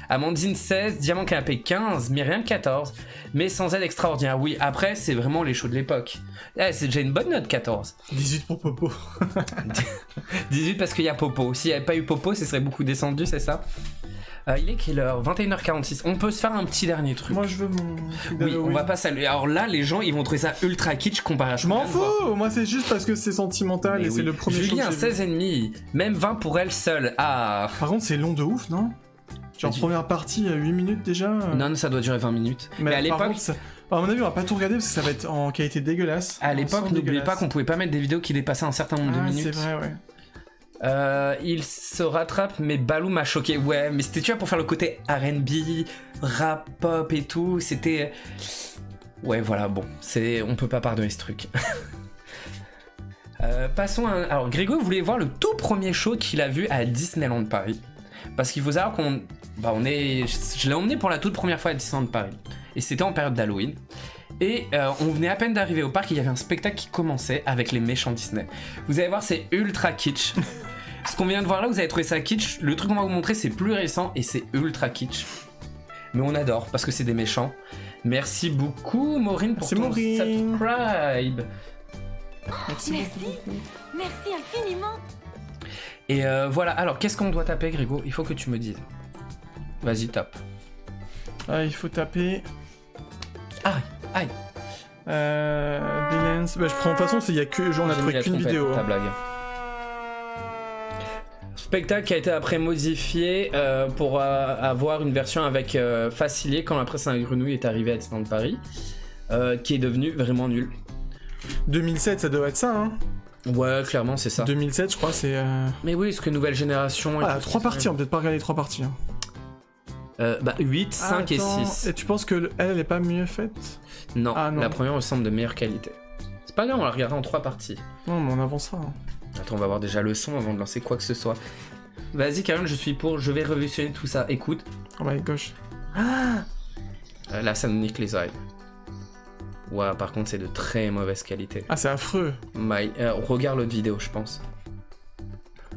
Speaker 1: Amandine 16, Diamant Canapé 15, Myriam 14. Mais sans aide extraordinaire. Oui, après, c'est vraiment les shows de l'époque. C'est déjà une bonne note, 14.
Speaker 2: 18 pour Popo.
Speaker 1: 18 parce qu'il y a Popo. S'il n'y avait pas eu Popo, ce serait beaucoup descendu, c'est ça? Il est quelle heure? 21h46. On peut se faire un petit dernier truc.
Speaker 2: Moi, je veux mon...
Speaker 1: Oui, on va pas saluer. Alors là, les gens, ils vont trouver ça ultra kitsch comparé à...
Speaker 2: Je m'en fous. Moi, c'est juste parce que c'est sentimental et c'est le premier show
Speaker 1: Julien, 16,5. Même 20 pour elle seule. Ah.
Speaker 2: Par contre, c'est long de ouf, non? Genre, première partie, 8 minutes déjà.
Speaker 1: Non, ça doit durer 20 minutes. Mais à l'époque...
Speaker 2: À mon avis, on va pas tout regarder parce que ça va être en qualité dégueulasse.
Speaker 1: À l'époque, n'oubliez pas qu'on pouvait pas mettre des vidéos qui dépassaient un certain nombre de minutes.
Speaker 2: C'est vrai, ouais.
Speaker 1: Il se rattrape, mais Baloo m'a choqué. Ouais, mais c'était, tu vois, pour faire le côté R&B, rap, pop et tout. C'était... Ouais, voilà, bon. On peut pas pardonner ce truc. Passons à... Alors, Grégo voulait voir le tout premier show qu'il a vu à Disneyland Paris. Parce qu'il faut savoir qu'on... Je l'ai emmené pour la toute première fois à Disneyland Paris. Et c'était en période d'Halloween. Et on venait à peine d'arriver au parc, il y avait un spectacle qui commençait avec les méchants Disney. Vous allez voir, c'est ultra kitsch. Ce qu'on vient de voir là, vous avez trouvé ça kitsch. Le truc qu'on va vous montrer, c'est plus récent et c'est ultra kitsch. Mais on adore parce que c'est des méchants. Merci beaucoup, Maureen, pour ton subscribe.
Speaker 3: Merci infiniment.
Speaker 1: Et voilà, alors qu'est-ce qu'on doit taper, Grégo? Il faut que tu me dises. Vas-y, tape.
Speaker 2: Il faut taper...
Speaker 1: Aïe.
Speaker 2: Villains. Bah, je prends de toute façon, on a trouvé qu'une vidéo.
Speaker 1: Ta blague. Spectacle qui a été après modifié pour avoir une version avec Facilier quand la presse à la grenouille est arrivée à Disneyland Paris, qui est devenu vraiment nul.
Speaker 2: 2007, ça doit être ça, hein.
Speaker 1: Ouais, clairement, c'est ça.
Speaker 2: 2007, je crois, c'est...
Speaker 1: Mais oui, parce que nouvelle génération...
Speaker 2: Ah, 3 parties, on peut peut-être pas regarder 3 parties. Hein.
Speaker 1: 8, 5 et 6.
Speaker 2: Et tu penses que elle est pas mieux faite?
Speaker 1: Non, la première me semble de meilleure qualité. C'est pas grave, on la regardera en 3 parties.
Speaker 2: Non, mais on avancera. Hein.
Speaker 1: Attends, on va voir déjà le son avant de lancer quoi que ce soit. Vas-y, Karen, je suis pour, je vais révolutionner tout ça. Écoute.
Speaker 2: Oh my gosh.
Speaker 1: Là, ça nous nique les oreilles. Ouais, par contre, c'est de très mauvaise qualité.
Speaker 2: Ah, c'est affreux.
Speaker 1: Regarde l'autre vidéo, je pense.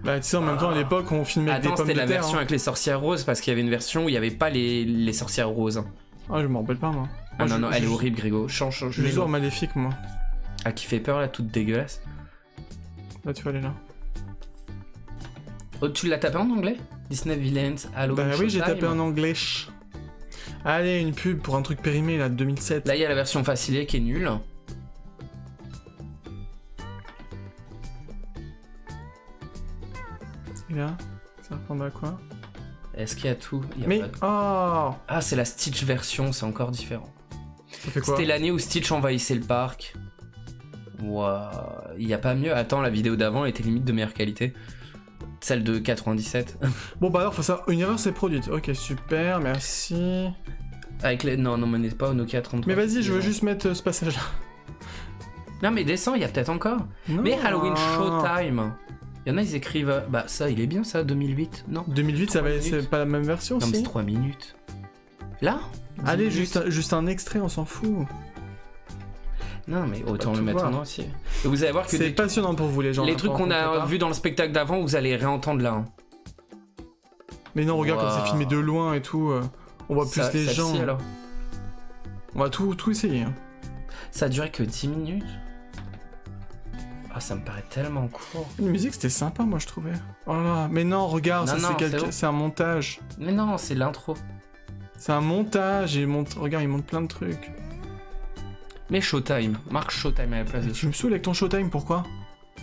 Speaker 2: Bah, tu sais, en même temps, à l'époque, on filmait des pommes de terre.
Speaker 1: Attends, c'était la version avec les sorcières roses, parce qu'il y avait une version où il n'y avait pas les sorcières roses.
Speaker 2: Ah, je m'en rappelle pas, moi.
Speaker 1: Non, elle est horrible, Grégo. Change.
Speaker 2: Je suis toujours maléfique, moi.
Speaker 1: Ah, qui fait peur, là, toute dégueulasse.
Speaker 2: Là, tu vas aller là.
Speaker 1: Oh, tu l'as tapé en anglais? Disney Villains, Halloween.
Speaker 2: Bah oui, j'ai tapé en anglais. Allez, une pub pour un truc périmé, là, de 2007.
Speaker 1: Là, il y a la version Facilier qui est nulle.
Speaker 2: Et là, ça ressemble à quoi?
Speaker 1: Est-ce qu'il y a tout?
Speaker 2: Mais,
Speaker 1: Ah, c'est la Stitch version, c'est encore différent.
Speaker 2: Ça fait quoi?
Speaker 1: C'était l'année où Stitch envahissait le parc. Waouh, il y a pas mieux. Attends, la vidéo d'avant était limite de meilleure qualité. Celle de 97.
Speaker 2: Bon, bah alors, faut ça. Une erreur s'est produite. Ok, super, merci.
Speaker 1: Avec les... Non, mais n'est pas au Nokia 33.
Speaker 2: Mais vas-y, je veux juste mettre ce passage-là.
Speaker 1: Non, mais descends, il y a peut-être encore.
Speaker 2: Non.
Speaker 1: Mais Halloween Showtime. Il y en a, ils écrivent. Bah, ça, il est bien, ça, 2008. Non.
Speaker 2: 2008, c'est pas la même version,
Speaker 1: non,
Speaker 2: si.
Speaker 1: mais c'est 3 minutes. Là?
Speaker 2: Allez, juste un extrait, on s'en fout.
Speaker 1: Non, mais autant le mettre en entier. Et vous allez voir que
Speaker 2: c'est passionnant pour vous, les gens.
Speaker 1: Les trucs qu'on a vus dans le spectacle d'avant, vous allez réentendre là. Hein.
Speaker 2: Mais non, regarde comme c'est filmé de loin et tout. On voit plus les gens.
Speaker 1: Alors.
Speaker 2: On va tout essayer. Hein.
Speaker 1: Ça a duré que 10 minutes. Ah, ça me paraît tellement court.
Speaker 2: La musique, c'était sympa, moi, je trouvais. Oh là là. Mais non, regarde, c'est un montage.
Speaker 1: Mais non, c'est l'intro.
Speaker 2: C'est un montage. Regarde, il monte plein de trucs.
Speaker 1: Mais Showtime, marque Showtime à la place de...
Speaker 2: Tu me saoules avec ton Showtime, pourquoi?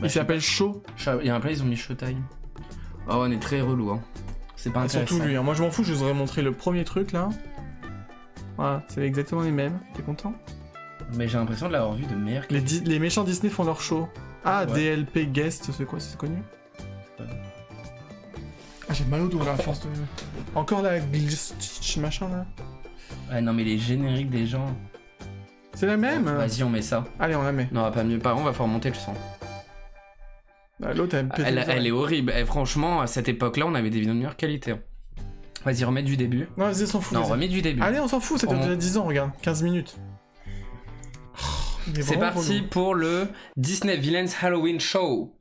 Speaker 2: Il s'appelle Show.
Speaker 1: Il y a un place, ils ont mis Showtime. Oh, on est très relou, hein. C'est pas intéressant.
Speaker 2: Surtout lui, hein. Moi je m'en fous, je vous aurais montré le premier truc, là. Voilà, c'est exactement les mêmes. T'es content?
Speaker 1: Mais j'ai l'impression de l'avoir vu de meilleure qualité.
Speaker 2: Les méchants Disney font leur show. Ah, ouais. DLP Guest, c'est quoi? C'est connu? Ouais. Ah, j'ai mal au dos, là, à force de... Encore la Stitch, machin, là.
Speaker 1: Ah non, mais les génériques des gens...
Speaker 2: C'est la même.
Speaker 1: Vas-y, on met ça.
Speaker 2: Allez, on la met.
Speaker 1: Non, pas mieux. Par contre, on va faire remonter le son.
Speaker 2: Bah, l'autre,
Speaker 1: elle est horrible. Et franchement, à cette époque-là, on avait des vidéos de meilleure qualité. Vas-y, remets du début.
Speaker 2: Non, vas-y, on s'en fout.
Speaker 1: Non, remets du début.
Speaker 2: Allez, on s'en fout, ça dure déjà 10 ans, regarde. 15 minutes.
Speaker 1: C'est parti pour le Disney Villains Halloween Show.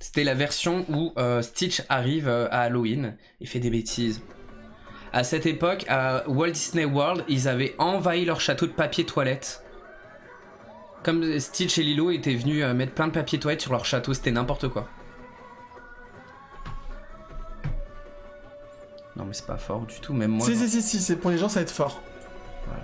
Speaker 1: C'était la version où Stitch arrive à Halloween et fait des bêtises. À cette époque, à Walt Disney World, ils avaient envahi leur château de papier toilette. Comme Stitch et Lilo étaient venus mettre plein de papier toilette sur leur château, c'était n'importe quoi. Non mais c'est pas fort du tout, même moi...
Speaker 2: Si, c'est pour les gens ça va être fort.
Speaker 1: Voilà.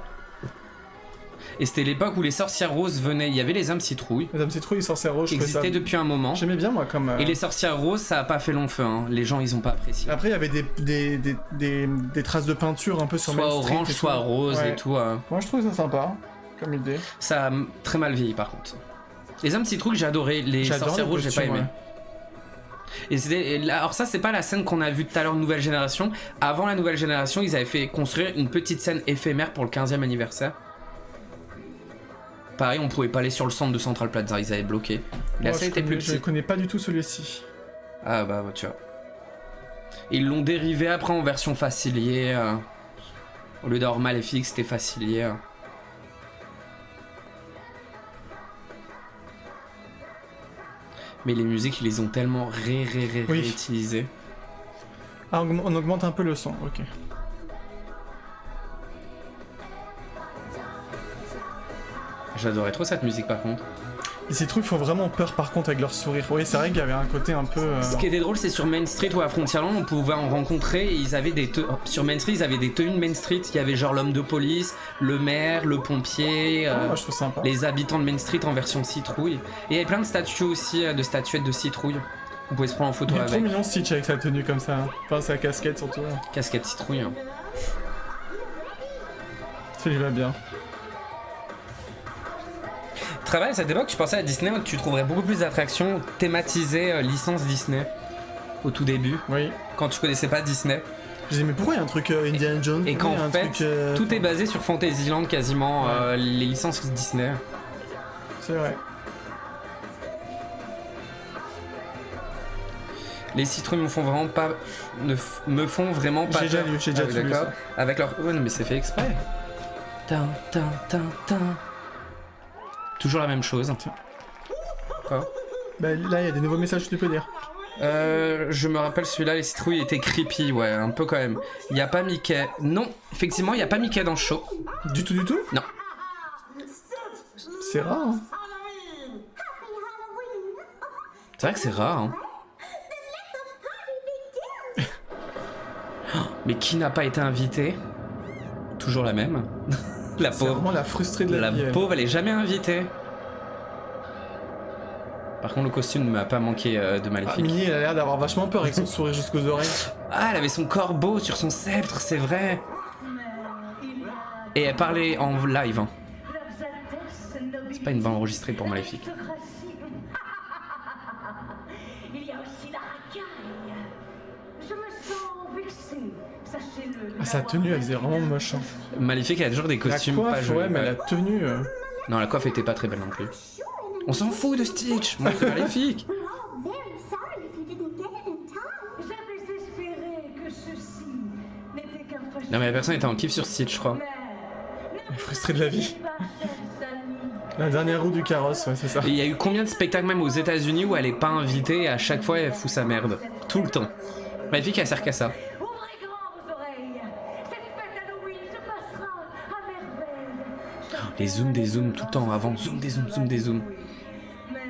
Speaker 1: Et c'était l'époque où les sorcières roses venaient, il y avait les hommes citrouilles.
Speaker 2: Les hommes citrouilles, les sorcières roses,
Speaker 1: qui existaient depuis un moment.
Speaker 2: J'aimais bien moi comme...
Speaker 1: Et les sorcières roses, ça a pas fait long feu, hein. Les gens ils ont pas apprécié.
Speaker 2: Après il y avait des traces de peinture un peu sur Main Street.
Speaker 1: Soit orange, soit rose et tout.
Speaker 2: Moi je trouvais ça sympa, comme idée.
Speaker 1: Ça a très mal vieilli par contre. Les hommes citrouilles, j'ai adoré. Les
Speaker 2: J'adore
Speaker 1: sorcières
Speaker 2: le
Speaker 1: rouges, j'ai pas
Speaker 2: costume,
Speaker 1: aimé. Alors ça, c'est pas la scène qu'on a vue tout à l'heure, Nouvelle Génération. Avant la Nouvelle Génération, ils avaient fait construire une petite scène éphémère pour le 15e anniversaire. Pareil, on pouvait pas aller sur le centre de Central Plaza, ils avaient bloqué. La scène était plus
Speaker 2: Je
Speaker 1: petite.
Speaker 2: connais pas du tout celui-ci.
Speaker 1: Ah bah tu vois. Ils l'ont dérivé après en version facilier. Au lieu d'avoir Maléfique, c'était facilier. Mais les musiques, ils les ont tellement réutilisées.
Speaker 2: Ah, on augmente un peu le son, ok.
Speaker 1: J'adorais trop cette musique par contre.
Speaker 2: Et ces trucs font vraiment peur par contre avec leur sourire. Oui, c'est vrai qu'il y avait un côté un peu...
Speaker 1: Ce qui était drôle, c'est sur Main Street ou à Frontierland, on pouvait en rencontrer et ils avaient sur Main Street, ils avaient des tenues de Main Street. Il y avait genre l'homme de police, le maire, le pompier,
Speaker 2: moi, je trouve sympa.
Speaker 1: les habitants de Main Street en version citrouille. Et il y avait plein de statues aussi, de statuettes de citrouille. On pouvait se prendre en photo
Speaker 2: Il est trop
Speaker 1: avec.
Speaker 2: mignon Stitch avec sa tenue comme ça. Enfin, sa casquette surtout.
Speaker 1: Casquette citrouille.
Speaker 2: Ça lui va bien.
Speaker 1: Travail à cette époque, tu pensais à Disney, tu trouverais beaucoup plus d'attractions thématisées licence Disney au tout début,
Speaker 2: Oui.
Speaker 1: quand tu connaissais pas Disney.
Speaker 2: Je disais, mais pourquoi il y a un truc Indiana Jones?
Speaker 1: Et qu'en
Speaker 2: Pourquoi il y a un
Speaker 1: fait,
Speaker 2: truc,
Speaker 1: tout est basé sur Fantasyland quasiment,
Speaker 2: Ouais.
Speaker 1: les licences Disney.
Speaker 2: C'est vrai.
Speaker 1: Les citrouilles me font vraiment pas. Me font vraiment pas.
Speaker 2: J'ai déjà
Speaker 1: peur.
Speaker 2: lu, j'ai déjà
Speaker 1: oui,
Speaker 2: lu
Speaker 1: d'accord.
Speaker 2: ça.
Speaker 1: Avec leur. Ouais, non, mais c'est fait exprès. Tin, tin, tin, tin. Toujours la même chose. Quoi?
Speaker 2: Bah là, il y a des nouveaux messages, tu peux dire.
Speaker 1: Je me rappelle celui-là, les citrouilles étaient creepy, ouais, un peu quand même. Il y a pas Mickey. Non, effectivement, il y a pas Mickey dans le show.
Speaker 2: Du tout, du tout?
Speaker 1: Non.
Speaker 2: C'est rare, hein.
Speaker 1: C'est vrai que c'est rare, hein. Mais qui n'a pas été invité? Toujours la même. La
Speaker 2: C'est
Speaker 1: pauvre.
Speaker 2: vraiment la frustrée de la vie. elle.
Speaker 1: pauvre, elle est jamais invitée. Par contre, le costume ne m'a pas manqué de
Speaker 2: Ah,
Speaker 1: Maléfique.
Speaker 2: Minnie, elle a l'air d'avoir vachement peur avec son sourire jusqu'aux oreilles.
Speaker 1: Ah, elle avait son corbeau sur son sceptre, c'est vrai. Et elle parlait en live. Hein. C'est pas une bande enregistrée pour Maléfique.
Speaker 10: Il y a aussi la racaille. Je me sens vexée, sachez-le.
Speaker 2: Ah, sa tenue, elle faisait vraiment moche. Hein.
Speaker 1: Maléfique, elle a toujours des costumes
Speaker 2: la coiffe,
Speaker 1: pas jolis.
Speaker 2: ouais, mais la tenue...
Speaker 1: Non, la coiffe était pas très belle non plus. On s'en fout de Stitch, moi c'est Maléfique.
Speaker 10: J'avais espéré que ceci n'était qu'un fâcheux.
Speaker 1: Non mais la personne était en kiff sur Stitch, je crois.
Speaker 2: Elle est frustrée de la vie. La dernière roue du carrosse, ouais, c'est ça.
Speaker 1: Et il y a eu combien de spectacles même aux États-Unis où elle est pas invitée et à chaque fois elle fout sa merde. Tout le temps. Maléfique, elle sert qu'à ça.
Speaker 10: Ouvrez grand vos oreilles. Cette fête Halloween se passera à merveille.
Speaker 1: Les zooms des zooms tout le temps avant. Zoom des zooms, zoom des zooms.
Speaker 10: Mais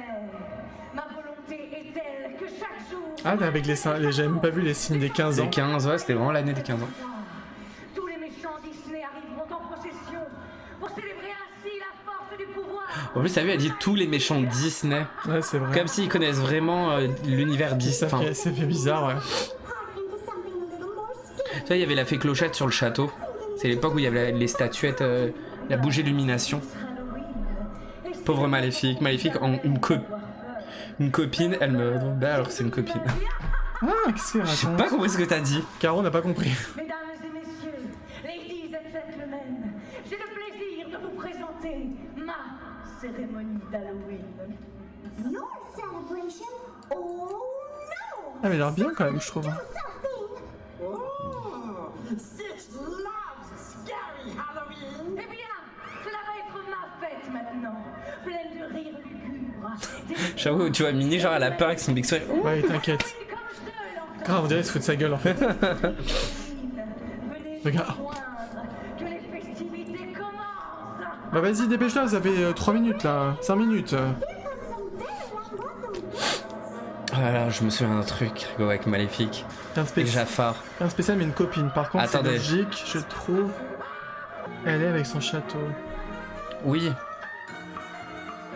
Speaker 10: ma volonté est telle que chaque jour.
Speaker 2: Ah, avec j'avais même pas vu les signes des 15 ans.
Speaker 1: Des 15, ouais, c'était vraiment l'année des 15 ans.
Speaker 10: Tous les méchants Disney arriveront en procession pour célébrer ainsi la force du pouvoir.
Speaker 1: En plus, t'as vu, elle dit tous les méchants Disney.
Speaker 2: Ouais, c'est vrai.
Speaker 1: Comme s'ils connaissent vraiment l'univers Disney.
Speaker 2: Ça
Speaker 1: Enfin,
Speaker 2: fait bizarre, ouais.
Speaker 1: tu vois, il y avait la fée Clochette sur le château. C'est l'époque où il y avait les statuettes, la bougie illumination. Pauvre Maléfique. Maléfique, une copine, elle me trouve belle alors que c'est une copine.
Speaker 2: Ah, qu'est-ce qu'elle
Speaker 1: J'ai
Speaker 2: raconte?
Speaker 1: pas compris ce que t'as dit.
Speaker 2: Caro n'a pas compris.
Speaker 10: Mesdames et messieurs, ladies and gentlemen, j'ai le plaisir de vous présenter ma cérémonie d'Halloween.
Speaker 6: Your celebration? Oh no!
Speaker 2: Ah, mais elle a l'air bien quand même, je trouve.
Speaker 5: Stitch loves scary Halloween.
Speaker 10: Eh bien, cela va être ma fête maintenant, pleine de rires lugubres.
Speaker 1: J'avoue, tu vois, Minnie, genre, elle a peur avec son big sourire. Ouh.
Speaker 2: Ouais, t'inquiète. Grave, on dirait qu'il se fout de sa gueule en fait. Regarde.
Speaker 10: Que les festivités commencent.
Speaker 2: Bah vas-y, dépêche-toi, ça fait 3 minutes là. 5 minutes.
Speaker 1: Oh là là, je me souviens d'un truc, Rigo, avec Maléfique. Et Jafar.
Speaker 2: Un spécial, mais une copine. Par contre, c'est
Speaker 1: Attendez.
Speaker 2: logique, je trouve. Elle est avec son château.
Speaker 1: Oui.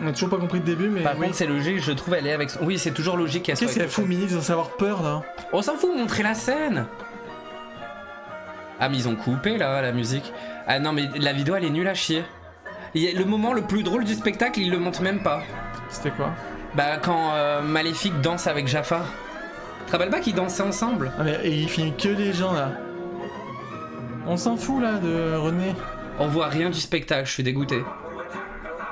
Speaker 2: On a toujours pas compris le début, mais.
Speaker 1: Par
Speaker 2: oui.
Speaker 1: contre, c'est logique, je trouve, elle est avec son... Oui, c'est toujours logique qu'elle soit
Speaker 2: Qu'est-ce qu'elle
Speaker 1: avec...
Speaker 2: fout, Minnie, ils ont avoir peur là?
Speaker 1: On s'en fout, montrer la scène. Ah, mais ils ont coupé, là, la musique. Ah non, mais la vidéo, elle est nulle à chier. Le moment le plus drôle du spectacle, ils le montrent même pas.
Speaker 2: C'était quoi?
Speaker 1: Bah quand Maléfique danse avec Jafar. Tu te rappelles pas qu'ils dansaient ensemble?
Speaker 2: Ah mais il filme que les gens là. On s'en fout là de René.
Speaker 1: On voit rien du spectacle, je suis dégoûté.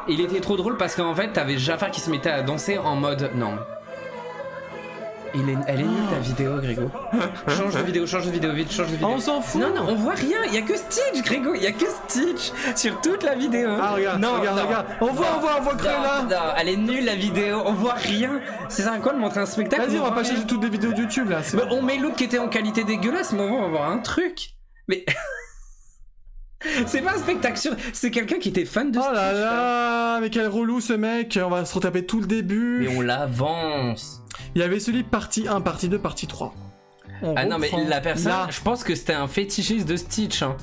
Speaker 1: Il était trop drôle parce qu'en fait t'avais Jafar qui se mettait à danser en mode... Non. Elle est nulle ta vidéo, Grégo. Change de vidéo vite, change de vidéo.
Speaker 2: On s'en fout.
Speaker 1: Non, on voit rien, il y a que Stitch, Grégo, il y a que Stitch sur toute la vidéo.
Speaker 2: Ah regarde, regarde. On voit que là.
Speaker 1: Non, elle est nulle la vidéo, on voit rien. C'est ça quoi de montrer un spectacle?
Speaker 2: Vas-y, on va pas chercher toutes les vidéos de YouTube là.
Speaker 1: Mais on met l'autre qui était en qualité dégueulasse, mais on va voir un truc. Mais... C'est pas un spectacle sur... C'est quelqu'un qui était fan de Stitch.
Speaker 2: Oh là là, mais quel relou ce mec. On va se retaper tout le début.
Speaker 1: Mais on l'avance.
Speaker 2: Il y avait celui partie 1, partie 2, partie 3.
Speaker 1: Non mais la personne,
Speaker 2: là.
Speaker 1: je pense que c'était un fétichiste de Stitch. Hein.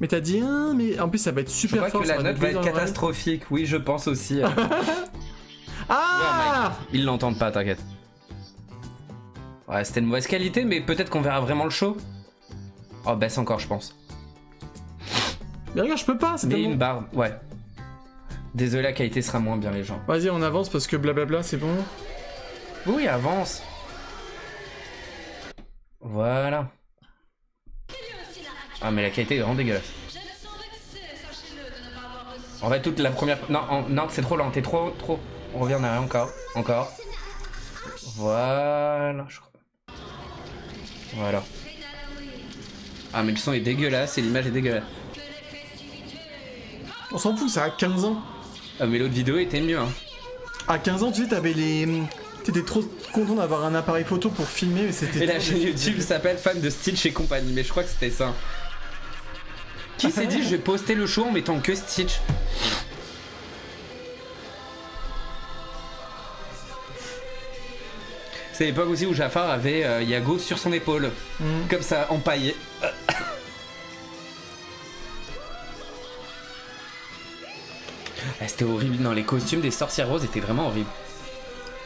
Speaker 2: Mais t'as dit mais en plus ça va être super fort.
Speaker 1: Je crois que la note va être catastrophique, oui je pense aussi.
Speaker 2: Ah
Speaker 1: ouais, ils l'entendent pas, t'inquiète. Ouais c'était une mauvaise qualité mais peut-être qu'on verra vraiment le show. Oh baisse encore je pense.
Speaker 2: Mais regarde je peux pas, c'est
Speaker 1: une barre, ouais. Désolé la qualité sera moins bien les gens.
Speaker 2: Vas-y on avance parce que blablabla c'est bon.
Speaker 1: Oui avance. Voilà. Ah mais la qualité est vraiment dégueulasse. En fait toute la première... Non c'est trop lent, t'es trop... On revient en arrière encore. Voilà, je crois. Voilà. Ah mais le son est dégueulasse et l'image est dégueulasse.
Speaker 2: On s'en fout, ça a 15 ans.
Speaker 1: Ah mais l'autre vidéo était mieux hein.
Speaker 2: À 15 ans tu sais t'avais les... T'étais trop content d'avoir un appareil photo pour filmer mais c'était...
Speaker 1: Et la chaîne YouTube s'appelle Fan de Stitch et compagnie, mais je crois que c'était ça. Qui s'est dit je vais poster le show en mettant que Stitch? C'est l'époque aussi où Jafar avait Yago sur son épaule, comme ça, empaillé. C'était horrible, non les costumes des sorcières roses étaient vraiment horribles.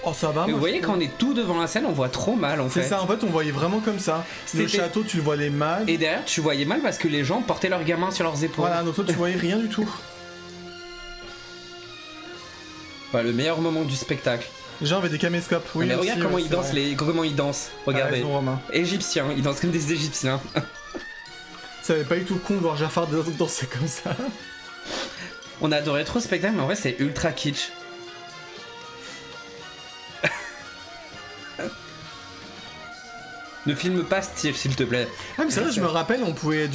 Speaker 2: Oh ça va.
Speaker 1: Mais vous voyez quand on est tout devant la scène on voit trop mal en fait.
Speaker 2: C'est ça en fait on voyait vraiment comme ça. Le château tu le voyais mal.
Speaker 1: Et derrière tu voyais mal parce que les gens portaient leurs gamins sur leurs épaules.
Speaker 2: Voilà donc toi tu voyais rien du tout.
Speaker 1: Bah, le meilleur moment du spectacle.
Speaker 2: Les gens avaient des caméscopes, oui.
Speaker 1: Mais
Speaker 2: aussi,
Speaker 1: regarde comment ils dansent, comment ils dansent. Regardez. Égyptiens, ils dansent comme des Égyptiens.
Speaker 2: Ça avait pas eu tout con de voir Jafar danser comme ça.
Speaker 1: On adorait trop ce spectacle, mais en vrai c'est ultra kitsch. Ne filme pas Stitch s'il te plaît.
Speaker 2: Ah mais c'est vrai, je me rappelle, tu pouvais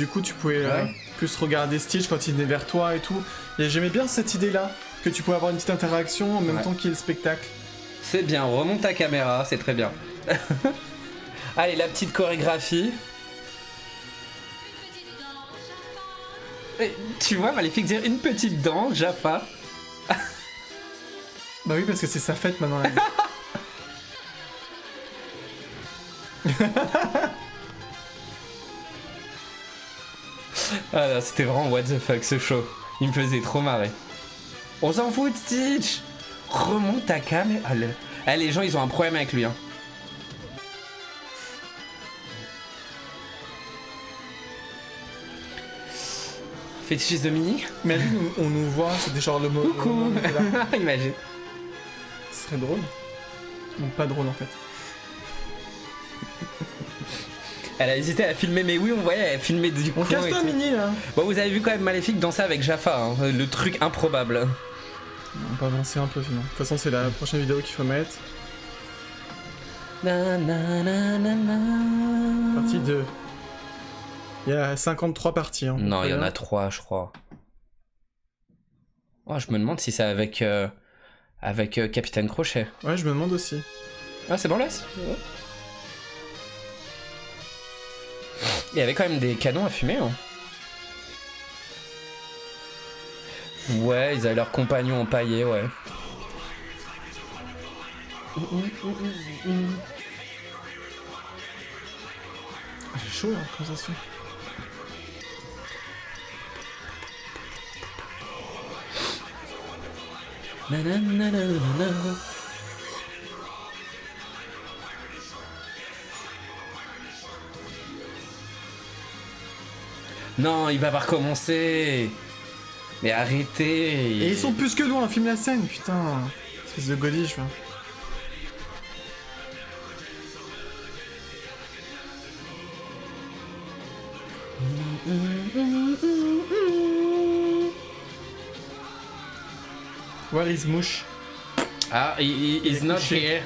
Speaker 2: plus regarder Stitch quand il venait vers toi et tout. Et j'aimais bien cette idée là, que tu pouvais avoir une petite interaction en même temps qu'il y ait le spectacle.
Speaker 1: C'est bien, remonte ta caméra, c'est très bien. Allez, la petite chorégraphie. Et, tu vois, Maléfique dire une petite danse, Jaffa.
Speaker 2: Bah oui, parce que c'est sa fête maintenant.
Speaker 1: Ah là, c'était vraiment what the fuck ce show. Il me faisait trop marrer. On s'en fout de Stitch. Remonte ta caméra. Ah, les gens ils ont un problème avec lui hein. Fétichiste de Mini.
Speaker 2: Mais lui, on nous voit, c'était genre le mot.
Speaker 1: Coucou. Imagine.
Speaker 2: Ce serait drôle. Donc pas drôle en fait.
Speaker 1: Elle a hésité à filmer, mais oui, on voyait, elle filmait du coup.
Speaker 2: On casse toi, Mini là.
Speaker 1: Bon, vous avez vu quand même Maléfique danser avec Jaffa, hein, le truc improbable.
Speaker 2: On va avancer un peu sinon. De toute façon, c'est la prochaine vidéo qu'il faut mettre. Partie 2. Il y a 53 parties. Hein,
Speaker 1: non, il y en a 3, je crois. Oh, je me demande si c'est avec Capitaine Crochet.
Speaker 2: Ouais, je me demande aussi.
Speaker 1: Ah, c'est bon là. Ouais. Il y avait quand même des canons à fumer. Hein. Ouais, ils avaient leurs compagnons empaillés, ouais.
Speaker 2: J'ai chaud là, comment ça se fait?
Speaker 1: Non, il va pas recommencer. Mais arrêtez.
Speaker 2: Et ils sont plus que loin, filme la scène, putain. Espèce de godiche, là. Where is Mouche?
Speaker 1: Ah, he's not here.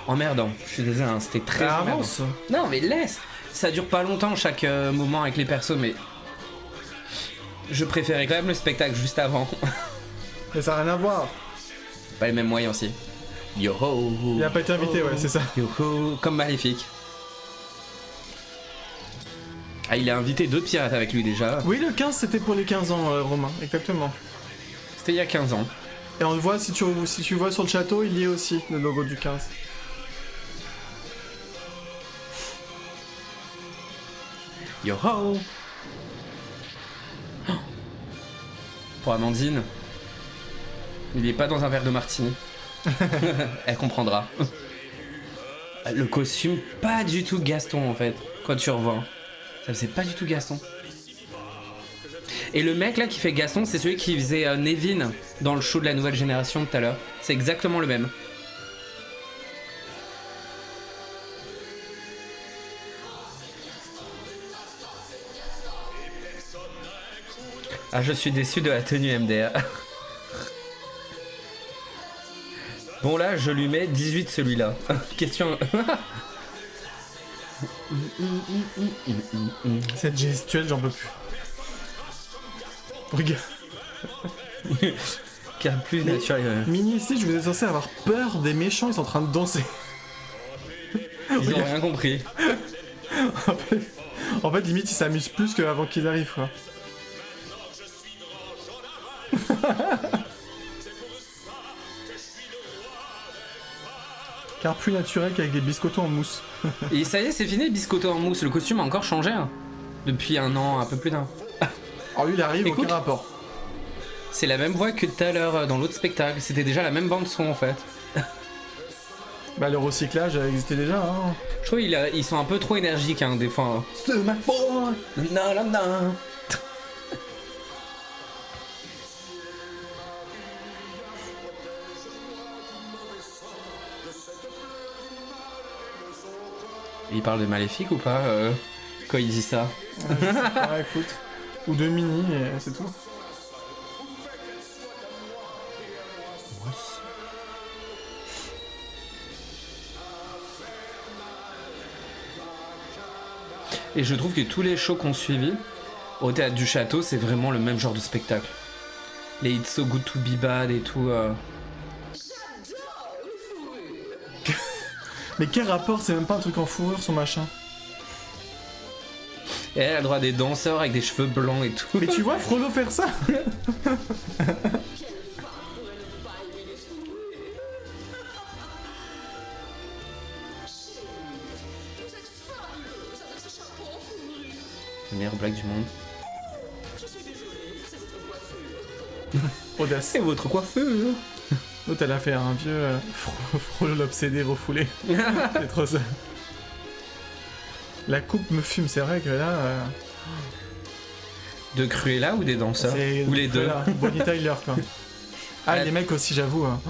Speaker 1: Emmerdant, je suis désolé, hein, c'était très emmerdant.
Speaker 2: Avance.
Speaker 1: Non mais laisse. Ça dure pas longtemps chaque moment avec les persos, mais je préférais quand même le spectacle juste avant.
Speaker 2: Mais ça n'a rien à voir.
Speaker 1: Pas les mêmes moyens aussi. Yo ho.
Speaker 2: Il a pas été invité, ouais, c'est ça.
Speaker 1: Yo ho, comme Maléfique. Ah, il a invité 2 pirates avec lui déjà.
Speaker 2: Oui, le 15, c'était pour les 15 ans, Romain, exactement.
Speaker 1: C'était il y a 15 ans.
Speaker 2: Et on le voit, si tu vois sur le château, il y est aussi, le logo du 15.
Speaker 1: Yo ho. Oh. Pour Amandine, il est pas dans un verre de martini. Elle comprendra. Le costume, pas du tout Gaston en fait, quand tu revois. Ça faisait pas du tout Gaston. Et le mec là qui fait Gaston, c'est celui qui faisait Nevin dans le show de la nouvelle génération tout à l'heure. C'est exactement le même. Ah, je suis déçu de la tenue MDR. Bon là, je lui mets 18 celui-là. Question...
Speaker 2: Cette gestuelle, j'en peux plus. Regarde.
Speaker 1: Car plus naturel.
Speaker 2: Mini ici, je vous ai censé avoir peur des méchants, ils sont en train de danser.
Speaker 1: Ils ont rien compris.
Speaker 2: En fait, limite, ils s'amusent plus qu'avant qu'ils arrivent, quoi. Car plus naturel qu'avec des biscottos en mousse.
Speaker 1: Et ça y est, c'est fini le biscotto en mousse. Le costume a encore changé. Hein. Depuis un an, un peu plus d'un.
Speaker 2: Alors lui, il arrive,
Speaker 1: écoute,
Speaker 2: aucun rapport.
Speaker 1: C'est la même voix que tout à l'heure dans l'autre spectacle. C'était déjà la même bande son en fait.
Speaker 2: Bah le recyclage existait déjà, hein.
Speaker 1: Je trouve ils sont un peu trop énergiques hein, des fois. C'est ma faute. Non, non, non. Il parle de Maléfique ou pas quand il dit ça?
Speaker 2: Ouais, écoute. Ou de Mini, et c'est tout.
Speaker 1: Et je trouve que tous les shows qu'on suivi au théâtre du château, c'est vraiment le même genre de spectacle. Les It's So Good To Be Bad et tout.
Speaker 2: Mais quel rapport? C'est même pas un truc en fourrure, son machin.
Speaker 1: Et elle a le droit à des danseurs avec des cheveux blancs et tout.
Speaker 2: Mais tu vois Frollo faire ça?
Speaker 1: La meilleure blague du monde.
Speaker 2: Audace.
Speaker 1: C'est votre coiffeur.
Speaker 2: L'autre, elle a fait un vieux Frollo l'obsédé refoulé. C'est trop ça. La coupe me fume, c'est vrai que là...
Speaker 1: De Cruella ou des danseurs? Ou les deux?
Speaker 2: Bonnie Tyler, quoi. Ah, les mecs aussi, j'avoue. Hein.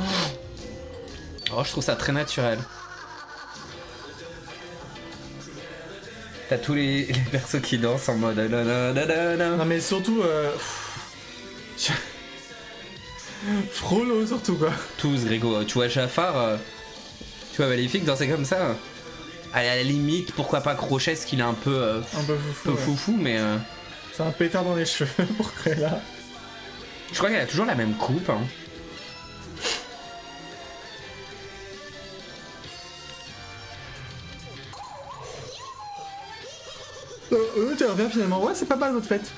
Speaker 1: Oh, je trouve ça très naturel. T'as tous les persos qui dansent en mode...
Speaker 2: Non, mais surtout... Frollo, surtout, quoi.
Speaker 1: Tous, Grégo. Tu vois Jafar, tu vois Maléfique danser comme ça. À la limite, pourquoi pas Crochet, ce qu'il est un peu foufou, mais...
Speaker 2: C'est un pétard dans les cheveux pour Cruella.
Speaker 1: Je crois qu'elle a toujours la même coupe. Hein.
Speaker 2: Tu reviens finalement. Ouais, c'est pas mal votre fête.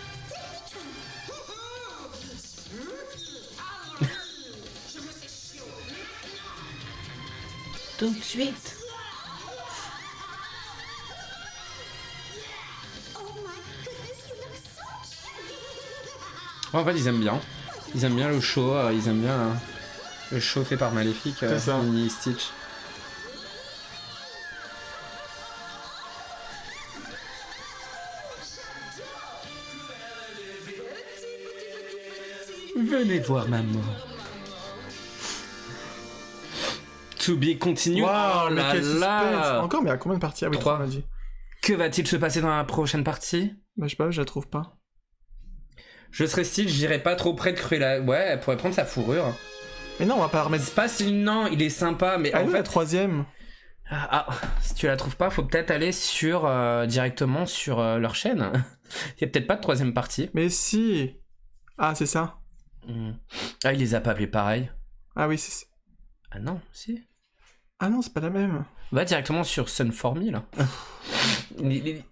Speaker 1: Tout de suite. En fait, ils aiment bien. Ils aiment bien le show. Ils aiment bien le show fait par Maléfique. Mini Stitch. Venez voir maman. To be continued.
Speaker 2: Waouh,
Speaker 1: Oh
Speaker 2: mais
Speaker 1: là
Speaker 2: quel suspense.
Speaker 1: là.
Speaker 2: Encore, mais à combien de parties? Ah oui,
Speaker 1: 3.
Speaker 2: 3 on a dit.
Speaker 1: Que va-t-il se passer dans la prochaine partie?
Speaker 2: Bah, je sais pas, je la trouve pas.
Speaker 1: Je serais style, j'irais pas trop près de Cruella. Ouais, elle pourrait prendre sa fourrure.
Speaker 2: Mais non, on va pas la remettre.
Speaker 1: C'est pas si... Non, il est sympa, mais
Speaker 2: Ah
Speaker 1: en
Speaker 2: oui,
Speaker 1: fait...
Speaker 2: la 3ème.
Speaker 1: Ah, si tu la trouves pas, faut peut-être aller sur directement sur leur chaîne. Il y a peut-être pas de 3ème partie.
Speaker 2: Mais si. Ah, c'est ça.
Speaker 1: Ah, il les a pas appelés pareil.
Speaker 2: Ah oui, c'est...
Speaker 1: Ah non, si.
Speaker 2: Ah non, c'est pas la même.
Speaker 1: Va directement sur Sun For Me, là.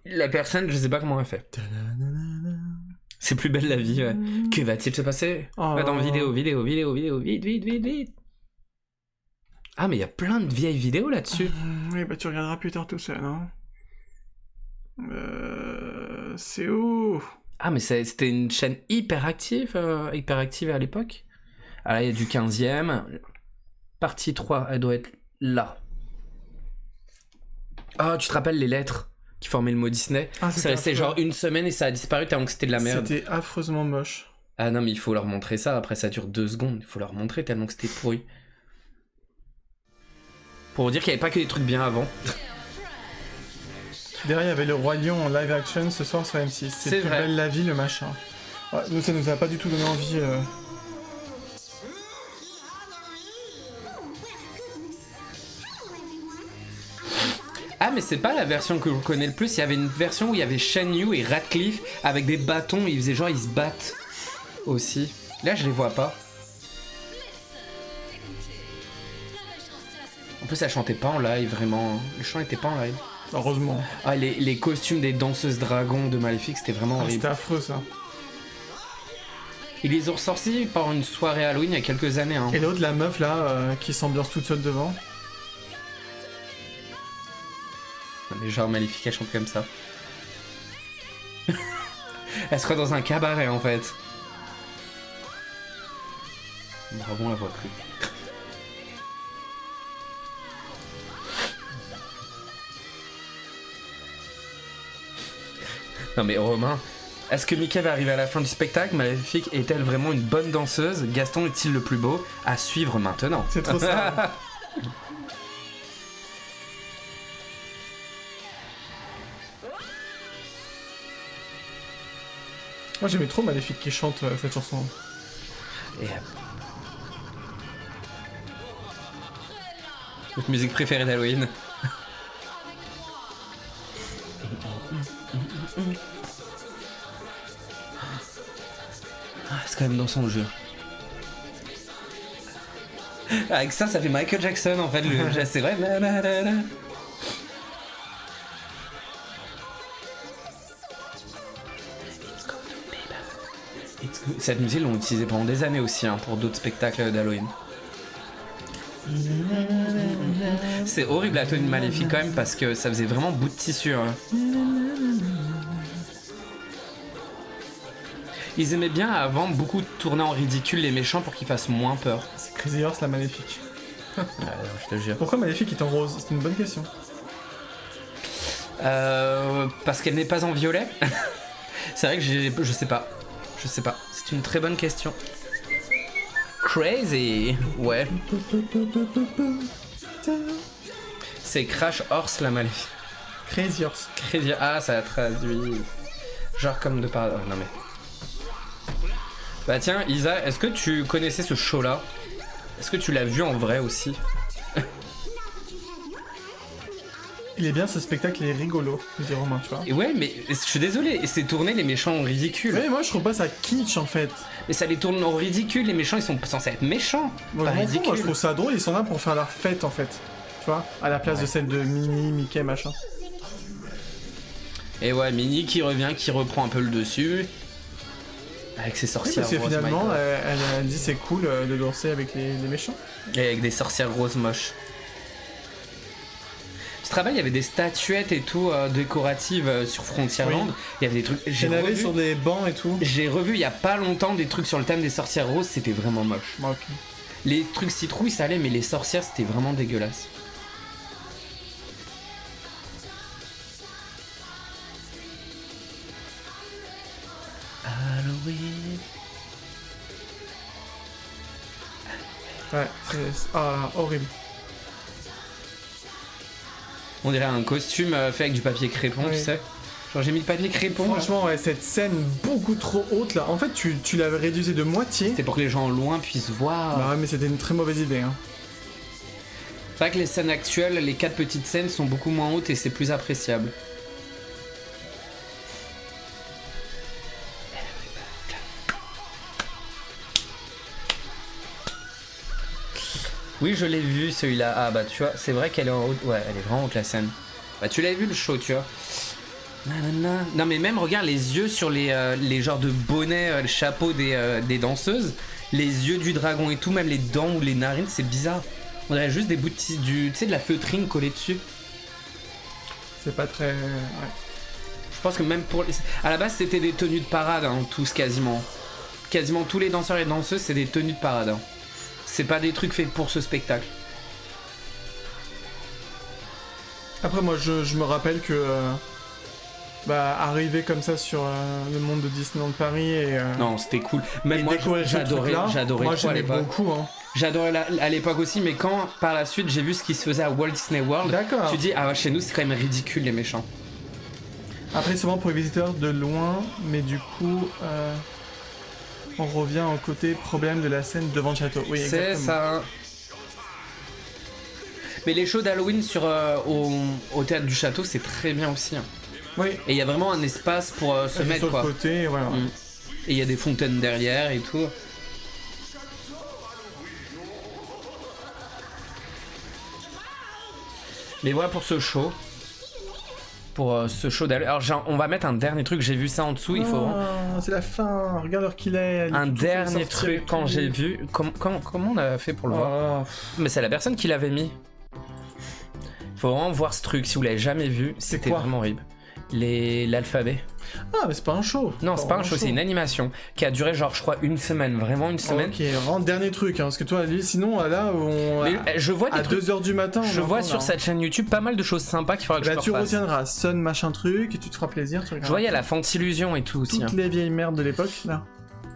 Speaker 1: La personne, je sais pas comment elle fait. C'est plus belle la vie, ouais. Que va-t-il se passer?
Speaker 2: Oh.
Speaker 1: Va dans vidéo, vite. Ah, mais il y a plein de vieilles vidéos là-dessus.
Speaker 2: Oui, bah tu regarderas plus tard tout seul, hein. C'est où?
Speaker 1: Ah, mais c'était une chaîne hyper active à l'époque. Ah là, il y a du 15e. Partie 3, elle doit être là. Ah, tu te rappelles les lettres qui formaient le mot Disney?
Speaker 2: Ah,
Speaker 1: ça restait genre une semaine et ça a disparu tellement que c'était de la merde.
Speaker 2: C'était affreusement moche.
Speaker 1: Ah non, mais il faut leur montrer ça. Après, ça dure 2 secondes. Il faut leur montrer tellement que c'était pourri. Pour vous dire qu'il n'y avait pas que des trucs bien avant.
Speaker 2: Derrière, il y avait le Roi Lion en live action ce soir sur M6.
Speaker 1: C'est
Speaker 2: Plus
Speaker 1: vrai.
Speaker 2: belle la vie, le machin. Ouais, nous, ça nous a pas du tout donné envie.
Speaker 1: Ah, mais c'est pas la version que je connais le plus. Il y avait une version où il y avait Shen Yu et Radcliffe avec des bâtons. Ils faisaient genre, ils se battent aussi. Là, je les vois pas. En plus, elle chantait pas en live, vraiment. Le chant était pas en live.
Speaker 2: Heureusement.
Speaker 1: Ah, les costumes des danseuses dragons de Maléfique, c'était vraiment
Speaker 2: Ah,
Speaker 1: horrible.
Speaker 2: c'était affreux, ça.
Speaker 1: Ils les ont ressortis par une soirée Halloween il y a quelques années. Hein.
Speaker 2: Et l'autre, la meuf, là, qui s'ambiance toute seule devant.
Speaker 1: Mais genre Maléfique, elle chante comme ça. Elle sera dans un cabaret, en fait. Bravo, on la voit plus. Non mais Romain, est-ce que Mickey va arriver à la fin du spectacle? Maléfique est-elle vraiment une bonne danseuse? Gaston est-il le plus beau? À suivre maintenant.
Speaker 2: C'est trop ça. Moi, j'aimais trop Maléfique qui chante cette chanson.
Speaker 1: Et notre musique préférée d'Halloween. Ah, c'est quand même dans son jeu. Avec ça, ça fait Michael Jackson en fait, le geste, c'est vrai. Cette musique, ils l'ont utilisée pendant des années aussi hein, pour d'autres spectacles d'Halloween. C'est horrible la tenue Maléfique quand même parce que ça faisait vraiment bout de tissu. Hein. Ils aimaient bien avant beaucoup tourner en ridicule les méchants pour qu'ils fassent moins peur.
Speaker 2: C'est Crazy Horse la Maléfique.
Speaker 1: Ouais, je te jure.
Speaker 2: Pourquoi Maléfique est en rose? C'est une bonne question.
Speaker 1: Parce qu'elle n'est pas en violet. C'est vrai que je sais pas. Je sais pas. C'est une très bonne question. Crazy. Ouais. C'est Crash Horse la Maléfique.
Speaker 2: Crazy Horse.
Speaker 1: Crazy. Ah, ça a traduit. Genre comme de par. Oh, non mais. Bah tiens, Isa, est-ce que tu connaissais ce show-là? Est-ce que tu l'as vu en vrai aussi?
Speaker 2: Il est bien, ce spectacle est rigolo, je dis Romain, tu vois.
Speaker 1: Et ouais, mais je suis désolé, c'est tourné les méchants en ridicule.
Speaker 2: Mais moi je trouve pas ça kitsch en fait.
Speaker 1: Mais ça les tourne en ridicule, les méchants ils sont censés être méchants.
Speaker 2: Moi,
Speaker 1: pas
Speaker 2: je m'en fous,
Speaker 1: ridicule.
Speaker 2: moi je trouve ça drôle, ils sont là pour faire leur fête en fait. Tu vois, à la place de celle de Minnie, Mickey, machin.
Speaker 1: Et ouais, Minnie qui revient, qui reprend un peu le dessus. Avec ses
Speaker 2: Oui,
Speaker 1: sorcières
Speaker 2: parce que
Speaker 1: roses.
Speaker 2: finalement,
Speaker 1: my God.
Speaker 2: elle dit c'est cool de danser avec les méchants.
Speaker 1: Et avec des sorcières roses moches. Tu te rappelles, il y avait des statuettes et tout décoratives sur Frontierland.
Speaker 2: Oui.
Speaker 1: Il y avait des trucs.
Speaker 2: Il y en avait sur des bancs et tout.
Speaker 1: J'ai revu il y a pas longtemps des trucs sur le thème des sorcières roses, c'était vraiment moche.
Speaker 2: Ok.
Speaker 1: Les trucs citrouilles ça allait, mais les sorcières c'était vraiment dégueulasse. Halloween.
Speaker 2: Ouais, horrible.
Speaker 1: On dirait un costume fait avec du papier crépon,
Speaker 2: Oui.
Speaker 1: tu sais. Genre j'ai mis le papier crépon.
Speaker 2: Franchement, ouais, cette scène beaucoup trop haute là. En fait, tu l'avais réduisé de moitié.
Speaker 1: C'était pour que les gens loin puissent voir.
Speaker 2: Bah ouais, mais c'était une très mauvaise idée. Hein.
Speaker 1: C'est vrai que les scènes actuelles, les 4 petites scènes sont beaucoup moins hautes et c'est plus appréciable. Oui, je l'ai vu celui-là. Ah bah tu vois, c'est vrai qu'elle est en haut. Ouais, elle est vraiment haute la scène. Bah tu l'as vu le show, tu vois. Nanana. Non mais même regarde les yeux sur les genres de bonnets, le chapeau des danseuses, les yeux du dragon et tout, même les dents ou les narines, c'est bizarre. On dirait juste des bouts tu sais, de la feutrine collée dessus.
Speaker 2: C'est pas très... Ouais.
Speaker 1: Je pense que même pour à la base c'était des tenues de parade, hein, tous quasiment. Quasiment tous les danseurs et danseuses c'est des tenues de parade. Hein. C'est pas des trucs faits pour ce spectacle.
Speaker 2: Après moi je me rappelle que arriver comme ça sur le monde de Disneyland Paris et
Speaker 1: non c'était cool. Même moi j'adorais
Speaker 2: moi
Speaker 1: trop à
Speaker 2: j'aimais
Speaker 1: l'époque.
Speaker 2: beaucoup hein.
Speaker 1: J'adorais à l'époque aussi, mais quand par la suite j'ai vu ce qui se faisait à Walt Disney World, tu dis ah ouais, chez nous c'est quand même ridicule les méchants.
Speaker 2: Après souvent pour les visiteurs de loin, mais du coup on revient au côté problème de la scène devant le château. Oui,
Speaker 1: c'est ça. Mais les shows d'Halloween au théâtre du château c'est très bien aussi. Hein.
Speaker 2: Oui.
Speaker 1: Et il y a vraiment un espace pour se mettre
Speaker 2: sur
Speaker 1: quoi.
Speaker 2: Le côté, voilà.
Speaker 1: Et il y a des fontaines derrière et tout. Mais voilà pour ce show. Pour ce show d'Halloween. Alors on va mettre un dernier truc, j'ai vu ça en dessous, il faut...
Speaker 2: c'est la fin, regarde l'heure qu'il est.
Speaker 1: Un dernier truc quand j'ai vu... Comment on a fait pour le voir? Mais c'est la personne qui l'avait mis. Faut vraiment voir ce truc, si vous l'avez jamais vu, c'était vraiment horrible. L'alphabet.
Speaker 2: Ah mais c'est pas un show.
Speaker 1: Non c'est pas un show, c'est une animation qui a duré genre je crois une semaine, vraiment une semaine.
Speaker 2: Ok, rentre dernier truc, hein, parce que toi lui, sinon là
Speaker 1: je vois des
Speaker 2: à
Speaker 1: trucs,
Speaker 2: 2h du matin.
Speaker 1: Je vois sur cette chaîne YouTube pas mal de choses sympas qu'il faudra que je refasse.
Speaker 2: Tu retiendras Sun machin truc et tu te feras plaisir.
Speaker 1: Je vois il y a la Fantillusion et tout aussi.
Speaker 2: Toutes les vieilles merdes de l'époque là.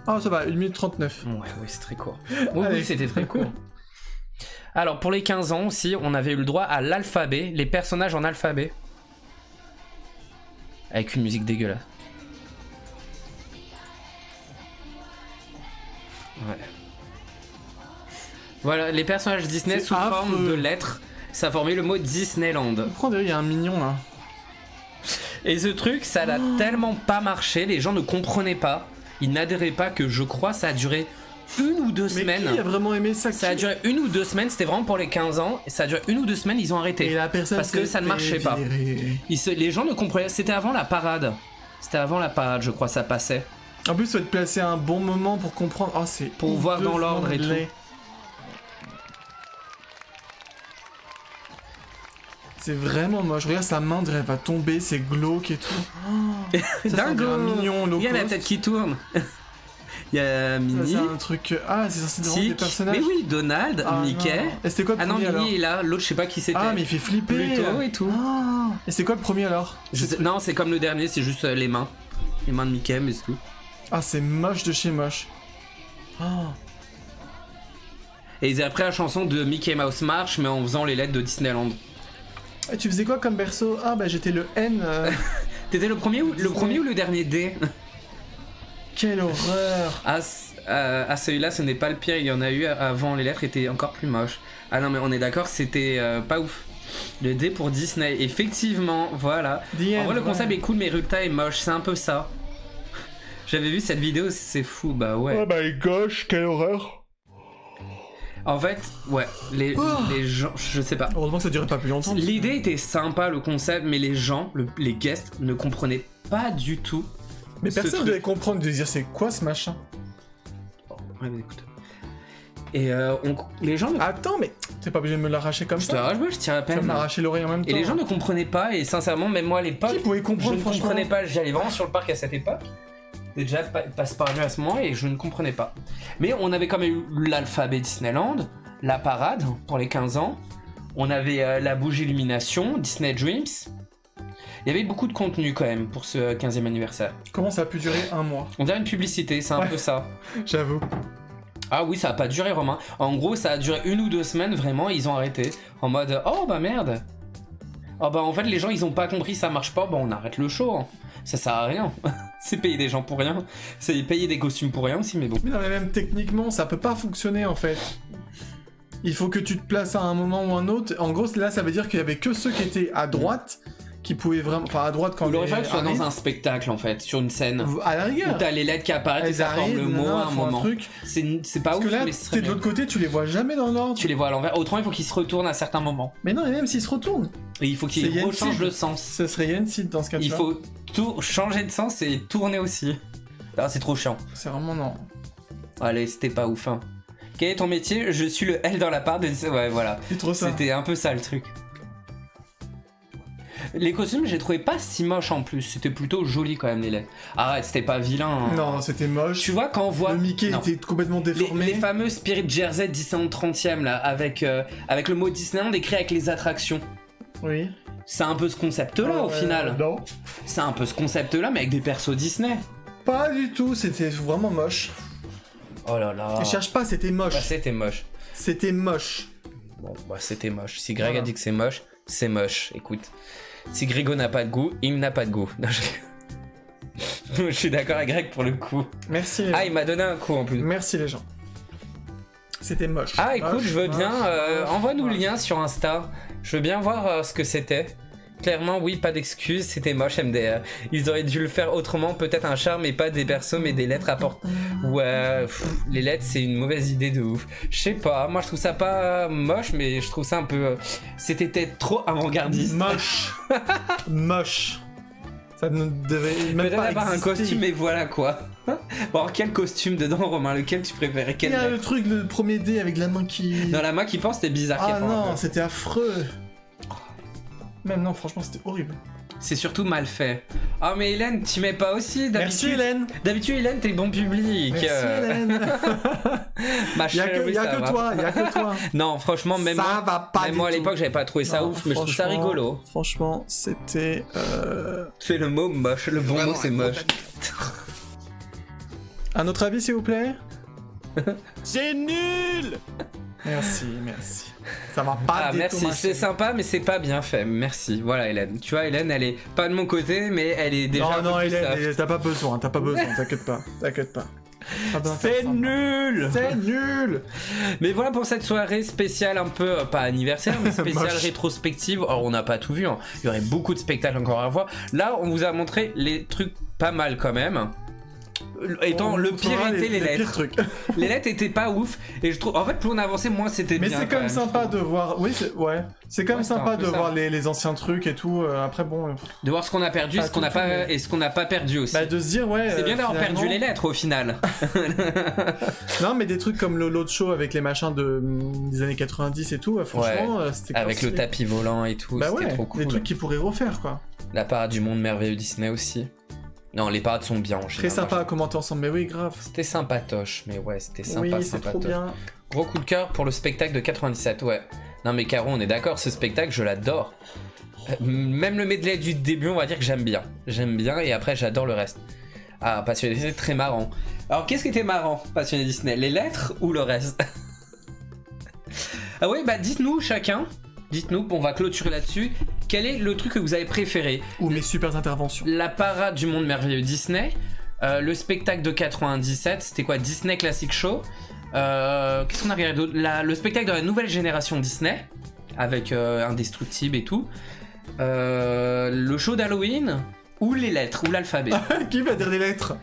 Speaker 2: Ah ça va, 1 minute 39.
Speaker 1: Ouais c'est très court. Oui c'était très court. Alors pour les 15 ans aussi, on avait eu le droit à l'alphabet, les personnages en alphabet. Avec une musique dégueulasse. Ouais. Voilà, les personnages Disney sous forme de lettres, ça formait le mot Disneyland.
Speaker 2: Pourquoi il y a un mignon là?
Speaker 1: Et ce truc, ça n'a tellement pas marché, les gens ne comprenaient pas, ils n'adhéraient pas, que je crois ça a duré 1 ou 2 semaines.
Speaker 2: Mais qui a vraiment aimé ça?
Speaker 1: Ça a duré 1 ou 2 semaines, c'était vraiment pour les 15 ans, et ça a duré 1 ou 2 semaines, ils ont arrêté.
Speaker 2: Et la personne
Speaker 1: parce que ça ne marchait pas. Les gens ne comprenaient, c'était avant la parade. C'était avant la parade, je crois, ça passait.
Speaker 2: En plus, il faut te placer à un bon moment pour comprendre. Oh, c'est
Speaker 1: pour voir dans l'ordre et tout.
Speaker 2: C'est vraiment moche. Regarde sa main, elle va tomber, c'est glauque et tout.
Speaker 1: Dingo.
Speaker 2: Mignon,
Speaker 1: il y a la tête qui tourne. Il y a Minnie.
Speaker 2: C'est un truc. Ah, c'est censé devoir des personnages.
Speaker 1: Mais oui, Donald, Mickey.
Speaker 2: Non. Et c'était quoi le premier alors?
Speaker 1: Minnie est là, l'autre je sais pas qui c'était.
Speaker 2: Ah, mais il fait flipper.
Speaker 1: Pluto et tout.
Speaker 2: Ah. Et c'est quoi le premier alors?
Speaker 1: Non, c'est comme le dernier, c'est juste les mains. Les mains de Mickey, mais c'est tout.
Speaker 2: Ah, c'est moche de chez moche. Oh.
Speaker 1: Et ils avaient appris la chanson de Mickey Mouse March, mais en faisant les lettres de Disneyland.
Speaker 2: Et tu faisais quoi comme berceau? Ah, bah j'étais le N.
Speaker 1: T'étais le premier ou le dernier D?
Speaker 2: Quelle horreur!
Speaker 1: Ah, celui-là, ce n'est pas le pire, il y en a eu avant, les lettres étaient encore plus moches. Ah non, mais on est d'accord, c'était pas ouf. Le D pour Disney, effectivement, voilà. En vrai, le concept est cool, mais le résultat est moche, c'est un peu ça. J'avais vu cette vidéo, c'est fou, bah ouais.
Speaker 2: Oh my gosh, quelle horreur!
Speaker 1: En fait, ouais, les gens, je sais pas.
Speaker 2: Heureusement que ça durait pas plus longtemps.
Speaker 1: L'idée était sympa, le concept, mais les gens, les guests, ne comprenaient pas du tout.
Speaker 2: Mais personne ne devait comprendre, de dire c'est quoi ce machin.
Speaker 1: Ouais, mais écoute. Et les gens.
Speaker 2: Attends, mais t'es pas obligé de me l'arracher comme ça.
Speaker 1: Je te l'arrache, je tire à peine.
Speaker 2: Tu vas m'arracher l'oreille en même temps.
Speaker 1: Et les gens ne comprenaient pas, et sincèrement, même moi à l'époque.
Speaker 2: Qui pouvait comprendre,
Speaker 1: je ne comprenais pas. J'allais vraiment sur le parc à cette époque. Déjà passe par là à ce moment et je ne comprenais pas. Mais on avait quand même eu l'alphabet Disneyland, la parade pour les 15 ans. On avait la bougie illumination, Disney Dreams. Il y avait beaucoup de contenu quand même pour ce 15e anniversaire.
Speaker 2: Comment ça a pu durer un mois?
Speaker 1: On dirait une publicité, c'est un peu ça.
Speaker 2: J'avoue.
Speaker 1: Ah oui, ça a pas duré, Romain. En gros, ça a duré 1 ou 2 semaines, vraiment, et ils ont arrêté. En mode, oh bah merde. Oh bah en fait, les gens, ils ont pas compris, ça marche pas, bah on arrête le show. Hein. Ça sert à rien. C'est payer des gens pour rien. C'est payer des costumes pour rien aussi, mais bon.
Speaker 2: Mais non, mais même techniquement, ça peut pas fonctionner en fait. Il faut que tu te places à un moment ou un autre. En gros, là, ça veut dire qu'il y avait que ceux qui étaient à droite qui pouvaient vraiment. Enfin, à droite quand
Speaker 1: il aurait
Speaker 2: les
Speaker 1: fallu que ce soit
Speaker 2: arrivent.
Speaker 1: dans un spectacle en fait, sur une scène.
Speaker 2: À la rigueur.
Speaker 1: Où t'as les lettres qui apparaissent et
Speaker 2: Elles
Speaker 1: ça forme
Speaker 2: arrivent,
Speaker 1: le mot
Speaker 2: nanana,
Speaker 1: à un
Speaker 2: font
Speaker 1: moment.
Speaker 2: truc.
Speaker 1: C'est pas
Speaker 2: Parce
Speaker 1: ouf,
Speaker 2: que là,
Speaker 1: mais ce serait
Speaker 2: t'es de
Speaker 1: bien.
Speaker 2: l'autre côté, tu les vois jamais dans l'ordre.
Speaker 1: Tu les vois à l'envers. Autrement, il faut qu'ils se retournent à certains moments.
Speaker 2: Mais non, et même s'ils se retournent.
Speaker 1: Et il faut qu'ils
Speaker 2: C'est
Speaker 1: rechangent
Speaker 2: Yensid.
Speaker 1: le sens.
Speaker 2: Ce serait Yensid dans ce cas-là.
Speaker 1: Il faut tout changer de sens et tourner aussi. Ah, c'est trop chiant.
Speaker 2: C'est vraiment non.
Speaker 1: Allez, c'était pas ouf. Hein. Quel est ton métier? Je suis le L dans la part de... Ouais, voilà.
Speaker 2: C'est trop ça.
Speaker 1: C'était un peu ça le truc. Les costumes, j'ai trouvé pas si moche en plus. C'était plutôt joli quand même, les lettres. Arrête, c'était pas vilain. Hein.
Speaker 2: Non, c'était moche.
Speaker 1: Tu vois, quand on voit...
Speaker 2: Le Mickey
Speaker 1: Non.
Speaker 2: était complètement déformé.
Speaker 1: Les fameux Spirit Jersey Disneyland 30e, là, avec le mot Disneyland écrit avec les attractions.
Speaker 2: Oui.
Speaker 1: C'est un peu ce concept-là, au final.
Speaker 2: Non.
Speaker 1: C'est un peu ce concept-là, mais avec des persos Disney.
Speaker 2: Pas du tout, c'était vraiment moche.
Speaker 1: Oh là là.
Speaker 2: Et cherche pas, c'était moche.
Speaker 1: Bah, c'était moche.
Speaker 2: C'était moche.
Speaker 1: Bon, bah, c'était moche. Si Greg
Speaker 2: Voilà.
Speaker 1: a dit que c'est moche, c'est moche. Écoute. Si Grégo n'a pas de goût, il n'a pas de goût. Non, je suis d'accord avec Greg pour le coup.
Speaker 2: Merci les gens.
Speaker 1: Ah, il m'a donné un coup en plus.
Speaker 2: Merci les gens. C'était moche.
Speaker 1: Ah, écoute,
Speaker 2: Moche,
Speaker 1: je veux bien.
Speaker 2: moche,
Speaker 1: Envoie-nous le
Speaker 2: moche.
Speaker 1: lien sur Insta. Je veux bien voir ce que c'était. Clairement, oui, pas d'excuses, c'était moche MDR. Ils auraient dû le faire autrement, peut-être un charme et pas des persos mais des lettres à porter. Ouais, les lettres c'est une mauvaise idée de ouf. Je sais pas, moi je trouve ça pas moche, mais je trouve ça un peu. C'était peut-être trop avant-gardiste.
Speaker 2: Moche. Moche. Ça ne devait même
Speaker 1: Peut-être
Speaker 2: pas
Speaker 1: avoir un
Speaker 2: exister.
Speaker 1: costume, mais voilà quoi. Bon, alors quel costume dedans, Romain? Lequel tu préférais?
Speaker 2: Il
Speaker 1: Quel
Speaker 2: y a
Speaker 1: lettre
Speaker 2: le truc, le premier dé avec la main qui...
Speaker 1: Dans la main qui pense, c'était bizarre.
Speaker 2: Ah
Speaker 1: qu'il y ait pas un
Speaker 2: non,
Speaker 1: peu.
Speaker 2: c'était affreux. Même non, franchement, c'était horrible.
Speaker 1: C'est surtout mal fait. Ah, mais Hélène, t'y mets pas aussi
Speaker 2: Merci
Speaker 1: d'habitude.
Speaker 2: Hélène.
Speaker 1: D'habitude, Hélène, t'es le bon public.
Speaker 2: Merci Hélène.
Speaker 1: Ma
Speaker 2: Il y a
Speaker 1: chérie,
Speaker 2: que
Speaker 1: ça va.
Speaker 2: toi, il y a que toi.
Speaker 1: Non, franchement, même
Speaker 2: Ça
Speaker 1: moi,
Speaker 2: va pas
Speaker 1: même
Speaker 2: du
Speaker 1: moi à
Speaker 2: tout.
Speaker 1: l'époque, j'avais pas trouvé ça
Speaker 2: Non,
Speaker 1: ouf, mais je trouve ça
Speaker 2: franchement,
Speaker 1: rigolo.
Speaker 2: Franchement, c'était...
Speaker 1: C'est le mot moche, le bon mot c'est moche.
Speaker 2: Un autre avis, s'il vous plaît?
Speaker 9: C'est nul!
Speaker 2: Merci, merci. Ça va pas
Speaker 1: Ah
Speaker 2: du tout
Speaker 1: merci,
Speaker 2: marché.
Speaker 1: c'est sympa mais c'est pas bien fait, merci. Voilà Hélène, tu vois Hélène elle est pas de mon côté mais elle est déjà un peu
Speaker 2: Non,
Speaker 1: plus soft.
Speaker 2: Hélène, t'as pas besoin, t'inquiète pas. Pas besoin de
Speaker 1: C'est
Speaker 2: faire ça.
Speaker 1: nul.
Speaker 2: C'est nul.
Speaker 1: Mais voilà pour cette soirée spéciale un peu, pas anniversaire, mais spéciale
Speaker 2: Moche.
Speaker 1: rétrospective. Alors on n'a pas tout vu, hein. Il y aurait beaucoup de spectacles encore à voir. Là on vous a montré les trucs pas mal quand même. Étant
Speaker 2: On
Speaker 1: le
Speaker 2: vous
Speaker 1: pire
Speaker 2: montrera
Speaker 1: était les
Speaker 2: pires
Speaker 1: lettres.
Speaker 2: trucs.
Speaker 1: Les lettres étaient pas ouf et je trouve en fait plus on avançait moins c'était
Speaker 2: Mais
Speaker 1: bien.
Speaker 2: c'est quand même sympa de voir. Oui, c'est quand même
Speaker 1: Ouais, c'est
Speaker 2: sympa
Speaker 1: un peu
Speaker 2: de
Speaker 1: ça.
Speaker 2: voir les anciens trucs et tout. Après, bon.
Speaker 1: De voir ce qu'on a perdu,
Speaker 2: Pas
Speaker 1: ce qu'on n'a
Speaker 2: tout,
Speaker 1: pas
Speaker 2: mais-
Speaker 1: et ce qu'on n'a pas perdu aussi.
Speaker 2: Bah, de se dire, ouais.
Speaker 1: C'est bien d'avoir
Speaker 2: finalement-
Speaker 1: perdu les lettres au final.
Speaker 2: Non, mais des trucs comme l'autre show avec les machins des années 90 et tout, franchement, c'était
Speaker 1: Avec le
Speaker 2: stylé.
Speaker 1: tapis volant et tout,
Speaker 2: Bah
Speaker 1: c'était
Speaker 2: ouais,
Speaker 1: trop cool.
Speaker 2: des trucs qu'ils pourraient refaire, quoi.
Speaker 1: La parade du monde merveilleux Disney aussi. Non, les parades sont bien en
Speaker 2: Très
Speaker 1: général.
Speaker 2: sympa à commenter ensemble, mais oui, grave.
Speaker 1: C'était sympatoche, mais ouais, c'était sympa,
Speaker 2: Oui, c'est trop
Speaker 1: sympatoche.
Speaker 2: bien.
Speaker 1: Gros coup de cœur pour le spectacle de 97, ouais. Non mais Caro, on est d'accord, ce spectacle, je l'adore. Même le medley du début, on va dire que j'aime bien. J'aime bien et après j'adore le reste. Ah, Passionné Disney, très marrant. Alors qu'est-ce qui était marrant, Passionné Disney? Les lettres ou le reste? Ah oui, bah dites-nous chacun. Dites-nous, on va clôturer là-dessus. Quel est le truc que vous avez préféré?
Speaker 2: Ou mes super interventions.
Speaker 1: La parade du monde merveilleux Disney, le spectacle de 97, c'était quoi? Disney Classic Show. Qu'est-ce qu'on a regardé d'autre? Le spectacle de la nouvelle génération Disney, avec Indestructible et tout. Le show d'Halloween, ou les lettres, ou l'alphabet.
Speaker 2: Qui va dire les lettres?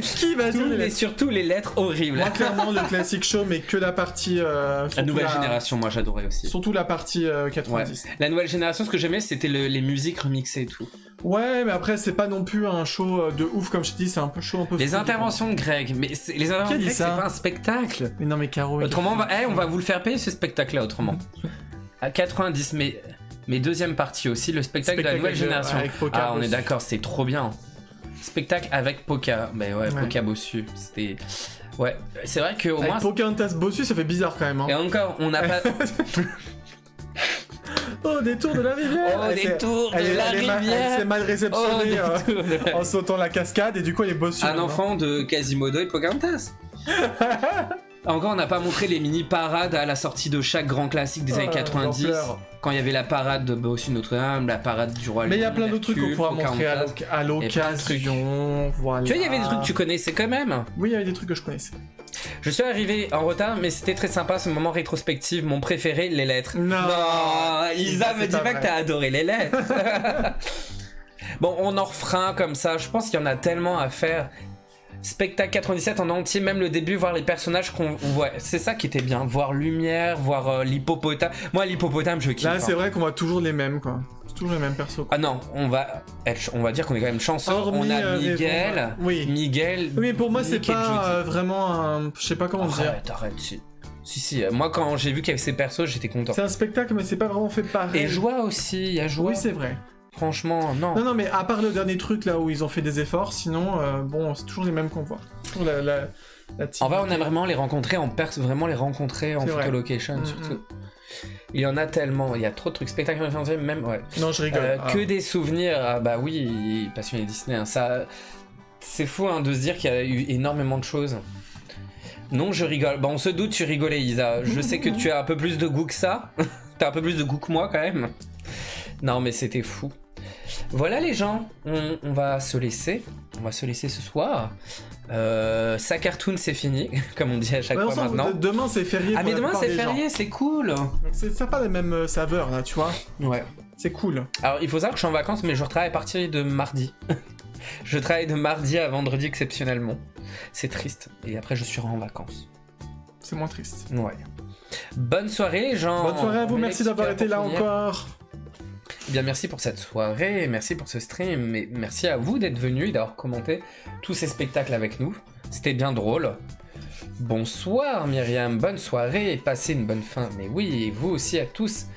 Speaker 2: Qui va dire
Speaker 1: Tous
Speaker 2: les
Speaker 1: les,
Speaker 2: lettres?
Speaker 1: surtout les lettres horribles.
Speaker 2: Moi, clairement, le classic show, mais que la partie.
Speaker 1: La nouvelle génération, moi j'adorais aussi.
Speaker 2: Surtout la partie
Speaker 1: Ouais.
Speaker 2: 90.
Speaker 1: La nouvelle génération, ce que j'aimais, c'était les musiques remixées et tout.
Speaker 2: Ouais, mais après, c'est pas non plus un show de ouf, comme je te dis, c'est un peu chaud, un peu
Speaker 1: Les
Speaker 2: fou.
Speaker 1: interventions de Greg, mais les interventions de
Speaker 2: dit
Speaker 1: Greg, c'est
Speaker 2: ça
Speaker 1: pas un spectacle.
Speaker 2: Mais non, mais Caro. il
Speaker 1: Autrement,
Speaker 2: a-
Speaker 1: on va vous le faire payer ce spectacle-là, autrement. À 90, mais deuxième partie aussi, le spectacle de la nouvelle génération.
Speaker 2: avec Poca
Speaker 1: Ah, on est
Speaker 2: Bossu.
Speaker 1: d'accord, c'est trop bien. Spectacle avec Poca, mais ouais,
Speaker 2: Ouais.
Speaker 1: Poca Bossu, c'était... Ouais, c'est vrai qu'au
Speaker 2: Avec
Speaker 1: moins...
Speaker 2: Pocahontas Bossu, ça fait bizarre quand même. Hein.
Speaker 1: Et encore, on n'a pas...
Speaker 2: Oh, détour de la rivière!
Speaker 1: Oh,
Speaker 2: Elle s'est-
Speaker 1: détour de
Speaker 2: elle-
Speaker 1: la
Speaker 2: elle est mal-
Speaker 1: rivière.
Speaker 2: Elle s'est mal
Speaker 1: Oh,
Speaker 2: réceptionnée
Speaker 1: détour de la-
Speaker 2: en sautant la cascade et du coup elle est bossue.
Speaker 1: Un enfant de Quasimodo et Pocahontas. Encore, on n'a pas montré les mini-parades à la sortie de chaque grand classique des années 90. Quand il y avait la parade de Bossu Notre-Dame, la parade du Roi.
Speaker 2: Mais il y a plein d'autres trucs qu'on pourra montrer à l'occasion. Voilà.
Speaker 1: Tu vois, il y avait des trucs que tu connaissais quand même.
Speaker 2: Oui, il y avait des trucs que je connaissais.
Speaker 1: Je suis arrivé en retard, mais c'était très sympa ce moment rétrospectif. Mon préféré, les lettres.
Speaker 2: Non,
Speaker 1: Isa me dit pas que t'as adoré les lettres. Bon, on en refera un comme ça. Je pense qu'il y en a tellement à faire. Spectacle 97 en entier, même le début, voir les personnages qu'on voit. C'est ça qui était bien. Voir Lumière, voir l'hippopotame. Moi, l'hippopotame, je kiffe.
Speaker 2: Là, c'est vrai qu'on voit toujours les mêmes, quoi. C'est toujours les mêmes persos. Quoi.
Speaker 1: Ah non, on va dire qu'on est quand même chanceux. On a Miguel.
Speaker 2: Oui.
Speaker 1: Miguel.
Speaker 2: Oui, mais pour moi, c'est pas vraiment un. Je sais pas comment dire.
Speaker 1: Arrête, si. Moi, quand j'ai vu qu'il y avait ces persos, j'étais content.
Speaker 2: C'est un spectacle, mais c'est pas vraiment fait pareil.
Speaker 1: Et Joie aussi, il y a Joie.
Speaker 2: Oui, c'est vrai.
Speaker 1: Franchement, non.
Speaker 2: Non, mais à part le dernier truc là où ils ont fait des efforts, sinon, bon, c'est toujours les mêmes qu'on voit. Toujours la
Speaker 1: en vrai, on aimerait vraiment les rencontrer en vraiment les rencontrer en photo location, surtout. Il y en a tellement, il y a trop de trucs spectaculaires, même, ouais.
Speaker 2: Non, je rigole.
Speaker 1: Que des souvenirs, ah bah oui, passionné Disney, hein, ça... C'est fou hein, de se dire qu'il y a eu énormément de choses. Non, je rigole. Bah, on se doute, tu rigolais, Isa. Je sais que tu as un peu plus de goût que ça. T'as un peu plus de goût que moi, quand même. Non, mais c'était fou. Voilà les gens, on va se laisser. On va se laisser ce soir. Sa cartoon c'est fini, comme on dit à chaque fois maintenant.
Speaker 2: Demain c'est férié.
Speaker 1: Ah mais demain c'est férié, c'est cool.
Speaker 2: C'est pas les mêmes saveurs là, tu vois.
Speaker 1: Ouais.
Speaker 2: C'est cool.
Speaker 1: Alors il faut savoir que je suis en vacances, mais je retravaille à partir de mardi. Je travaille de mardi à vendredi exceptionnellement. C'est triste. Et après je suis en vacances.
Speaker 2: C'est moins triste.
Speaker 1: Ouais. Bonne soirée les gens.
Speaker 2: Bonne soirée à vous, merci d'avoir été là encore.
Speaker 1: Bien, merci pour cette soirée, merci pour ce stream, et merci à vous d'être venus et d'avoir commenté tous ces spectacles avec nous. C'était bien drôle. Bonsoir Myriam, bonne soirée et passez une bonne fin. Mais oui, et vous aussi à tous.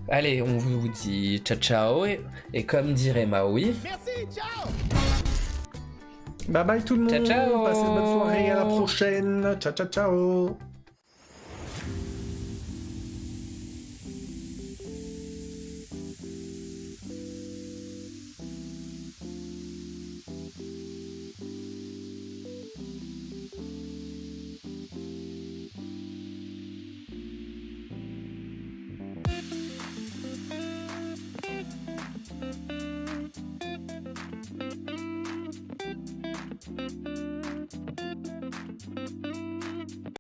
Speaker 1: Allez, on vous dit ciao ciao et comme dirait Maui.
Speaker 4: Merci, ciao.
Speaker 2: Bye bye tout le monde.
Speaker 1: Ciao ciao.
Speaker 2: Passez une bonne soirée, à la prochaine. Ciao ciao ciao.